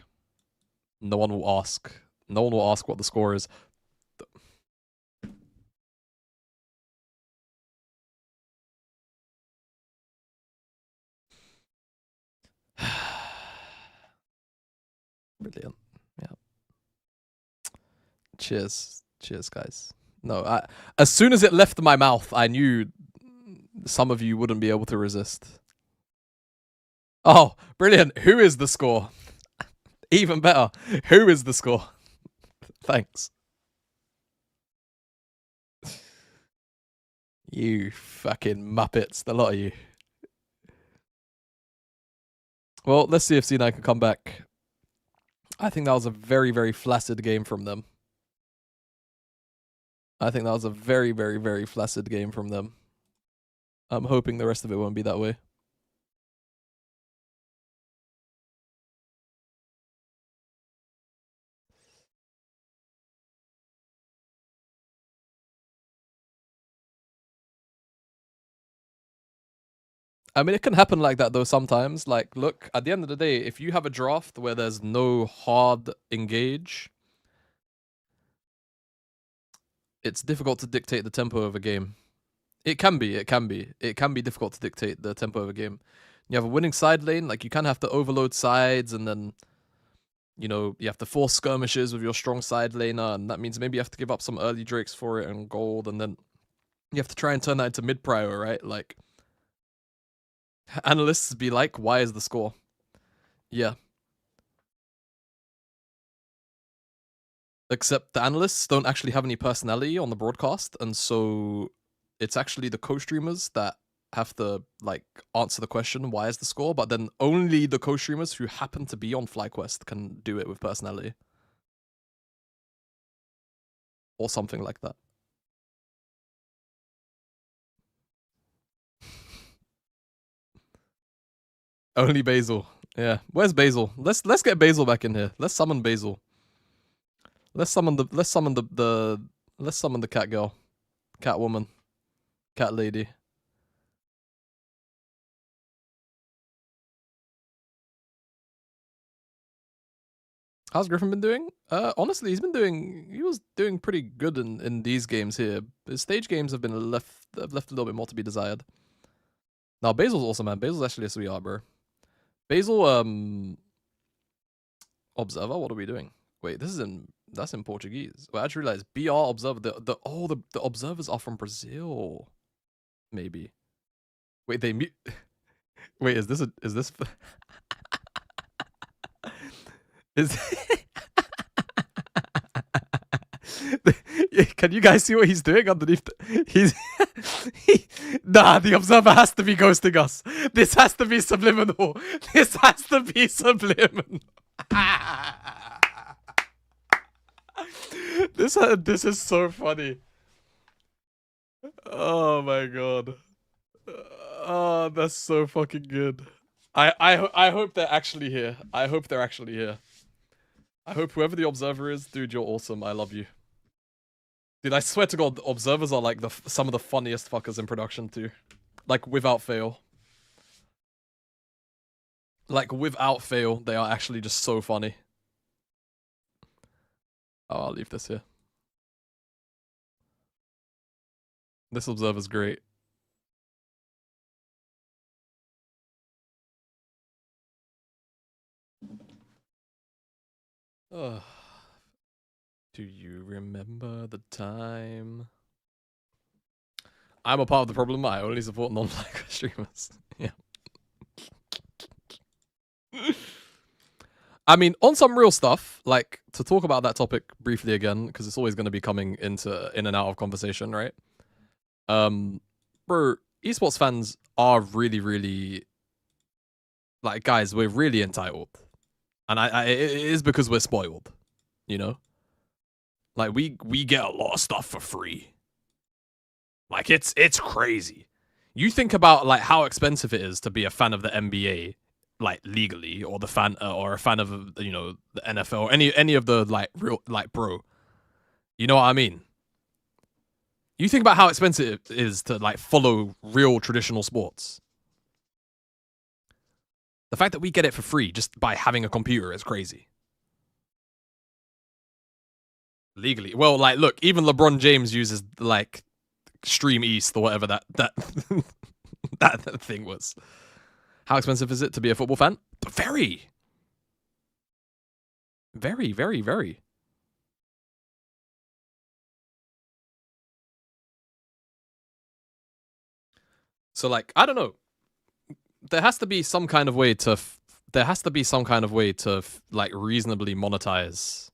no one will ask. No one will ask what the score is. Brilliant. Yeah. Cheers. Cheers, guys. No, as soon as it left my mouth, I knew some of you wouldn't be able to resist. Oh, brilliant. Who is the score? Even better. Who is the score? Thanks. You fucking muppets, the lot of you. Well, let's see if C9 can come back. I think that was a very, very flaccid game from them. I think that was a very, very, very flaccid game from them. I'm hoping the rest of it won't be that way. I mean, it can happen like that, though, sometimes. Like, look, at the end of the day, if you have a draft where there's no hard engage, it's difficult to dictate the tempo of a game. It can be. It can be difficult to dictate the tempo of a game. You have a winning side lane, like, you kind of have to overload sides, and then, you know, you have to force skirmishes with your strong side laner, and that means maybe you have to give up some early drakes for it and gold, and then you have to try and turn that into mid-prio, right? Like, analysts be like, why is the score? Yeah. Except the analysts don't actually have any personality on the broadcast, and so it's actually the co-streamers that have to, like, answer the question, why is the score? But then only the co-streamers who happen to be on FlyQuest can do it with personality. Or something like that. Only Basil. Yeah. Where's Basil? Let's get Basil back in here. Let's summon Basil. Let's summon the cat girl. Cat woman. Cat lady. How's Griffin been doing? Honestly, he was doing pretty good in these games here. His stage games have been left a little bit more to be desired. Now Basil's awesome, man. Basil's actually a sweetheart, bro. Basil, Observer, what are we doing? Wait, that's in Portuguese. Well, I just realized BR Observer, the observers are from Brazil. Maybe. Wait, they mute. Wait, is this is can you guys see what he's doing underneath? Nah, the observer has to be ghosting us. This has to be subliminal. This has to be subliminal. This is so funny. Oh my god. Oh, that's so fucking good. I hope they're actually here. I hope they're actually here. I hope whoever the observer is, dude, you're awesome. I love you. Dude, I swear to God, the observers are like some of the funniest fuckers in production too. Like, without fail. Like, without fail, they are actually just so funny. Oh, I'll leave this here. This observer's great. Ugh. Do you remember the time? I'm a part of the problem. I only support non-black streamers. Yeah. I mean, on some real stuff, like, to talk about that topic briefly again, because it's always going to be coming in and out of conversation, right? Bro, esports fans are really, really, like, guys, we're really entitled. And it is because we're spoiled, you know? Like, we get a lot of stuff for free. Like, it's crazy. You think about, like, how expensive it is to be a fan of the NBA like legally, or the fan or a fan of you know the NFL, any of the like real like bro. You know what I mean? You think about how expensive it is to like follow real traditional sports. The fact that we get it for free just by having a computer is crazy. Legally, well, like look, even LeBron James uses like Stream East or whatever that that thing was. How expensive is it to be a football fan? Very, very, very, very. So like, I don't know. There has to be some kind of way to. There has to be some kind of way to like reasonably monetize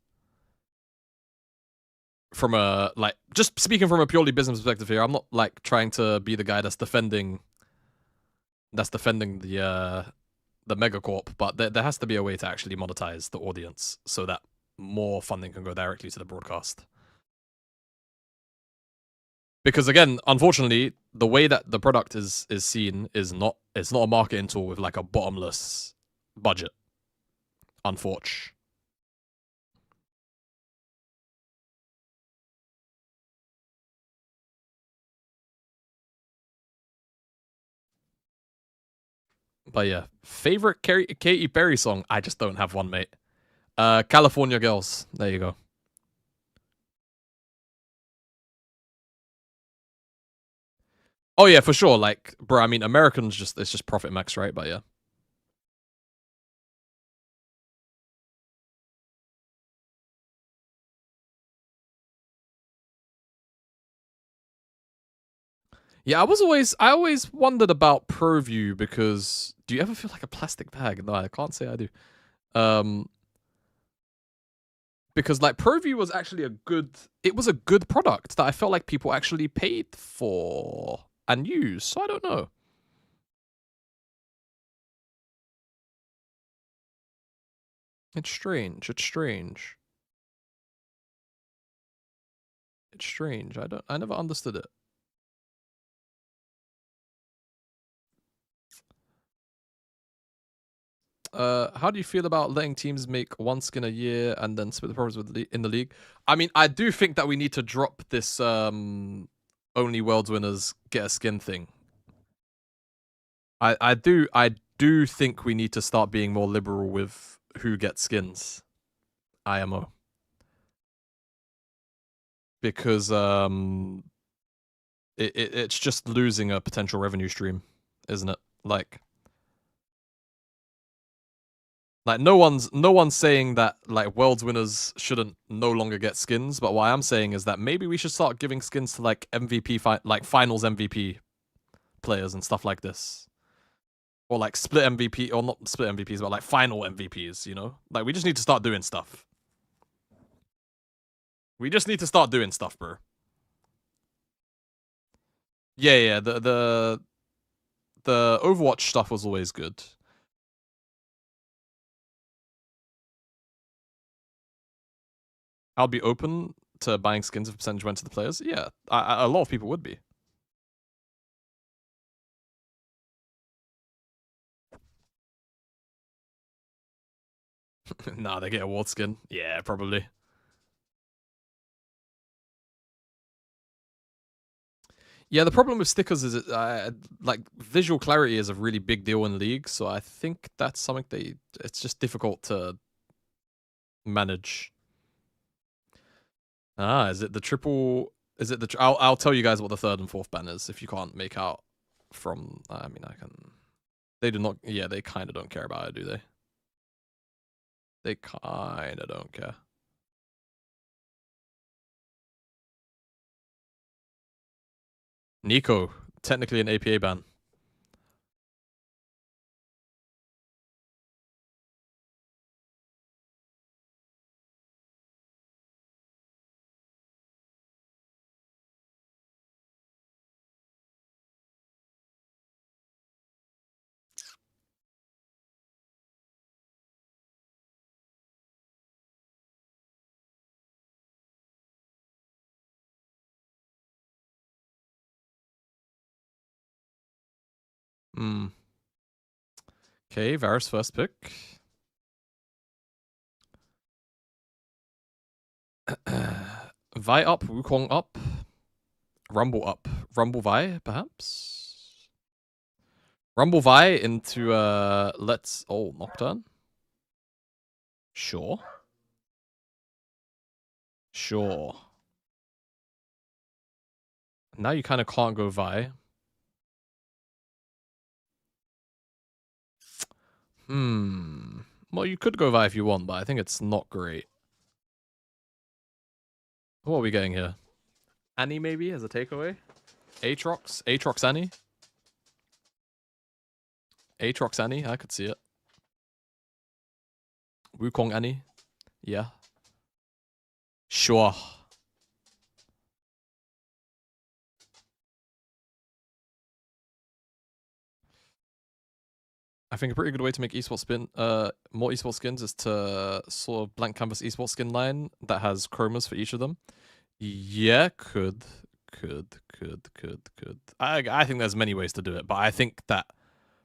from a like just speaking from a purely business perspective here. I'm not like trying to be the guy that's defending the megacorp, but there has to be a way to actually monetize the audience so that more funding can go directly to the broadcast. Because again, unfortunately, the way that the product is seen is not it's not a marketing tool with like a bottomless budget. Unfortunately. But yeah, favorite Katy Perry song? I just don't have one, mate. California Girls. There you go. Oh yeah, for sure. Like, bro, I mean, Americans just it's just profit max, right? But yeah. Yeah, I always wondered about ProView because do you ever feel like a plastic bag? No, I can't say I do. Um, because like ProView was actually it was a good product that I felt like people actually paid for and used. So I don't know. It's strange. It's strange. It's strange. I never understood it. How do you feel about letting teams make one skin a year and then split the profits in the league? I mean, I do think that we need to drop this only world's winners get a skin thing. I do think we need to start being more liberal with who gets skins. IMO. Because it's just losing a potential revenue stream, isn't it? Like no one's saying that like world's winners shouldn't no longer get skins, but what I'm saying is that maybe we should start giving skins to like like finals MVP players and stuff like this. Or like split MVP or not split MVPs, but like final MVPs, you know? Like we just need to start doing stuff. We just need to start doing stuff, bro. Yeah, yeah, the Overwatch stuff was always good. I'll be open to buying skins if a percentage went to the players. Yeah, a lot of people would be. Nah, they get a ward skin. Yeah, probably. Yeah, the problem with stickers is like visual clarity is a really big deal in League, so I think that's something it's just difficult to manage. Ah, is it the triple? Is it the? I'll tell you guys what the third and fourth ban is if you can't make out from. I mean, I can. They do not. Yeah, they kind of don't care about it, do they? They kind of don't care. Nico, technically an APA ban. Hmm. Okay, Varus first pick. Vi up, Wukong up, Rumble up. Rumble Vi, perhaps? Rumble Vi into, let's... Oh, Nocturne? Sure. Sure. Now you kind of can't go Vi. Well, you could go Vi if you want, but I think it's not great. What are we getting here? Annie, maybe, as a takeaway? Aatrox? Aatrox Annie? Aatrox Annie? I could see it. Wukong Annie? Yeah. Sure. I think a pretty good way to make more esports skins is to sort of blank canvas esports skin line that has chromas for each of them. Yeah, could. I think there's many ways to do it, but I think that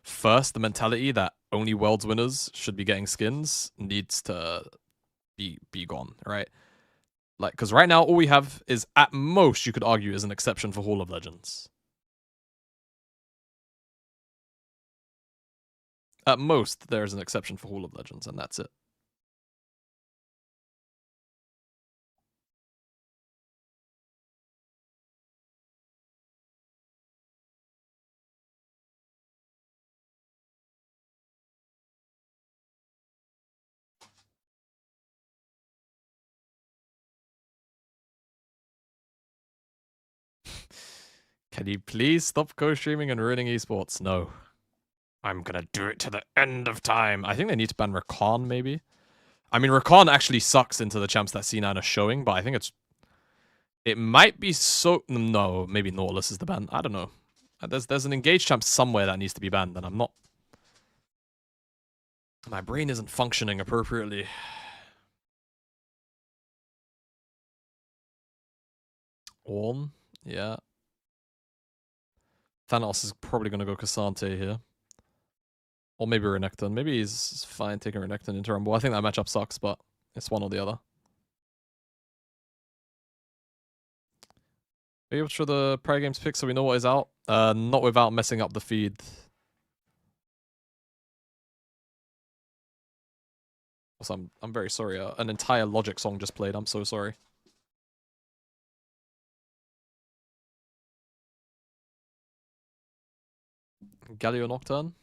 first, the mentality that only Worlds winners should be getting skins needs to be gone, right? Like, because right now all we have is, at most, you could argue, is an exception for Hall of Legends. At most, there is an exception for Hall of Legends, and that's it. Can you please stop co-streaming and ruining esports? No. I'm gonna do it to the end of time. I think they need to ban Rakan, maybe. I mean, Rakan actually sucks into the champs that C9 are showing, but I think it might be so... No, maybe Nautilus is the ban. I don't know. There's an engaged champ somewhere that needs to be banned, and I'm not... My brain isn't functioning appropriately. Ornn? Yeah. Thanos is probably going to go Cassante here. Or maybe Renekton. Maybe he's fine taking Renekton into Rumble. I think that matchup sucks, but it's one or the other. Maybe for the Pride Games pick so we know what is out. Not without messing up the feed. Also, I'm very sorry. An entire Logic song just played. I'm so sorry. Galio Nocturne?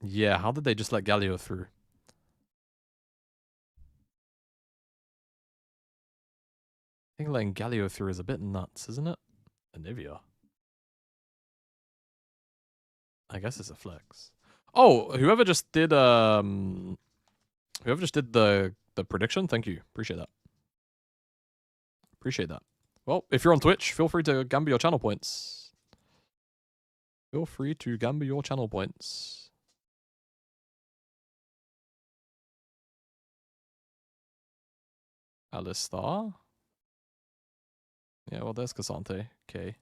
Yeah, how did they just let Galio through? I think letting Galio through is a bit nuts, isn't it? Anivia. I guess it's a flex. Oh, whoever just did the prediction, thank you. Appreciate that. Appreciate that. Well, if you're on Twitch, feel free to gamble your channel points. Feel free to gamble your channel points. Alistar? Yeah, well, there's Cassante. Okay.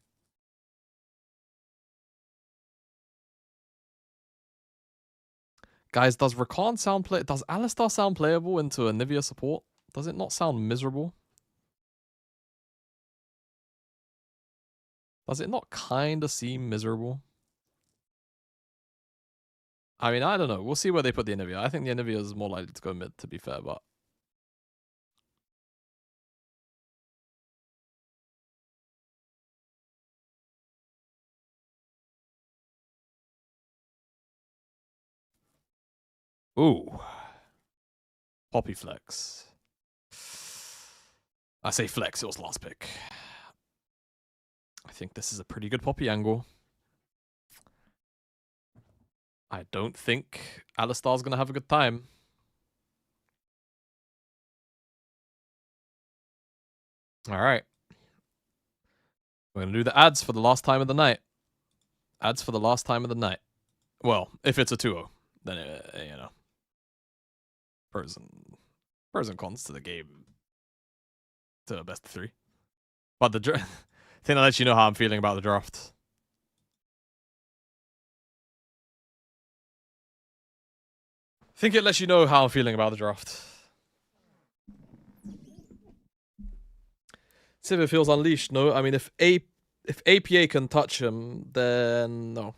Guys, does Rakan sound does Alistar sound playable into Anivia support? Does it not sound miserable? Does it not kinda seem miserable? I mean, I don't know. We'll see where they put the Anivia. I think the Anivia is more likely to go mid, to be fair, but... Ooh. Poppy flex. I say flex, it was last pick. I think this is a pretty good Poppy angle. I don't think Alistar's gonna have a good time. Alright. We're gonna do the ads for the last time of the night. Ads for the last time of the night. Well, if it's a 2-0, then, you know. Pros and cons to the game. To a best of 3. But the thing that lets you know how I'm feeling about the draft. think it lets you know how I'm feeling about the draft. See if it feels unleashed. No, I mean if APA can touch him, then no.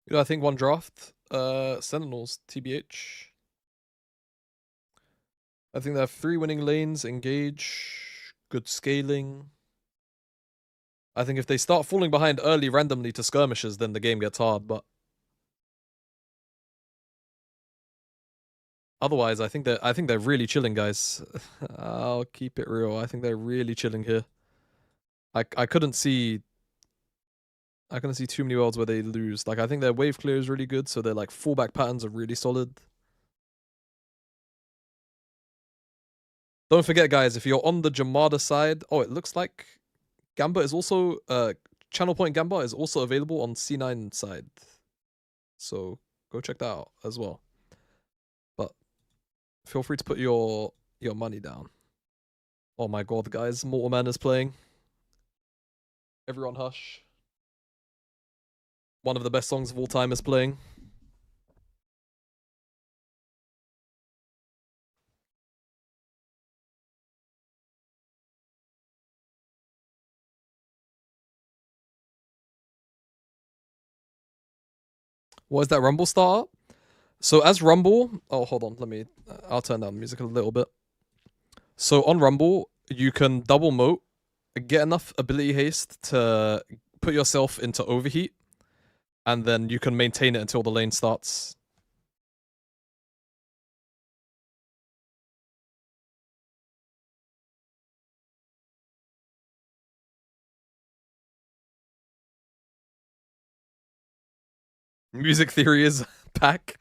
You know, I think one draft, Sentinels, TBH. I think they have 3 winning lanes, engage, good scaling. I think if they start falling behind early randomly to skirmishes, then the game gets hard, but otherwise I think they're really chilling, guys. I'll keep it real. I think they're really chilling here. I couldn't see too many worlds where they lose. Like I think their wave clear is really good, so their like fallback patterns are really solid. Don't forget, guys, if you're on the Jamada side, oh, it looks like Gamba is also Channel Point Gamba is also available on C9 side. So go check that out as well. But feel free to put your money down. Oh my god, guys, Mortal Man is playing. Everyone hush. One of the best songs of all time is playing. What is that Rumble starter? So as Rumble, oh hold on, I'll turn down the music a little bit. So on Rumble, you can double moat, get enough ability haste to put yourself into overheat, and then you can maintain it until the lane starts. Music theory is back.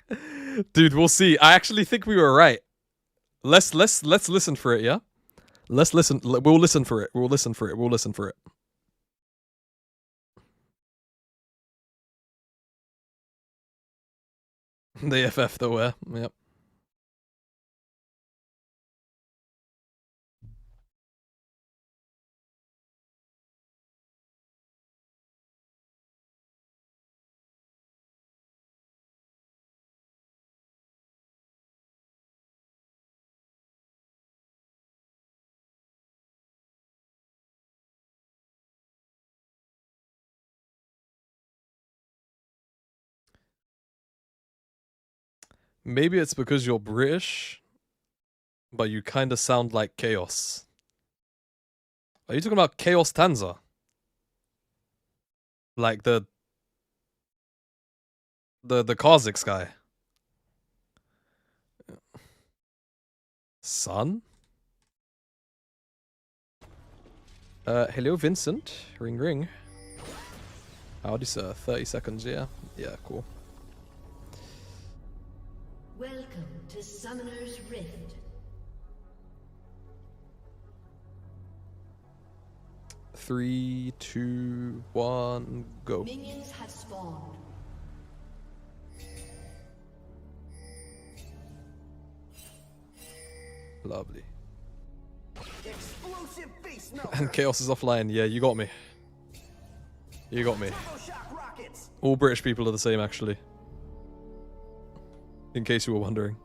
Dude, we'll see. I actually think we were right. Let's listen for it, yeah? Let's listen. We'll listen for it. We'll listen for it. We'll listen for it. The FF though, yep. Maybe it's because you're British, but you kind of sound like Chaos. Are you talking about Chaos Tanza? Like the Kha'Zix guy? Son? Hello, Vincent. Ring, ring. Howdy, sir. 30 seconds, yeah? Yeah, cool. Welcome to Summoner's Rift. 3, 2, 1, go. Minions have spawned. Lovely. And Chaos is offline. Yeah, you got me. You got me. All British people are the same, actually. In case you were wondering.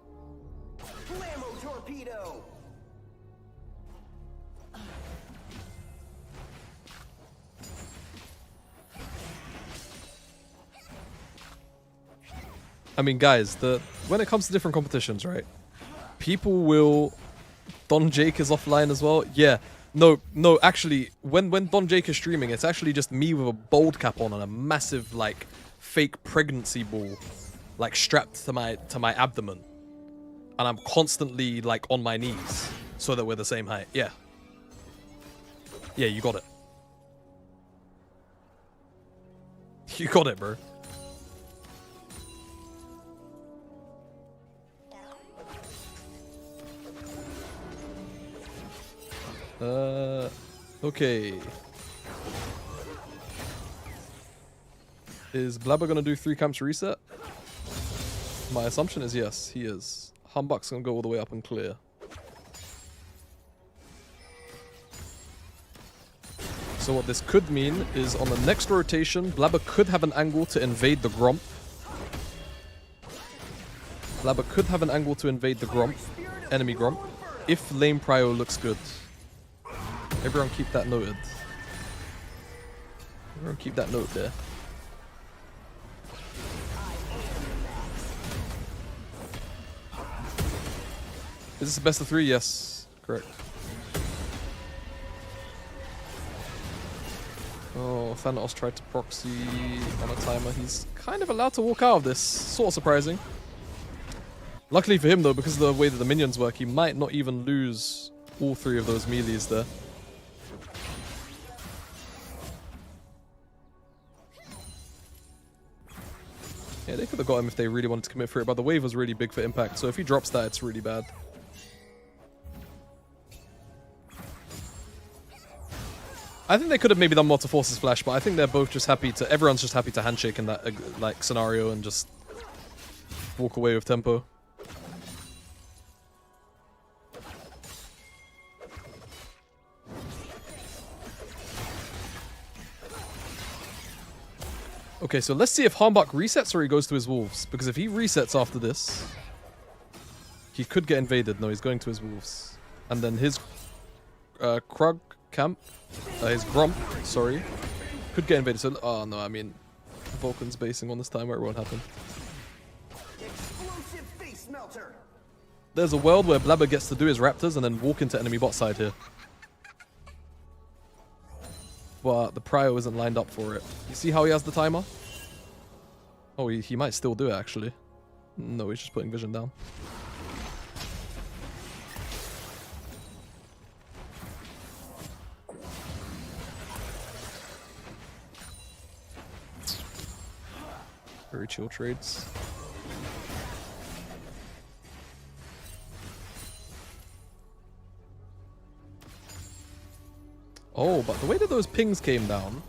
I mean, guys, when it comes to different competitions, right? People will... Don Jake is offline as well. Yeah. No, actually, when Don Jake is streaming, it's actually just me with a bold cap on and a massive, like, fake pregnancy ball, like, strapped to my abdomen. And I'm constantly, like, on my knees so that we're the same height. Yeah. Yeah, you got it. You got it, bro. Okay. Is Blabber gonna do 3 camps reset? My assumption is yes, he is. Humbug's gonna go all the way up and clear. So what this could mean is on the next rotation, Blabber could have an angle to invade the Gromp. Blabber could have an angle to invade the Gromp, enemy Gromp, if lane prio looks good. Everyone keep that noted. Everyone keep that note there. Is this a best of 3? Yes, correct. Oh, Thanatos tried to proxy on a timer. He's kind of allowed to walk out of this. Sort of surprising. Luckily for him though, because of the way that the minions work, he might not even lose all 3 of those melees there. Yeah, they could have got him if they really wanted to commit for it, but the wave was really big for impact, so if he drops that, it's really bad. I think they could have maybe done more to force his flash, but I think they're both just happy to... Everyone's just happy to handshake in that like scenario and just walk away with tempo. Okay, so let's see if Harmbach resets or he goes to his wolves. Because if he resets after this, he could get invaded. No, he's going to his wolves. And then his Krug camp, his Gromp, sorry, could get invaded. So, oh no, I mean, Vulcan's basing on this time where it won't happen. There's a world where Blabber gets to do his Raptors and then walk into enemy bot side here. But the prio isn't lined up for it. You see how he has the timer? Oh, he might still do it, actually. No, he's just putting vision down. Very chill trades. Oh, but the way that those pings came down,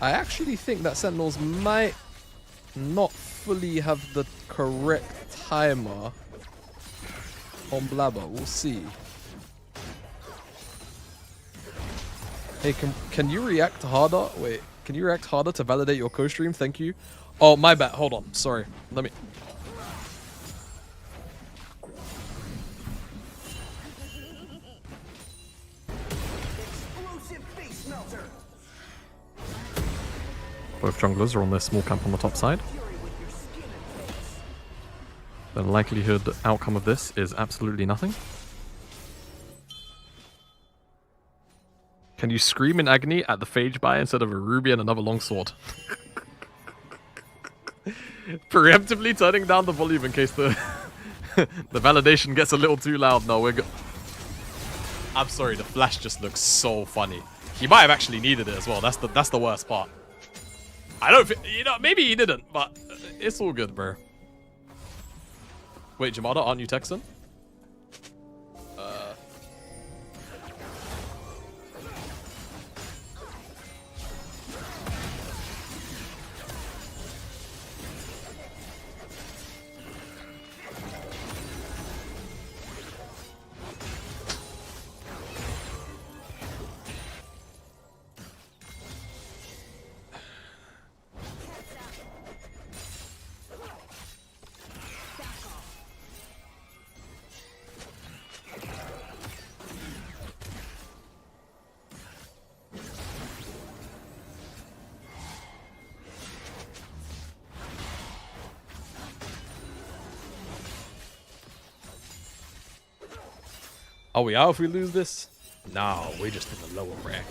I actually think that Sentinels might not fully have the correct timer on Blabber. We'll see. Hey, can you react harder? Wait, can you react harder to validate your co-stream? Thank you. Oh, my bad. Hold on. Sorry. Let me... Both junglers are on their small camp on the top side. The likelihood outcome of this is absolutely nothing. Can you scream in agony at the phage buy instead of a ruby and another longsword? Preemptively turning down the volume in case the the validation gets a little too loud. No, I'm sorry, the flash just looks so funny. He might have actually needed it as well. That's the worst part. I don't, you know, maybe he didn't, but it's all good, bro. Wait, Jamada, aren't you Texan? Are we out if we lose this? No, we're just in the lower bracket.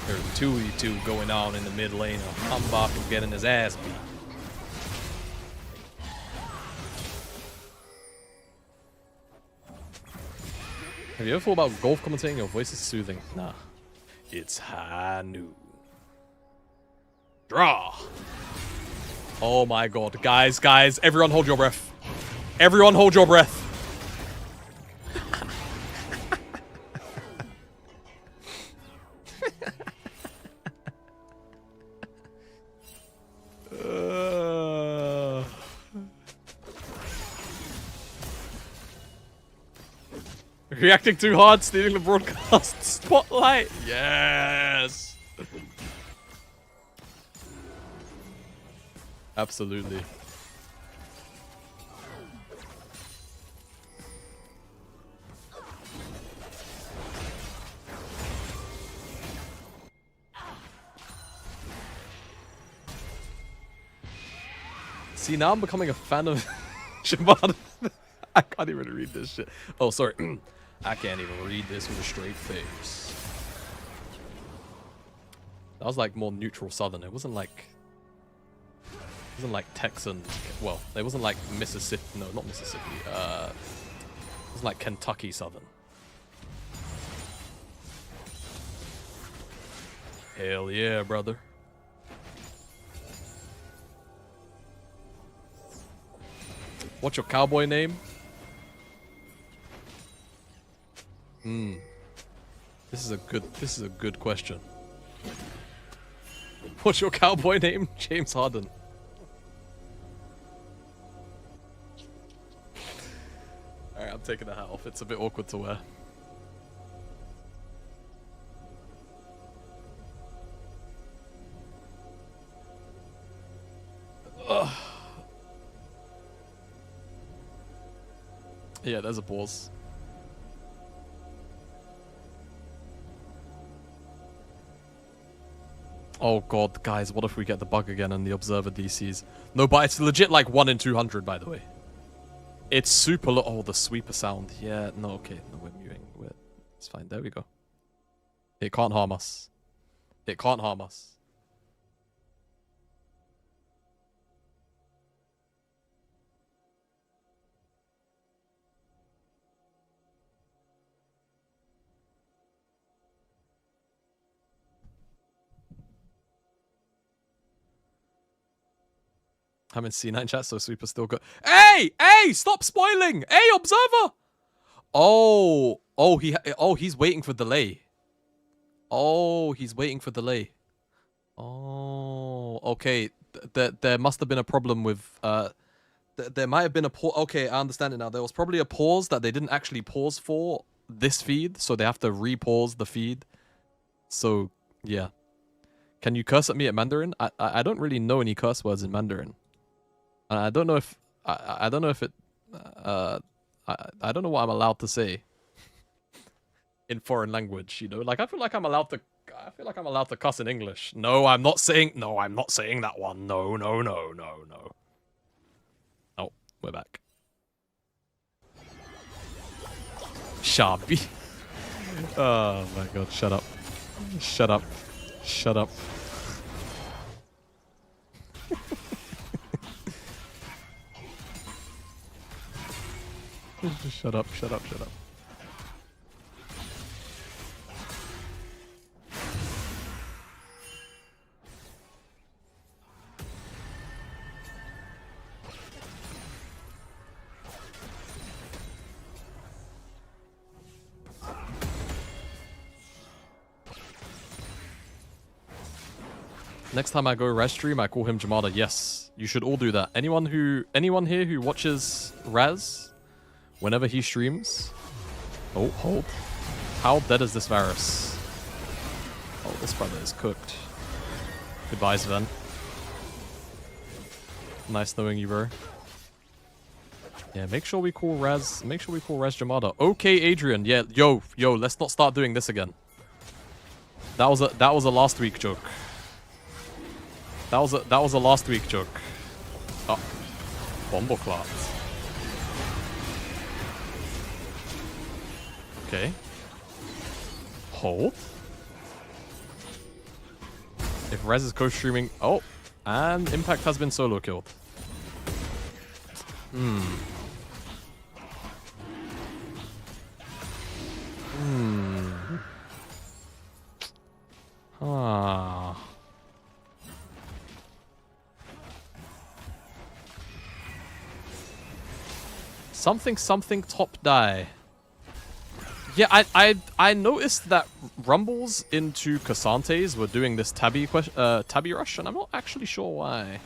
There's 2v2 going on in the mid lane of Humbach getting his ass beat. Have you ever thought about golf commentating? Your voice is soothing. Nah. It's high noon. Draw! Oh my god. Guys, everyone hold your breath. Everyone hold your breath. Reacting too hard, stealing the broadcast spotlight. Yes. Absolutely. See, now I'm becoming a fan of Shimada. I can't even read this shit. Oh, sorry. I can't even read this with a straight face. That was like more neutral southern. It wasn't like Texan. Well, it wasn't like Mississippi. No, not Mississippi. It was like Kentucky southern. Hell yeah, brother. What's your cowboy name? This is a good question. What's your cowboy name? James Harden. Alright, I'm taking the hat off. It's a bit awkward to wear. Ugh. Yeah, there's a pause. Oh god, guys, what if we get the bug again and the observer DCs? No, but it's legit like 1 in 200, by the way. It's super low. Oh, the sweeper sound. Yeah, no, okay. No, we're muting. It's fine. There we go. It can't harm us. It can't harm us. I'm in C9 chat, so Sweeper still got. Hey! Hey! Stop spoiling! Hey, observer! Oh, he's waiting for delay. Oh, he's waiting for delay. Oh, okay. There must have been a problem with. There might have been a pause. Okay, I understand it now. There was probably a pause that they didn't actually pause for this feed, so they have to re-pause the feed. So yeah. Can you curse at me at Mandarin? I don't really know any curse words in Mandarin. I don't know if I don't know if it I don't know what I'm allowed to say in foreign language, you know? Like I feel like I'm allowed to cuss in English. No, I'm not saying that one. No. Oh, we're back. Shabby. Oh my god, shut up. Shut up. Shut up. Shut up, shut up, shut up. Next time I go Raz stream, I call him Jamada. Yes, you should all do that. Anyone here who watches Raz, whenever he streams... Oh, hold. How dead is this Varus? Oh, this brother is cooked. Goodbye, Sven. Nice knowing you, bro. Yeah, make sure we call Raz Jamada. Okay, Adrian. Yeah, yo, let's not start doing this again. That was a last week joke. That was a last week joke. Oh, Bomboclat. Okay. Hold. If Rez is co-streaming... Oh, and Impact has been solo killed. Ah. Something top die. Yeah, I noticed that Rumbles into Cassantes were doing this tabby rush, and I'm not actually sure why.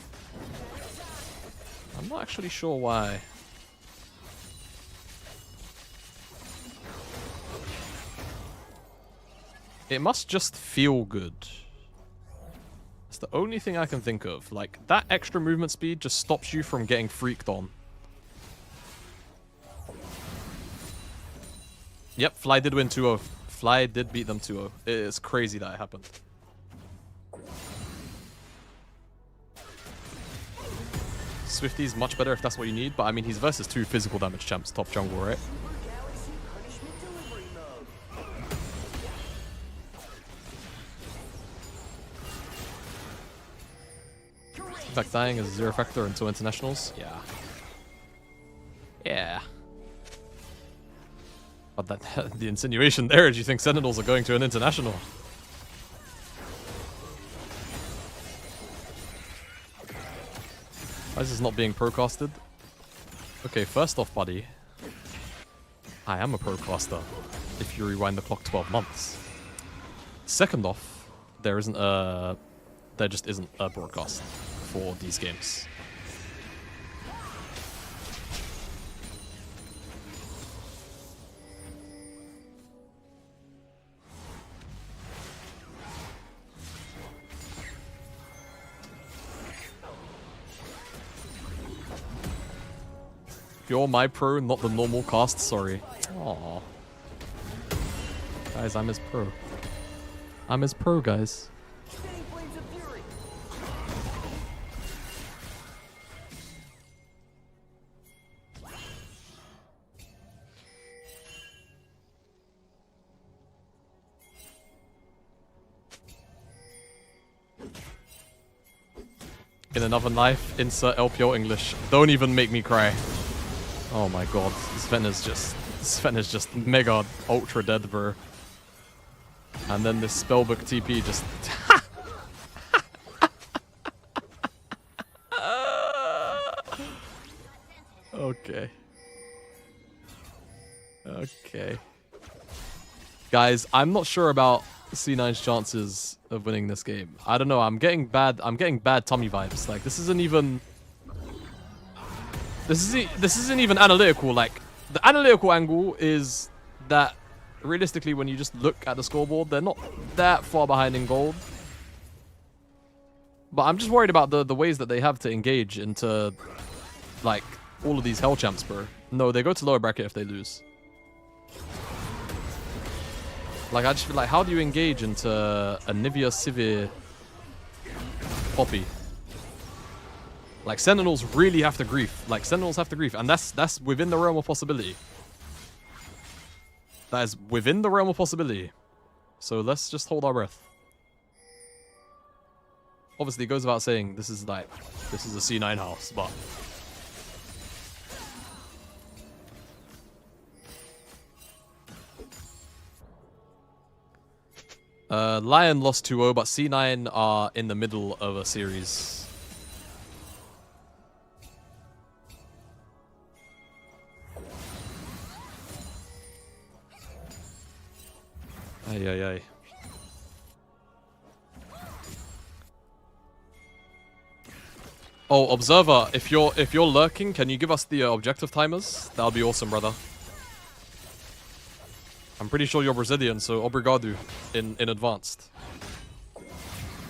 It must just feel good. It's the only thing I can think of. Like, that extra movement speed just stops you from getting freaked on. Yep, Fly did win 2-0. Fly did beat them 2-0. It's crazy that it happened. Swifty's much better if that's what you need, but I mean, he's versus 2 physical damage champs, top jungle, right? In fact, dying is a 0 factor until internationals. Yeah. Yeah. But that the insinuation there is you think Sentinels are going to an international. Why is this not being procasted? Okay, first off, buddy. I am a procaster, if you rewind the clock 12 months. Second off, there just isn't a broadcast for these games. You're my pro, not the normal cast, sorry. Aww. Guys, I'm his pro. I'm his pro, guys. In another life, insert LPO English. Don't even make me cry. Oh my god, Sven is just mega ultra dead, bro. And then this spellbook TP just... Okay. Okay. Guys, I'm not sure about C9's chances of winning this game. I don't know, I'm getting bad tummy vibes. Like, this isn't even analytical. Like, the analytical angle is that realistically, when you just look at the scoreboard, they're not that far behind in gold. But I'm just worried about the ways that they have to engage into, like, all of these hell champs, bro. No, they go to lower bracket if they lose. Like, I just feel like, how do you engage into a Nivea Sivir Poppy? Like, Sentinels really have to grief. Like, Sentinels have to grief. And that's within the realm of possibility. That is within the realm of possibility. So let's just hold our breath. Obviously, it goes without saying, this is a C9 house, but... LYON lost 2-0, but C9 are in the middle of a series. Ay, ay, ay. Oh, Observer, if you're lurking, can you give us the objective timers? That'll be awesome, brother. I'm pretty sure you're Brazilian, so obrigado in advanced.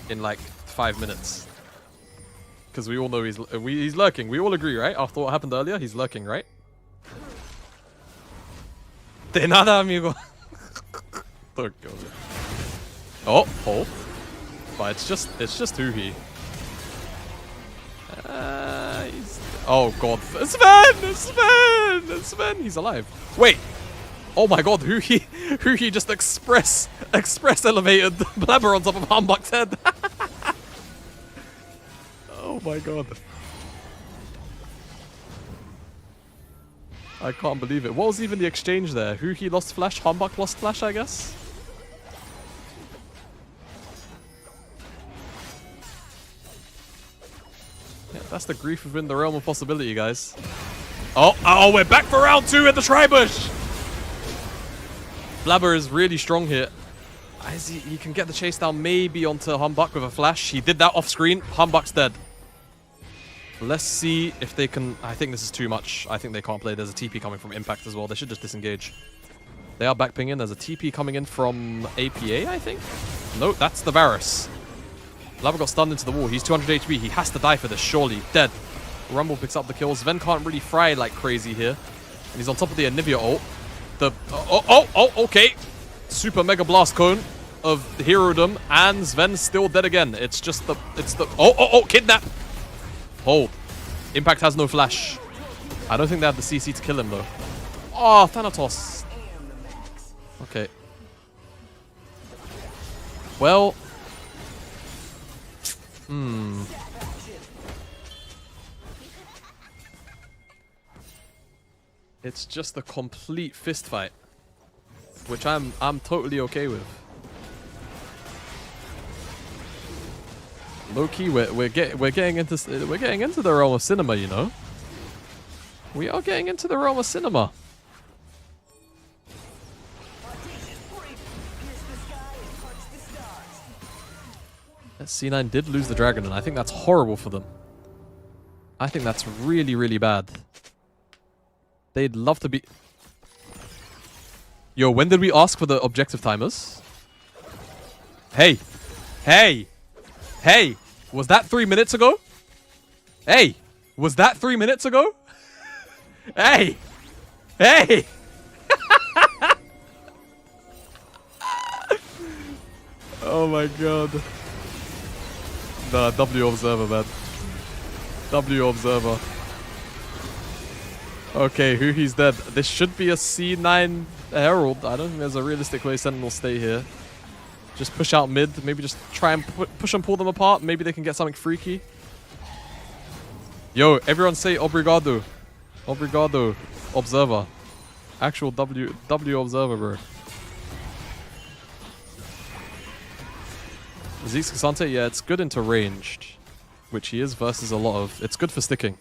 In like 5 minutes. Because we all know he's lurking. We all agree, right? After what happened earlier, he's lurking, right? De nada, amigo. Oh, hold. But it's just Huhi. Oh god. Sven! He's alive. Wait! Oh my god, Huhi just express elevated Blabber on top of Humbug's head. Oh my god. I can't believe it. What was even the exchange there? Huhi lost flash, Humbug lost flash, I guess? Yeah, that's the grief within the realm of possibility, guys. Oh, we're back for round 2 at the Tribush! Blabber is really strong here. He can get the chase down maybe onto Humbug with a flash. He did that off screen. Humbug's dead. Let's see if they can... I think this is too much. I think they can't play. There's a TP coming from Impact as well. They should just disengage. They are back pinging. There's a TP coming in from APA, I think. No, that's the Varus. Lava got stunned into the wall. He's 200 HP. He has to die for this, surely. Dead. Rumble picks up the kills. Sven can't really fry like crazy here. And he's on top of the Anivia ult. Okay. Super Mega Blast Cone of Herodom. And Sven's still dead again. It's just the... Kidnap. Hold. Impact has no flash. I don't think they have the CC to kill him, though. Oh, Thanatos. Okay. Well... It's just a complete fist fight, which I'm totally okay with. Low key, we're getting into the realm of cinema, you know. We are getting into the realm of cinema. C9 did lose the dragon, and I think that's horrible for them. I think that's really, really bad. They'd love to be... Yo, when did we ask for the objective timers? Hey! Hey! Hey! Was that 3 minutes ago? Hey! Was that 3 minutes ago? Hey! Hey! Oh my god. Nah, W Observer, man. W Observer. Okay, he's dead. This should be a C9 Herald. I don't think there's a realistic way Sentinel stay here. Just push out mid. Maybe just try and push and pull them apart. Maybe they can get something freaky. Yo, everyone say obrigado. Obrigado, Observer. Actual W Observer, bro. Zeke's Cassante, yeah, it's good into ranged. Which he is versus a lot of... It's good for sticking.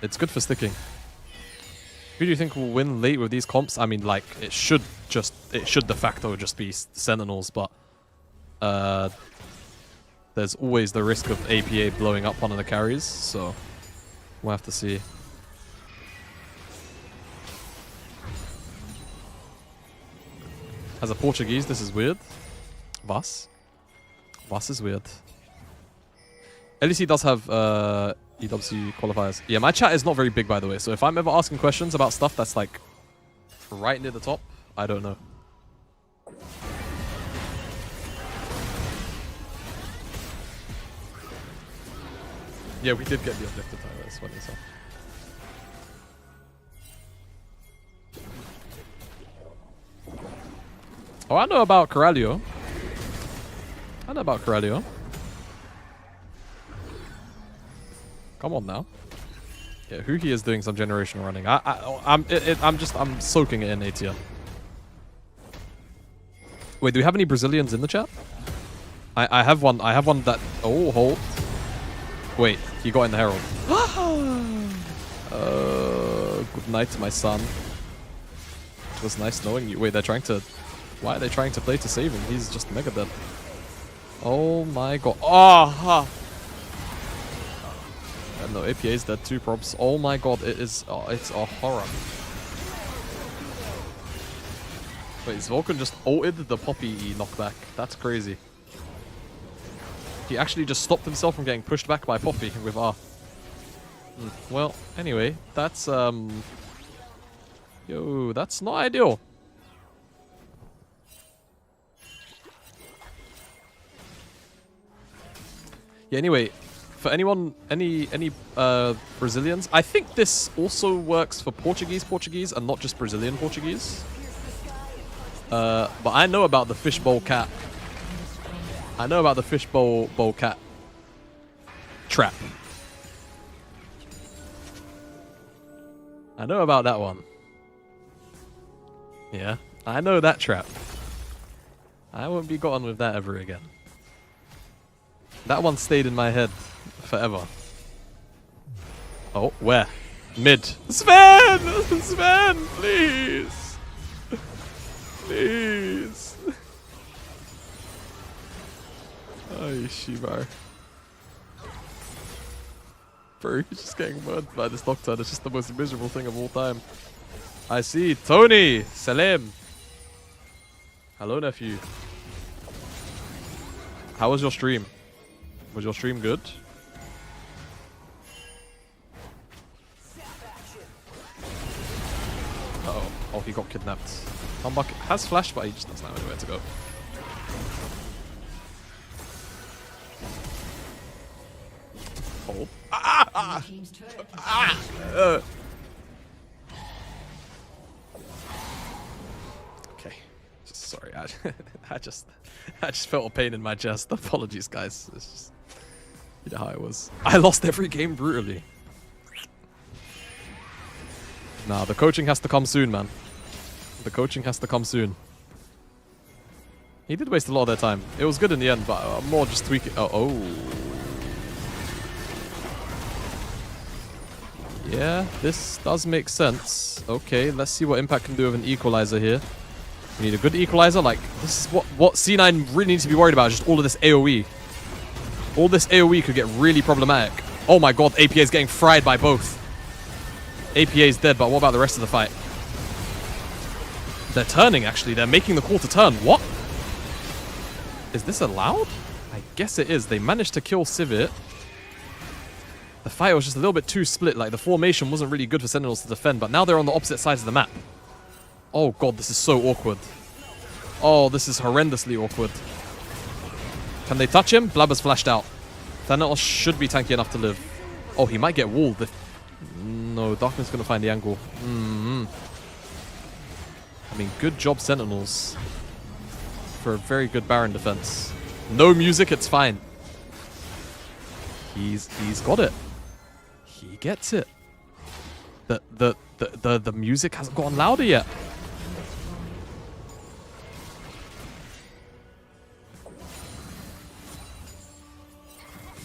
It's good for sticking. Who do you think will win late with these comps? I mean, like, it should de facto just be Sentinels, but... there's always the risk of APA blowing up one of the carries, so... We'll have to see. As a Portuguese, this is weird. Was is weird. LEC does have EWC Qualifiers. Yeah, my chat is not very big, by the way, so if I'm ever asking questions about stuff that's like right near the top, I don't know. Yeah, we did get the objective time. That's funny as hell. Oh, I know about Corralio. I know about Corralio. Come on now. Yeah, Huki is doing some generational running. I'm soaking it in A tier. Wait, do we have any Brazilians in the chat? I have one. I have one that. Oh, hold. Wait, he got in the Herald. Good night, my son. It was nice knowing you. Wait, they're trying to. Why are they trying to play to save him? He's just mega dead. Oh my god. Oh! No, APA is dead too, props. Oh my god, it is. It's a horror. Wait, Vulcan just ulted the Poppy knockback. That's crazy. He actually just stopped himself from getting pushed back by Poppy with R. Well, anyway, that's yo, that's not ideal. Yeah, anyway, for anyone, any Brazilians, I think this also works for Portuguese and not just Brazilian Portuguese. But I know about the fishbowl cat. I know about the fishbowl cat trap. I know about that one. Yeah, I know that trap. I won't be gotten with that ever again. That one stayed in my head forever. Oh, where? Mid. Sven! Sven, please! Please! Oh, Shivar. Bro, he's just getting murdered by this Nocturne. It's just the most miserable thing of all time. I see. Tony! Salam! Hello, nephew. How was your stream? Was your stream good? Uh-oh. Oh, he got kidnapped. Humbuck has flash, but he just doesn't have anywhere to go. Oh. Blue team's turret has been Okay. Sorry, I just felt a pain in my chest. Apologies, guys. It's just, you know how it was. I lost every game brutally. Nah, the coaching has to come soon, man. The coaching has to come soon. He did waste a lot of their time. It was good in the end, but more just tweaking. Oh. Yeah, this does make sense. Okay, let's see what Impact can do with an equalizer here. We need a good equalizer. Like, this is what C9 really needs to be worried about, is just all of this AoE. All this AoE could get really problematic. Oh my god, APA is getting fried by both. APA is dead, but what about the rest of the fight? They're turning, actually. They're making the call to turn. What? Is this allowed? I guess it is. They managed to kill Sivit. The fight was just a little bit too split. Like, the formation wasn't really good for Sentinels to defend, but now they're on the opposite sides of the map. Oh god, this is so awkward. Oh, this is horrendously awkward. Can they touch him? Blabber's flashed out. Sentinels should be tanky enough to live. Oh, he might get walled. No, Darkman's going to find the angle. I mean, good job, Sentinels. For a very good Baron defense. No music, it's fine. He's got it. He gets it. The music hasn't gotten louder yet.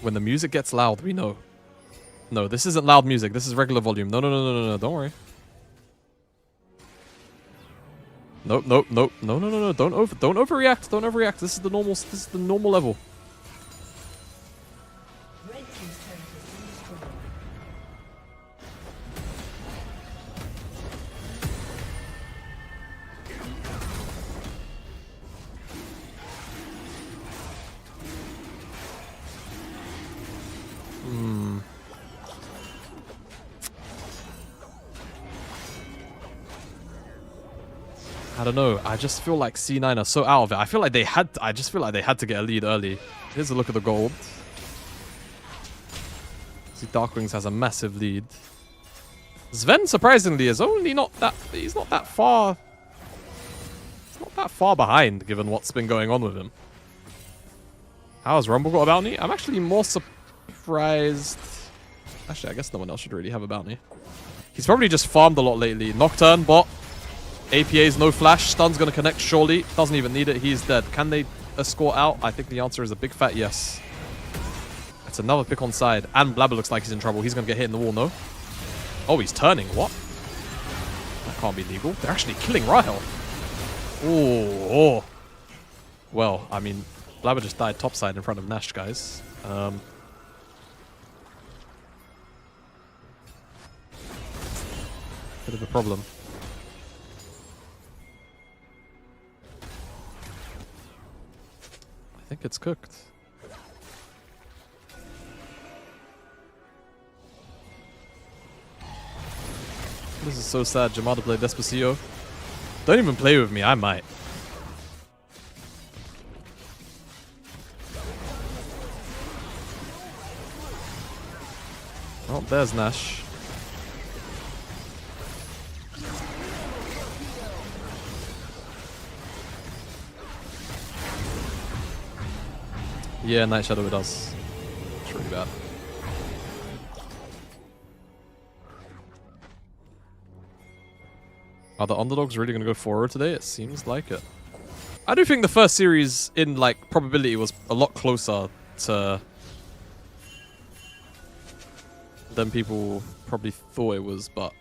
When the music gets loud, we know. No, this isn't loud music. This is regular volume. No. Don't worry. Nope. No. Don't overreact. Don't overreact. This is the normal. This is the normal level. red team's turret has been destroyed. I don't know. I just feel like C9 are so out of it. I feel like they had. I just feel like they had to get a lead early. Here's a look at the gold. See, Darkwings has a massive lead. Sven, surprisingly, is only not that. He's not that far. He's not that far behind, given what's been going on with him. How has Rumble got a bounty? I'm actually more surprised. Actually, I guess no one else should really have a bounty. He's probably just farmed a lot lately. Nocturne, bot. APA's no flash. Stun's going to connect, surely. Doesn't even need it. He's dead. Can they escort out? I think the answer is a big fat yes. It's another pick on side. And Blabber looks like he's in trouble. He's going to get hit in the wall, no? Oh, he's turning. What? That can't be legal. They're actually killing Rahel. Oh. Well, I mean, Blabber just died topside in front of Nash, guys. Bit of a problem. I think it's cooked. This is so sad. Jamada played Despacito. Don't even play with me. I might. Oh, there's Nash. Yeah, Night Shadow it does. It's really bad. Are the underdogs really going to go forward today? It seems like it. I do think the first series in, like, probability was a lot closer to than people probably thought it was, but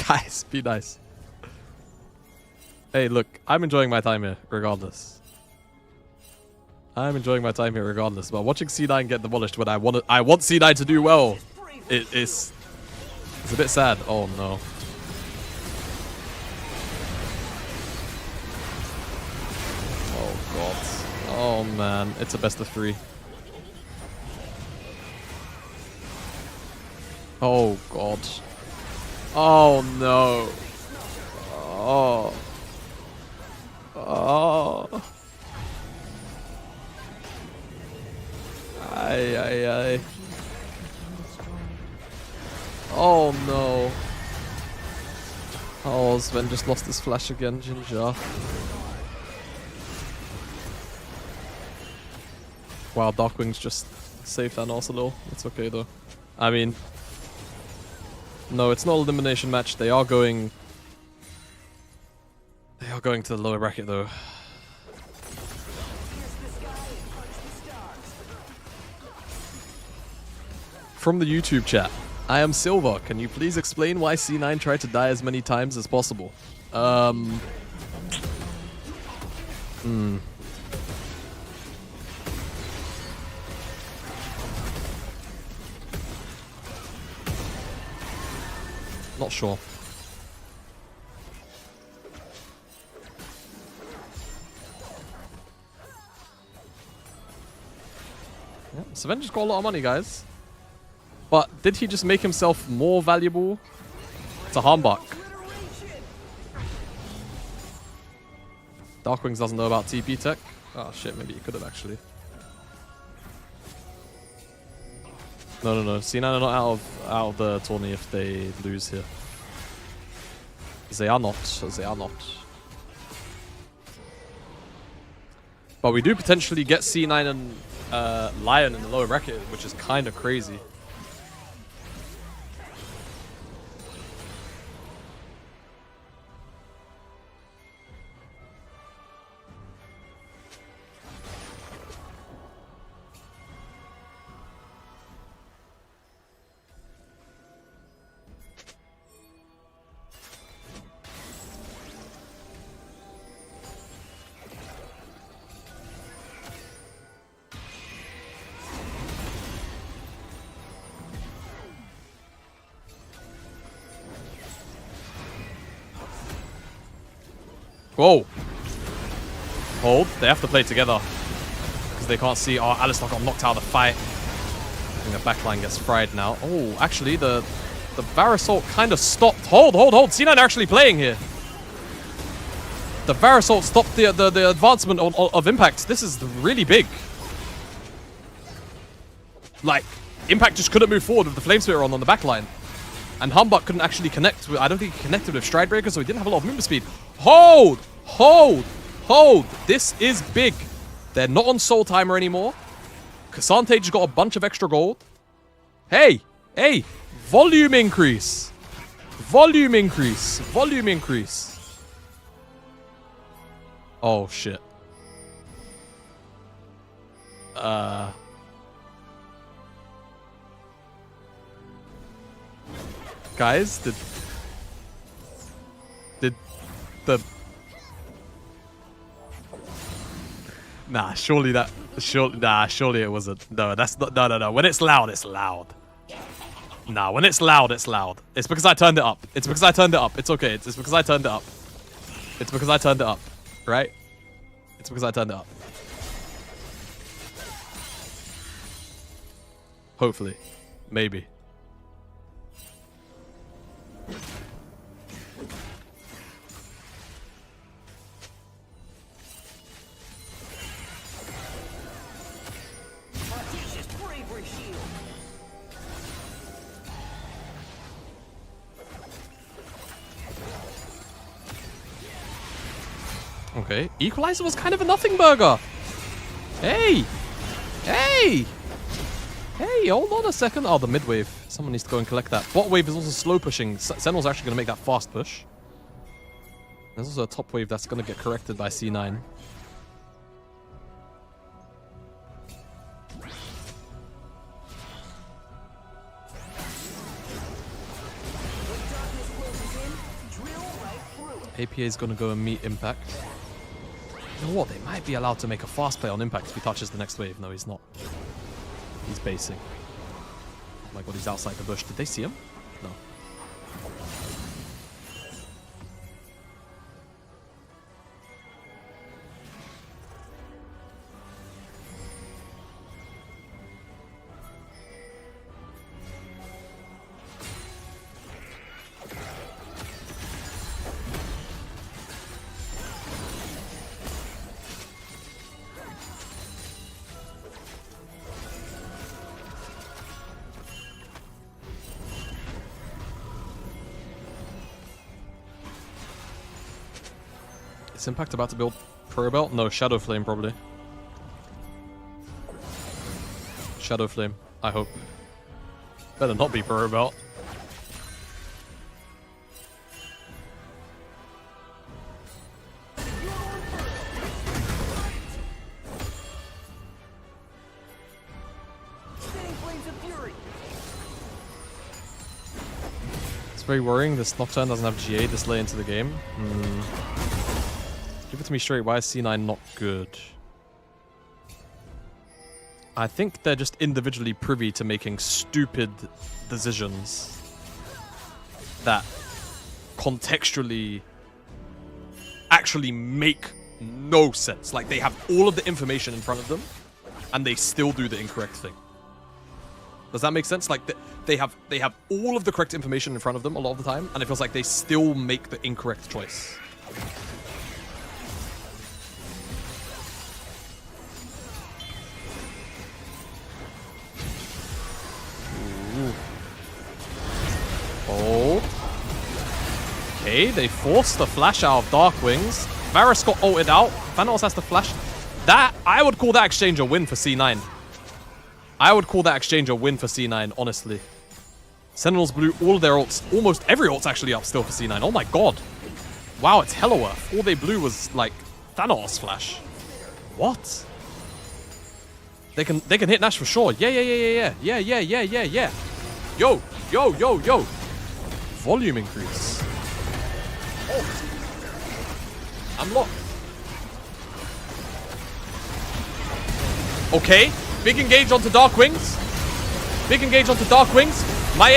guys, be nice. Hey, look, I'm enjoying my time here, regardless. I'm enjoying my time here regardless, but watching C9 get demolished when I want C9 to do well, it's a bit sad. Oh no. Oh god. Oh man, it's a best of 3. Oh god. Oh no. Oh. Oh. Ay, ay, ay. Oh no. Oh, Sven just lost his flash again, Ginger. Wow, Darkwing's just saved Thanos a little. It's okay though. I mean, no, it's not an elimination match. They are going to the lower bracket though. From the YouTube chat, I am Silver. Can you please explain why C9 tried to die as many times as possible? Not sure. Yeah, Sven just got a lot of money, guys. But did he just make himself more valuable? It's a Harmbuck. Darkwings doesn't know about TP tech. Oh shit, maybe he could have actually. No. C9 are not out of the tourney if they lose here. They are not. They are not. But we do potentially get C9 and LYON in the lower bracket, which is kind of crazy. Whoa. Hold. They have to play together. Because they can't see. Oh, Alistar got knocked out of the fight. I think the backline gets fried now. Oh, actually, the Varasalt kind of stopped. Hold. C9 are actually playing here. The Varasalt stopped the advancement of Impact. This is really big. Like, Impact just couldn't move forward with the Flame Spitter on the backline. And Harmbuck couldn't actually connect. I don't think he connected with Stride Breaker, so he didn't have a lot of movement speed. Hold! This is big. They're not on Soul Timer anymore. Cassante just got a bunch of extra gold. Hey! Volume increase. Volume increase. Oh, shit. Guys, did the... Nah, surely it wasn't. No, that's not. No. When it's loud, it's loud. Nah, when it's loud, it's loud. It's because I turned it up. It's okay. It's because I turned it up. Right? It's because I turned it up. Hopefully. Maybe. Okay, Equalizer was kind of a nothing burger. Hey, hold on a second. Oh, the mid wave. Someone needs to go and collect that. Bot wave is also slow pushing. Sentinel's actually going to make that fast push. There's also a top wave that's going to get corrected by C9. APA is going to go and meet Impact. You know what? They might be allowed to make a fast play on impact if he touches the next wave. No, he's not. He's basing. Oh my god, he's outside the bush. Did they see him? No. Is Impact about to build Pro Belt? No, Shadow Flame probably. Shadow Flame, I hope. Better not be Pro Belt. It's very worrying. This Nocturne doesn't have GA this late into the game. Give it to me straight. Why is C9 not good? I think they're just individually privy to making stupid decisions that contextually actually make no sense. Like, they have all of the information in front of them and they still do the incorrect thing. Does that make sense? Like, they have all of the correct information in front of them a lot of the time, and it feels like they still make the incorrect choice. Hold. Okay, they forced the flash out of Dark Wings. Varus got ulted out. Thanos has to flash. That, I would call that exchange a win for C9. I would call that exchange a win for C9, honestly. Sentinels blew all of their ults. Almost every ult's actually up still for C9. Oh my god. Wow, it's hella worth. All they blew was, like, Thanos flash. What? They can hit Nash for sure. Yeah. Yo. Volume increase. Oh. I'm locked. Okay. Big engage onto Dark Wings. My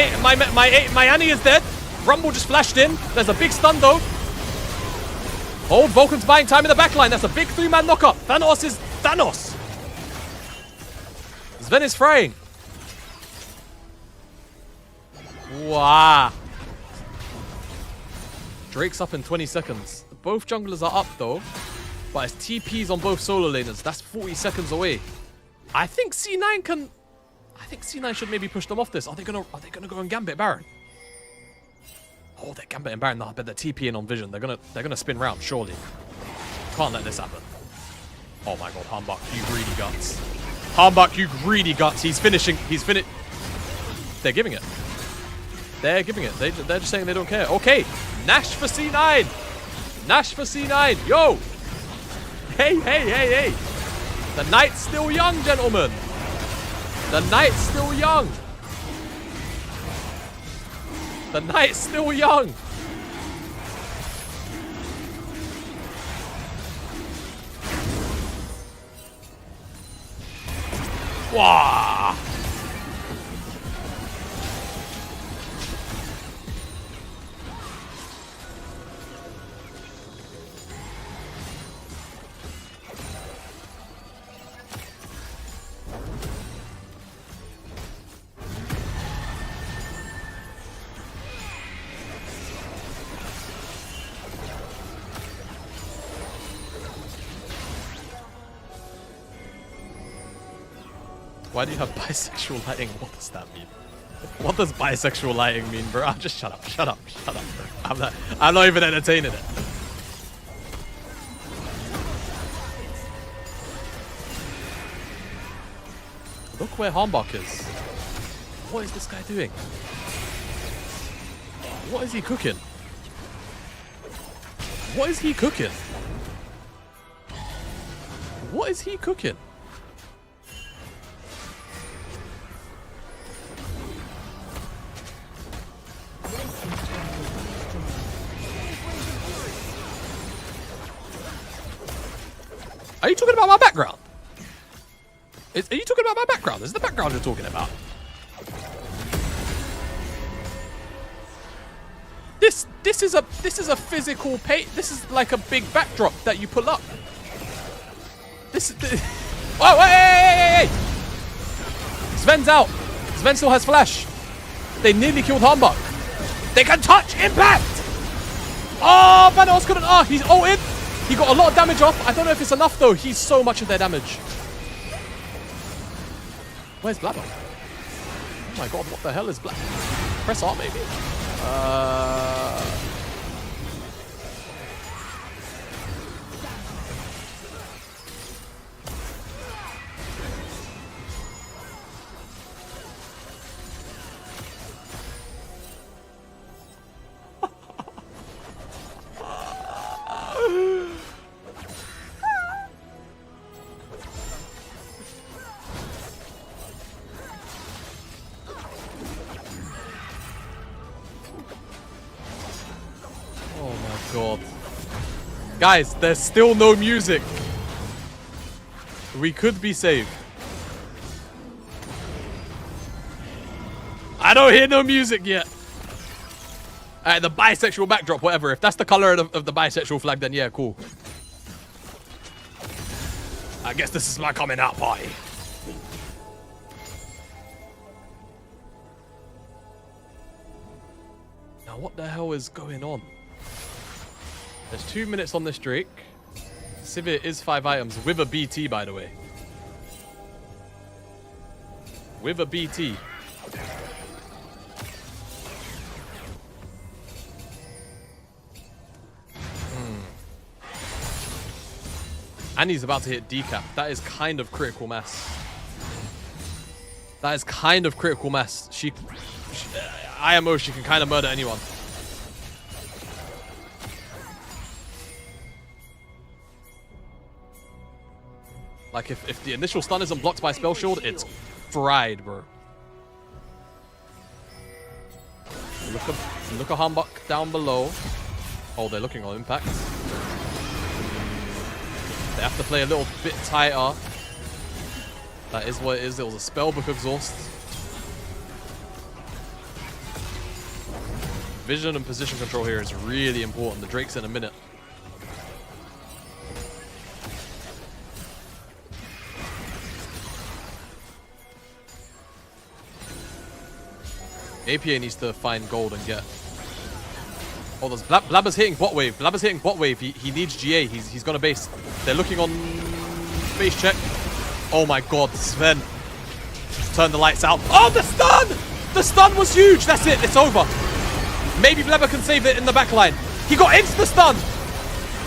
Annie is dead. Rumble just flashed in. There's a big stun though. Oh, Vulcan's buying time in the backline. That's a big 3-man knockup. Thanos is Thanos. Sven is frying. Wow. Drake's up in 20 seconds. Both junglers are up though. But it's TPs on both solo laners. That's 40 seconds away. I think C9 can... I think C9 should maybe push them off this. Are they gonna go and Gambit Baron? Oh, they're Gambit and Baron. No, I bet they're TPing on Vision. They're gonna spin round, surely. Can't let this happen. Oh my god, Harmbach, you greedy guts. Harmbach, you greedy guts. He's finishing. They're giving it. They're just saying they don't care. Okay, Nash for C9. Yo. Hey. The night's still young, gentlemen. The night's still young. Wow. Why do you have bisexual lighting? What does that mean? What does bisexual lighting mean, bro? Just shut up, bro. I'm not even entertaining it. Look where Harmbach is. What is this guy doing? What is he cooking? Are you talking about my background? Are you talking about my background? This is the background you're talking about. This is a physical this is like a big backdrop that you pull up. Oh, hey! Sven's out. Sven still has flash. They nearly killed Humbug. They can touch impact. Oh, Vanos couldn't. Oh, he's ulted. He got a lot of damage off. I don't know if it's enough though. He's so much of their damage. Where's Blabber? Oh my god, what the hell is Blabber? Press R maybe. God. Guys, there's still no music. We could be saved. I don't hear no music yet. Alright, the bisexual backdrop, whatever. If that's the color of the bisexual flag, then yeah, cool. I guess this is my coming out party. Now, what the hell is going on? There's 2 minutes on this Drake. Sivir is 5 items with a BT, by the way. With a BT. And he's about to hit decap. That is kind of critical mass. That is kind of critical mass. IMO, she can kind of murder anyone. Like, if the initial stun isn't blocked by Spell Shield, it's fried, bro. Look at Humbug down below. Oh, they're looking on impact. They have to play a little bit tighter. That is what it is. It was a Spellbook exhaust. Vision and position control here is really important. The Drake's in a minute. APA needs to find gold and get. Oh, there's Blabber's hitting bot wave. Blabber's hitting bot wave. He needs GA. He's gonna base. They're looking on base check. Oh my god, Sven. Turn the lights out. Oh, the stun! The stun was huge. That's it. It's over. Maybe Blabber can save it in the back line. He got insta stun.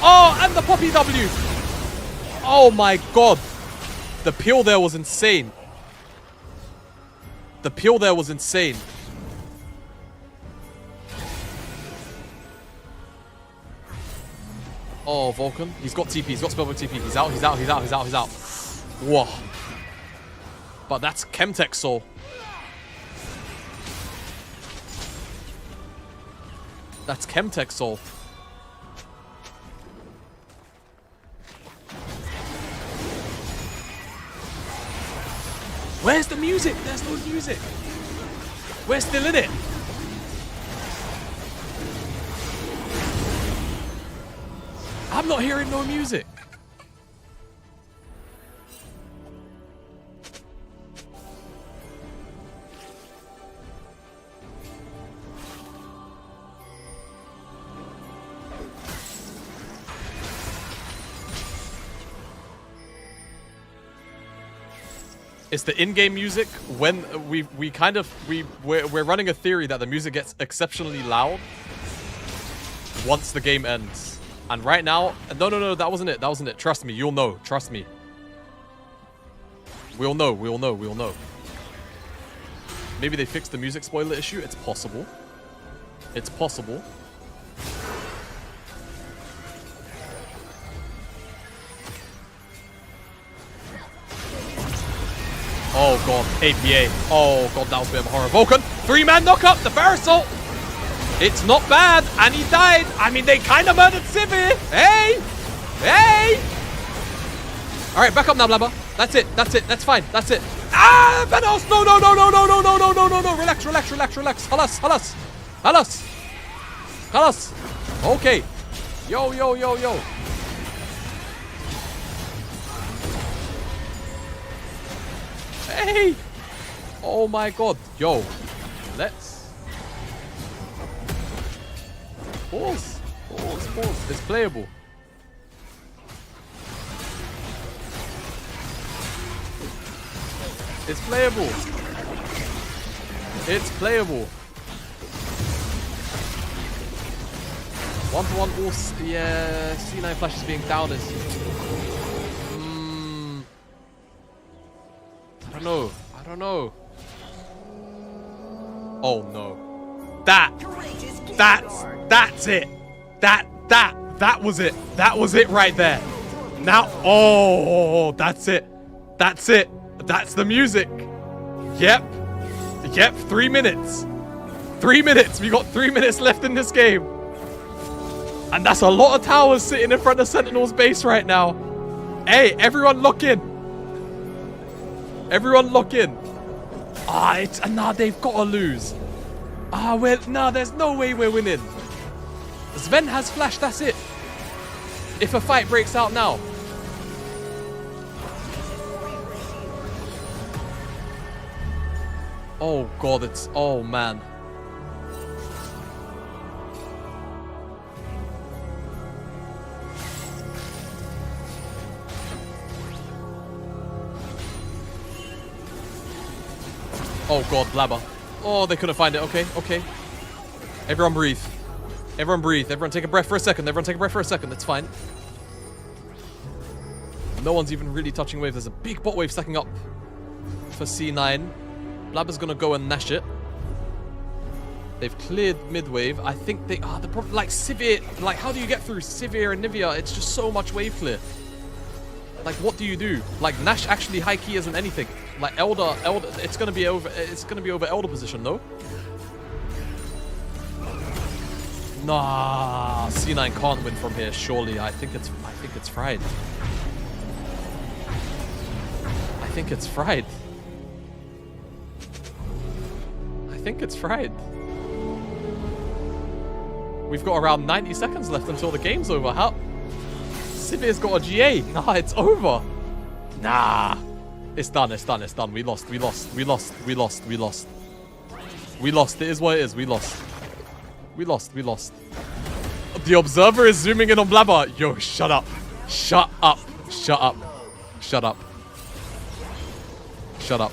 Oh, and the Poppy W. Oh my god. The peel there was insane. The peel there was insane. Oh, Vulcan. He's got TP. He's got Spellbook TP. He's out. He's out. He's out. He's out. He's out. Whoa. But that's Chemtech Soul. That's Chemtech Soul. Where's the music? There's no music. We're still in it. I'm not hearing no music. It's the in-game music when we're running a theory that the music gets exceptionally loud once the game ends. And right now, no, that wasn't it. That wasn't it. Trust me, you'll know. Trust me. We'll know. Maybe they fixed the music spoiler issue. It's possible. It's possible. Oh god, APA. Oh god, that was a bit of a horror. Vulcan, 3-man knock-up, the Parasol. It's not bad, and he died. I mean, they kind of murdered Sivir. Hey! Hey! All right, back up now, Blabber. That's it. That's it. That's fine. That's it. Ah, Venos! No, no, no, no, no, no, no, no, no, no, no. Relax, relax, relax, relax. Halas, halas, halas, halas. Okay. Yo, yo, yo, yo. Hey. Oh my God. Yo. Let's. Pause. Pause. Pause. It's playable. It's playable. It's playable. 1-to-1 all. Yeah, C9 Flash is being down is. I don't know. I don't know. Oh no. That's it. That was it. That was it right there. Now, oh, that's it. That's it. That's the music. Yep. Yep, 3 minutes. 3 minutes. We got 3 minutes left in this game. And that's a lot of towers sitting in front of Sentinel's base right now. Hey, everyone lock in. Everyone lock in. Nah, they've got to lose. Nah, there's no way we're winning. Sven has flash, that's it. If a fight breaks out now. Oh God, oh man. Oh God, Blabber. Oh, they couldn't find it. Okay, okay. Everyone breathe. Everyone breathe. Everyone take a breath for a second. Everyone take a breath for a second. That's fine. No one's even really touching wave. There's a big bot wave stacking up for C9. Blabber's gonna go and nash it. They've cleared mid wave. I think they the problem, like Sivir, like how do you get through Sivir and Nivea? It's just so much wave clear. Like what do you do? Like Nash actually high key isn't anything. Like Elder, it's gonna be over Elder position, no? Nah, C9 can't win from here, surely. I think it's fried. I think it's fried. I think it's fried. We've got around 90 seconds left until the game's over. How? Sivir's got a GA. Nah, it's over. Nah. It's done, it's done, it's done. We lost, we lost, we lost, we lost, we lost. We lost, it is what it is, we lost. We lost, we lost. The observer is zooming in on Blabber. Yo, shut up. Shut up. Shut up. Shut up. Shut up.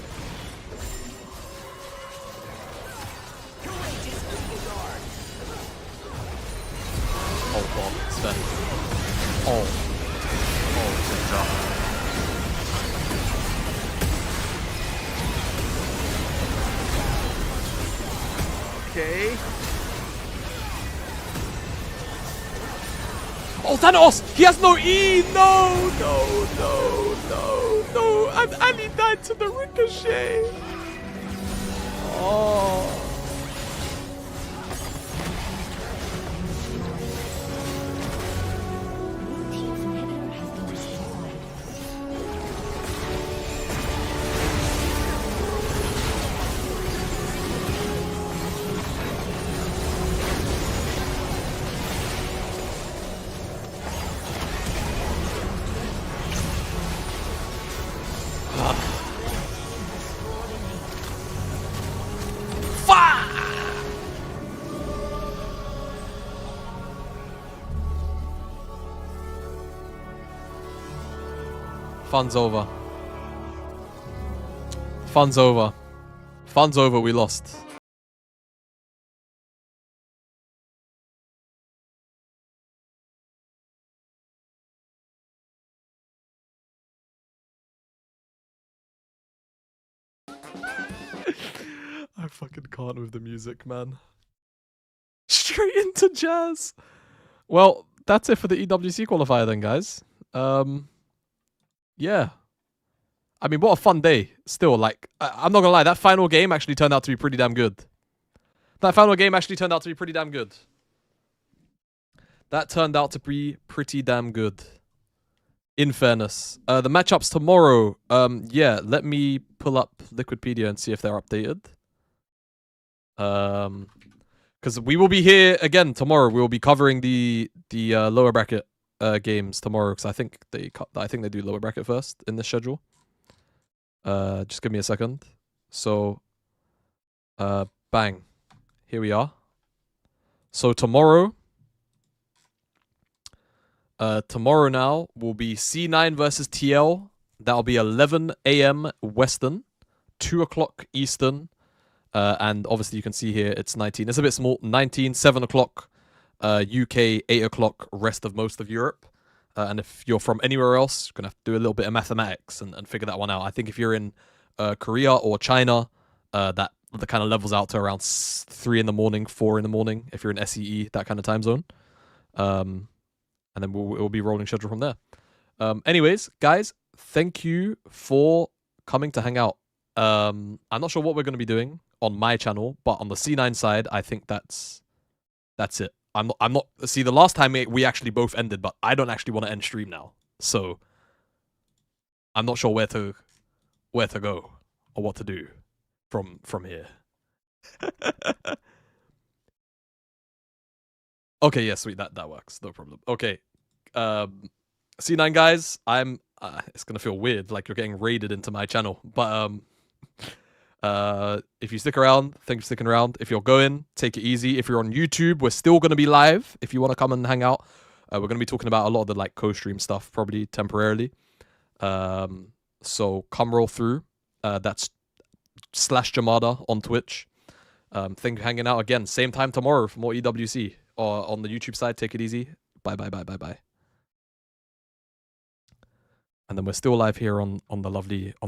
Oh God, Sven. Oh. Oh, okay. Oh, Thanos! He has no E! No, no, no, no, no. And Ali died to the ricochet. Oh. Fun's over. Fun's over. Fun's over, we lost. I fucking can't with the music, man. Straight into jazz. Well, that's it for the EWC qualifier then, guys. Yeah. I mean, what a fun day. Still, like, I'm not gonna lie, that final game actually turned out to be pretty damn good. That final game actually turned out to be pretty damn good. That turned out to be pretty damn good. in fairness, the matchups tomorrow. Yeah, let me pull up Liquidpedia and see if they're updated. Because we will be here again tomorrow. We will be covering the lower bracket games tomorrow. Because I think they do lower bracket first in this schedule. Just give me a second. So, bang, here we are. So tomorrow now will be C9 versus TL. That'll be 11 a.m. Western, 2 o'clock Eastern, and obviously you can see here it's 19. It's a bit small. 19, 7 o'clock UK, 8 o'clock rest of most of Europe. And if you're from anywhere else, you're gonna have to do a little bit of mathematics and figure that one out. I think if you're in Korea or China, that kind of levels out to around 3 in the morning, 4 in the morning. If you're in SEE, that kind of time zone. And then we'll be rolling schedule from there. Anyways, guys, thank you for coming to hang out. I'm not sure what we're going to be doing on my channel, but on the C9 side, I think that's it. I'm not. See, the last time we actually both ended, but I don't actually want to end stream now, so I'm not sure where to go or what to do from here. Okay, yeah, sweet. That works. No problem. Okay. C9 guys, it's gonna feel weird, like you're getting raided into my channel. But if you stick around, thank you for sticking around. If you're going, take it easy. If you're on YouTube, we're still gonna be live. If you want to come and hang out, we're gonna be talking about a lot of the like co-stream stuff, probably temporarily. So come roll through. That's /Jamada on Twitch. Thank you for hanging out again. Same time tomorrow for more EWC. Or on the YouTube side, take it easy. Bye. And then we're still live here on the lovely